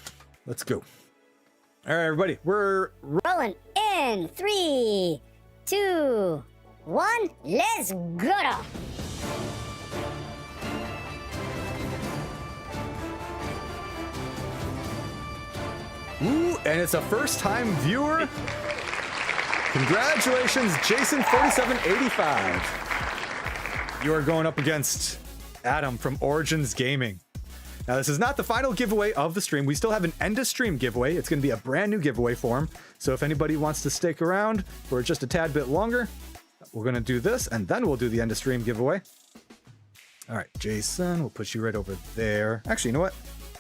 let's go. All right, everybody, we're Rolling in 3, 2, 1. Let's go. Ooh, and it's a first-time viewer. Congratulations, Jason4785. You are going up against Adam from Origins Gaming. Now, this is not the final giveaway of the stream. We still have an end-of-stream giveaway. It's going to be a brand new giveaway form. So if anybody wants to stick around for just a tad bit longer, we're going to do this, and then we'll do the end-of-stream giveaway. All right, Jason, we'll put you right over there. Actually, you know what?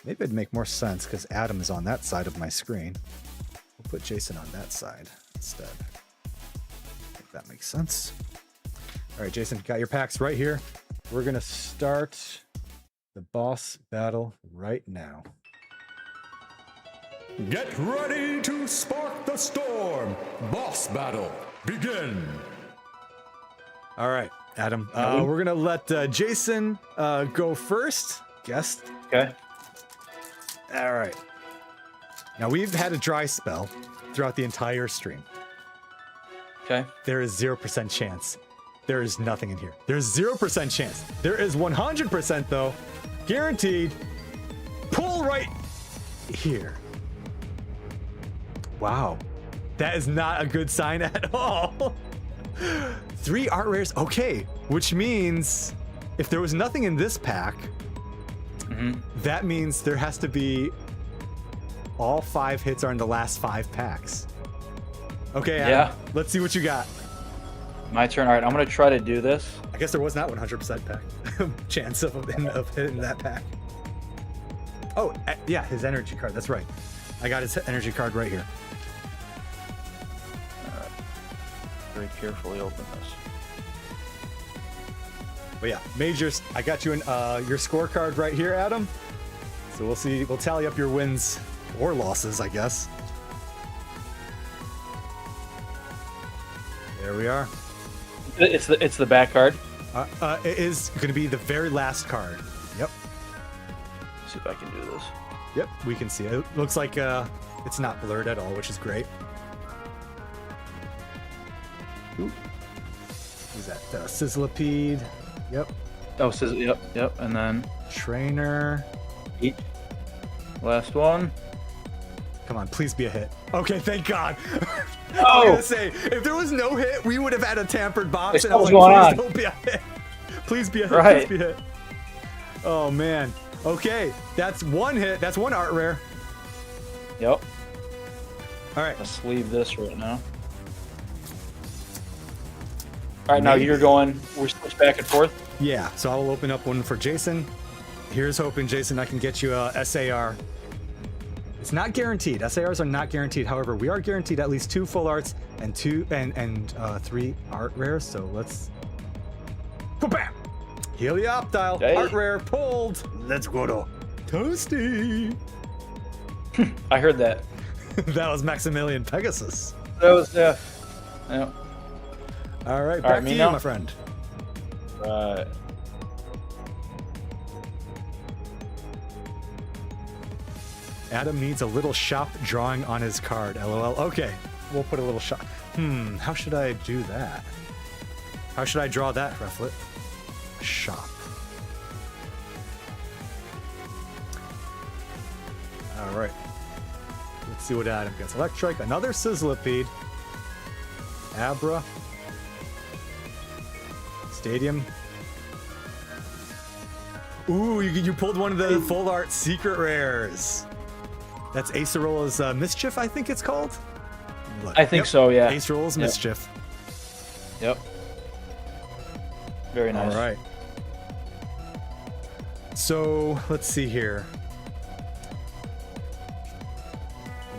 Maybe it'd make more sense because Adam is on that side of my screen. We'll put Jason on that side instead. I think that makes sense. All right, Jason, got your packs right here. We're going to start the boss battle right now. Get ready to spark the storm. Boss battle, begin. All right, Adam. We're going to let Jason go first. Guest. Okay. All right. Now, we've had a dry spell throughout the entire stream. Okay. There is 0% chance. There is nothing in here. There's 0% chance. There is 100% though. Guaranteed. Pull right here. Wow. That is not a good sign at all. 3 art rares. Okay, which means if there was nothing in this pack, that means there has to be all 5 hits are in the last 5 packs. Okay, Adam, Yeah. let's see what you got. My turn. All right, I'm gonna try to do this. I guess there was not 100% pack chance of hitting that pack. Oh, yeah, his energy card. That's right. I got his energy card right here. Very carefully open this. But yeah, majors. I got you in your scorecard right here, Adam. So we'll see. We'll tally up your wins or losses, I guess. There we are. It's the back card. It is going to be the very last card. Yep. Let's see if I can do this. Yep, we can see it. It looks like it's not blurred at all, which is great. Ooh. Who's that? Sizzlipede. Yep. Oh, yep. And then Trainer. each. Last one. Come on, please be a hit. Okay, thank God. I was Oh! gonna say, if there was no hit, we would have had a tampered box. And I was What's going like, on? please don't be a hit. Please be a hit. Right. Please be a hit. Oh man. Okay, that's 1 hit. That's 1 art rare. Yep. All right. Let's leave this right now. All right, now you're going. We're switched back and forth. Yeah. So I will open up one for Jason. Here's hoping, Jason, I can get you a SAR. It's not guaranteed. SARs are not guaranteed. However, we are guaranteed at least 2 full arts and 3 art rares. So let's. Bam! Helioptile, Hey. art rare pulled. Let's go to Toasty. I heard that. That was Maximilian Pegasus. That was yeah. All right, All back right, to me you, now? my friend. Right. Adam needs a little shop drawing on his card. LOL. Okay, we'll put a little shop. How should I do that? How should I draw that, Rufflet? Shop. All right. Let's see what Adam gets. Electric, another Sizzlipede. Abra. Stadium. Ooh, you pulled one of the full art secret rares. That's Acerola's Mischief, I think it's called. Look, I think so, yeah. Acerola's Yep. Mischief. Yep. Very nice. All right. So let's see here.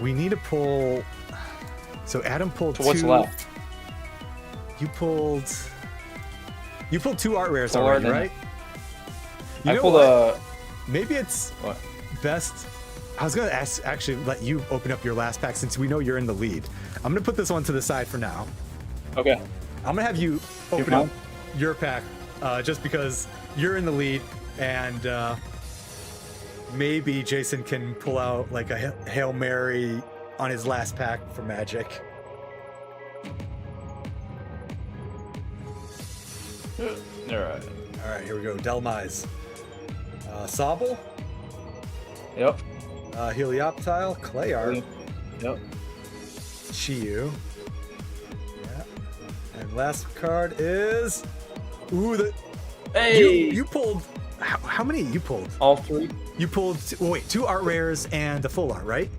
We need to pull. So Adam pulled So what's 2. left? You pulled 2 art rares Full already, art, right? I pulled a. Maybe it's What? best. I was gonna actually let you open up your last pack since we know you're in the lead. I'm gonna put this one to the side for now. Okay. I'm gonna have you open mine? up your pack, just because you're in the lead, and maybe Jason can pull out like a Hail Mary on his last pack for Magic. All right. All right, here we go. Delmise, Sobble, Yep. Helioptile, Clay Art, Yep. Chiyu. Yeah. And last card is Hey. you pulled how many you pulled? All 3. You pulled 2 art rares and the full art, right?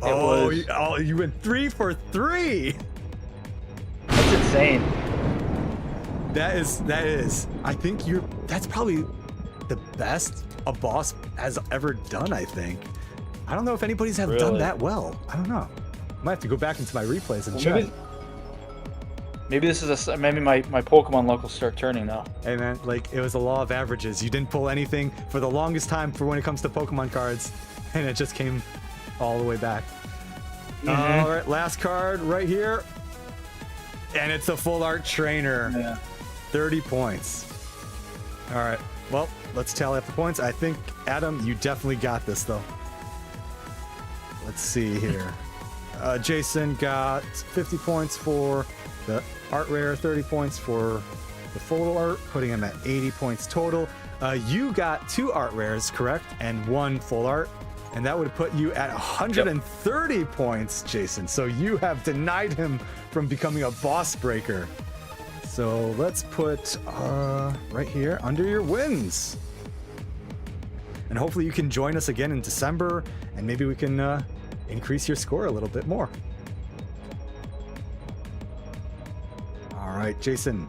was- You went 3 for 3. That's insane. That is. I think that's probably the best a boss has ever done, I think. I don't know if anybody's done Really? that well. I don't know. I might have to go back into my replays and check. Maybe this is maybe my Pokemon luck will start turning now. Hey man, like it was a law of averages. You didn't pull anything for the longest time for when it comes to Pokemon cards, and it just came all the way back. All right, last card right here, and it's a full art trainer. Yeah. 30 points. All right, well, let's tally up the points. I think Adam, you definitely got this though. Let's see here. Jason got 50 points for the art rare, 30 points for the full art, putting him at 80 points total. You got 2 art rares, correct? And 1 full art. And that would put you at 130 points, Jason. So you have denied him from becoming a boss breaker. So let's put right here under your wins. And hopefully you can join us again in December, and maybe we can increase your score a little bit more. All right, Jason,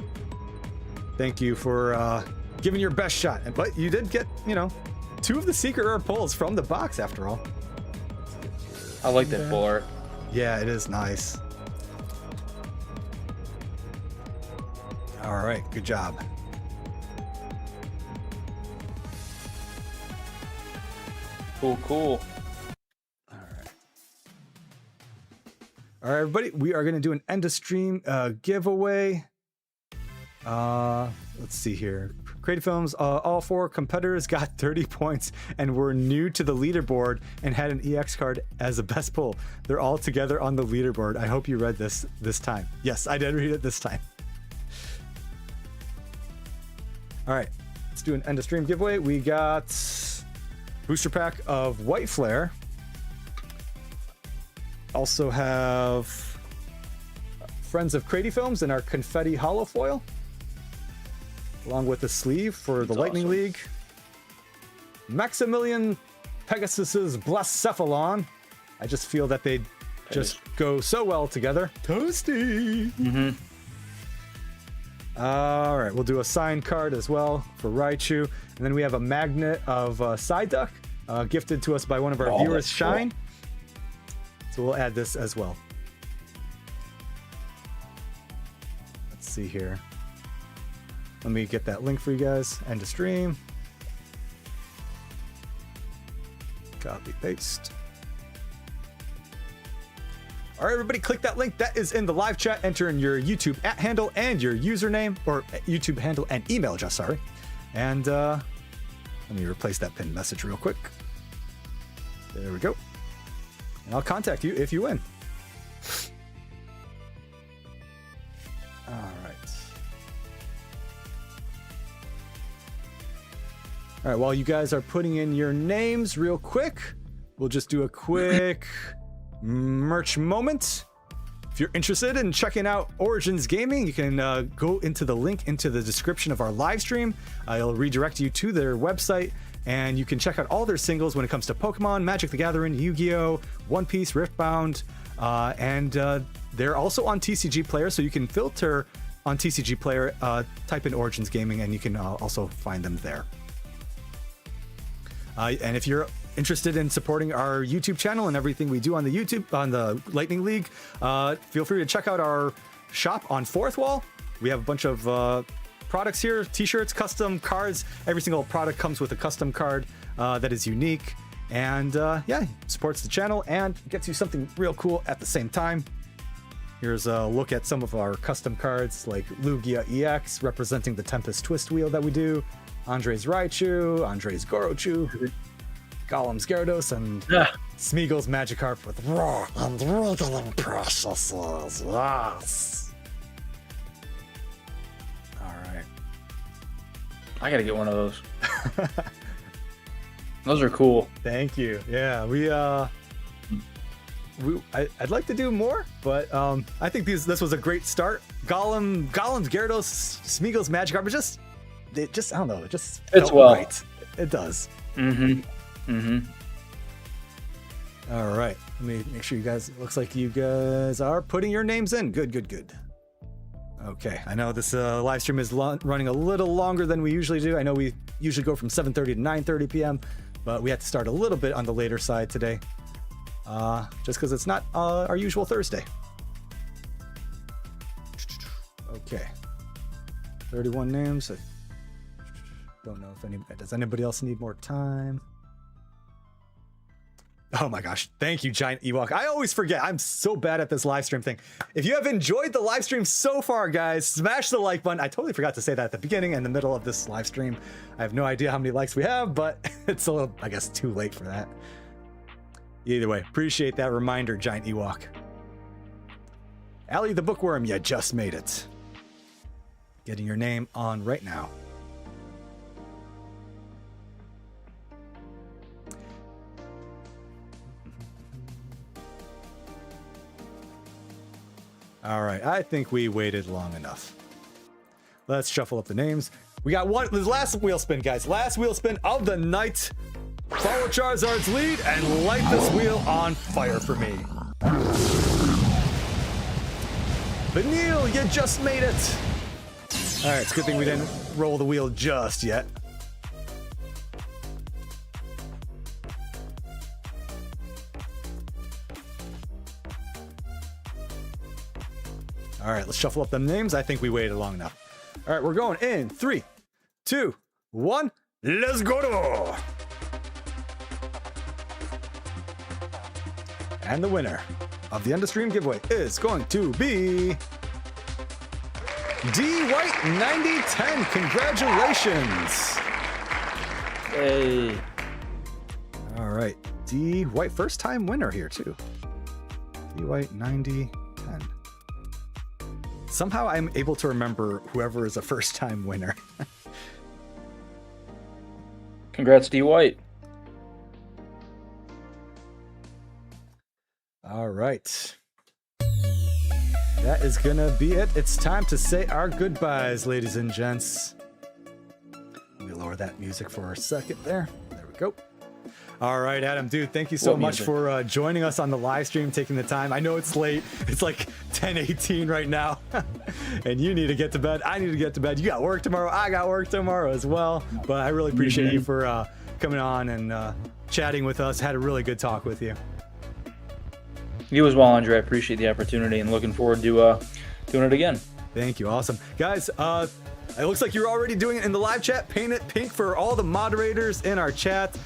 thank you for giving your best shot. But you did get, 2 of the secret rare pulls from the box after all. I like that full art. Yeah, it is nice. All right, good job. Cool. All right, everybody, we are going to do an end of stream giveaway. Let's see here. CrediFilms, all 4 competitors got 30 points and were new to the leaderboard and had an EX card as a best pull. They're all together on the leaderboard. I hope you read this time. Yes, I did read it this time. All right, let's do an end of stream giveaway. We got booster pack of White Flare. Also have Friends of CrediFilms in our confetti hollow foil, along with a sleeve for the Lightning League. Maximilian Pegasus's Blacephalon. I just feel that they just go so well together. Toasty! Mm-hmm. All right, we'll do a signed card as well for Raichu. And then we have a magnet of Psyduck, gifted to us by one of our viewers, Shine. Cool. So we'll add this as well. Let's see here. Let me get that link for you guys. End of stream. Copy, paste. All right, everybody, click that link. That is in the live chat. Enter in your YouTube @handle and your username, or YouTube handle and email address, sorry. And let me replace that pinned message real quick. There we go. And I'll contact you if you win. All right. All right, while you guys are putting in your names real quick, we'll just do a quick merch moment. If you're interested in checking out Origins Gaming, you can go into the link into the description of our live stream. It'll redirect you to their website, and you can check out all their singles when it comes to Pokemon, Magic the Gathering, Yu-Gi-Oh!, One Piece, Riftbound, and they're also on TCG Player, so you can filter on TCG Player, type in Origins Gaming, and you can also find them there. And if you're interested in supporting our YouTube channel and everything we do on the YouTube, on the Lightning League, feel free to check out our shop on Fourth Wall. We have a bunch of products here, t-shirts, custom cards. Every single product comes with a custom card that is unique, and yeah, supports the channel and gets you something real cool at the same time. Here's a look at some of our custom cards, like Lugia EX, representing the Tempest Twist Wheel that we do, Andre's Raichu, Andre's Gorochu, Golem's Gyarados, and Smeagol's Magikarp with raw and wriggling processes. Yes. All right. I gotta get one of those. Those are cool. Thank you. Yeah, I'd like to do more, but I think this was a great start. Golem's Gyarados, Smeagol's Magikarp, it just I don't know, it just fits well. Right. It does. Mm-hmm. Mm-hmm. All right. Let me make sure you guys, it looks like you guys are putting your names in. Good. Okay. I know this live stream is running a little longer than we usually do. I know we usually go from 7:30 to 9:30 p.m., but we had to start a little bit on the later side today, just because it's not our usual Thursday. Okay. 31 names. I don't know if does anybody else need more time? Oh my gosh. Thank you, Giant Ewok. I always forget. I'm so bad at this live stream thing. If you have enjoyed the live stream so far, guys, smash the like button. I totally forgot to say that at the beginning and the middle of this live stream. I have no idea how many likes we have, but it's a little, I guess, too late for that. Either way, appreciate that reminder, Giant Ewok. Allie the Bookworm, you just made it. Getting your name on right now. All right, I think we waited long enough. Let's shuffle up the names. We got one, the last wheel spin, guys. Last wheel spin of the night. Follow Charizard's lead and light this wheel on fire for me. But Neil, you just made it. All right, it's a good thing we didn't roll the wheel just yet. All right, let's shuffle up them names. I think we waited long enough. All right, we're going in 3, 2, 1. Let's go! And the winner of the end of stream giveaway is going to be D White 9010. Congratulations! Hey. All right, D White, first time winner here too. D White 9010. Somehow I'm able to remember whoever is a first time winner. Congrats, D White. All right. That is gonna be it. It's time to say our goodbyes, ladies and gents. Let me lower that music for a second there. There we go. All right, Adam, dude, thank you so much for joining us on the live stream, taking the time. I know it's late. It's like 10:18 right now. And you need to get to bed. I need to get to bed. You got work tomorrow. I got work tomorrow as well. But I really appreciate you for coming on and chatting with us. Had a really good talk with you. You as well, Andre. I appreciate the opportunity and looking forward to doing it again. Thank you. Awesome. Guys, it looks like you're already doing it in the live chat. Paint it pink for all the moderators in our chat.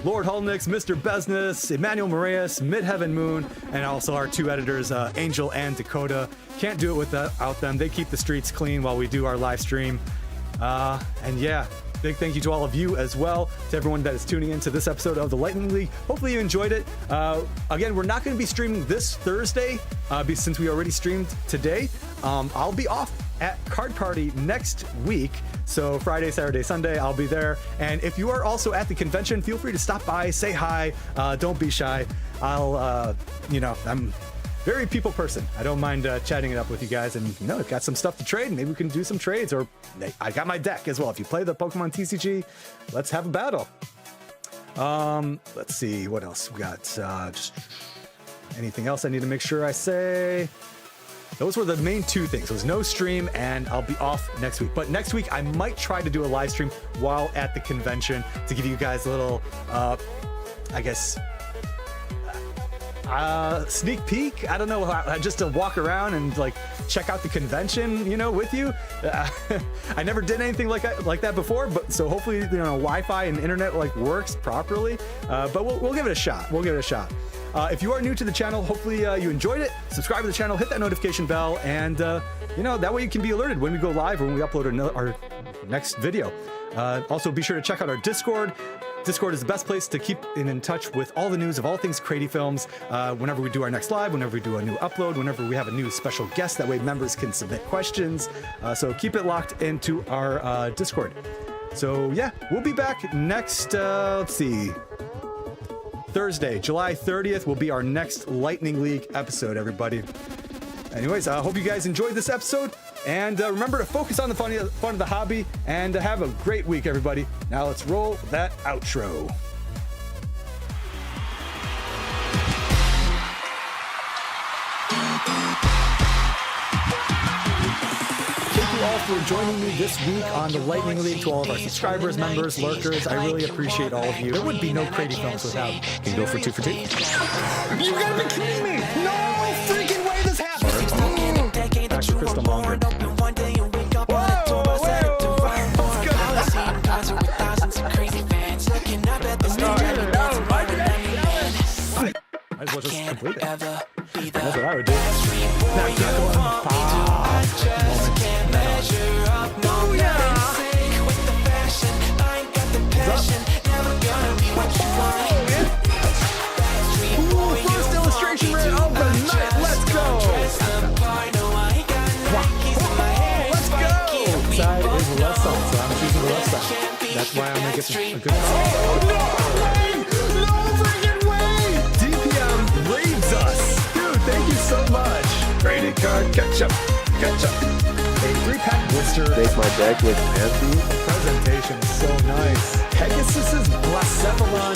Lord Holnix, Mr. Business, Emmanuel Moraes, Midheaven Moon, and also our 2 editors, Angel and Dakota. Can't do it without them. They keep the streets clean while we do our live stream. And yeah, big thank you to all of you as well, to everyone that is tuning into this episode of the Lightning League. Hopefully you enjoyed it. Again, we're not going to be streaming this Thursday since we already streamed today. I'll be off at Card Party next week. So Friday, Saturday, Sunday, I'll be there. And if you are also at the convention, feel free to stop by, say hi. Don't be shy. I'm very people person. I don't mind chatting it up with you guys, and I've got some stuff to trade. Maybe we can do some trades, or I got my deck as well. If you play the Pokemon TCG, let's have a battle. Let's see what else we got. Just anything else I need to make sure I say. Those were the main 2 things. There's no stream, and I'll be off next week. But next week, I might try to do a live stream while at the convention to give you guys a little, sneak peek. I don't know, just to walk around and like check out the convention, with you. I never did anything like that before, but so hopefully, Wi-Fi and internet works properly. But we'll give it a shot. If you are new to the channel, hopefully you enjoyed it. Subscribe to the channel, hit that notification bell, and that way you can be alerted when we go live or when we upload our next video. Also, be sure to check out our Discord. Discord is the best place to keep in touch with all the news of all things CrediFilms. Whenever we do our next live, whenever we do a new upload, whenever we have a new special guest, that way members can submit questions. So keep it locked into our Discord. So yeah, we'll be back next, let's see, Thursday, July 30th will be our next Lightning League episode, everybody. Anyways, I hope you guys enjoyed this episode. And remember to focus on the fun of the hobby, and have a great week, everybody. Now let's roll that outro. Thank you all for joining me this week on the Lightning League. To all of our subscribers, members, lurkers, I really appreciate all of you. There would be no CrediFilms without. Can you go for 2 for 2? You gotta be kidding me! No freaking way this happened! Back to Crystal Monger. Might as well just complete it. That's what I would do. First illustration rate of the night. Let's go. Let's go. Side is left side, so I'm choosing the left side. That's why I'm gonna get a good. No way! No freaking way! DPM raids us, dude. Thank you so much. Credi. card. Ketchup. A 3-pack blister. Make my deck look fancy. Presentation is so nice. Pegasus's Blacephalon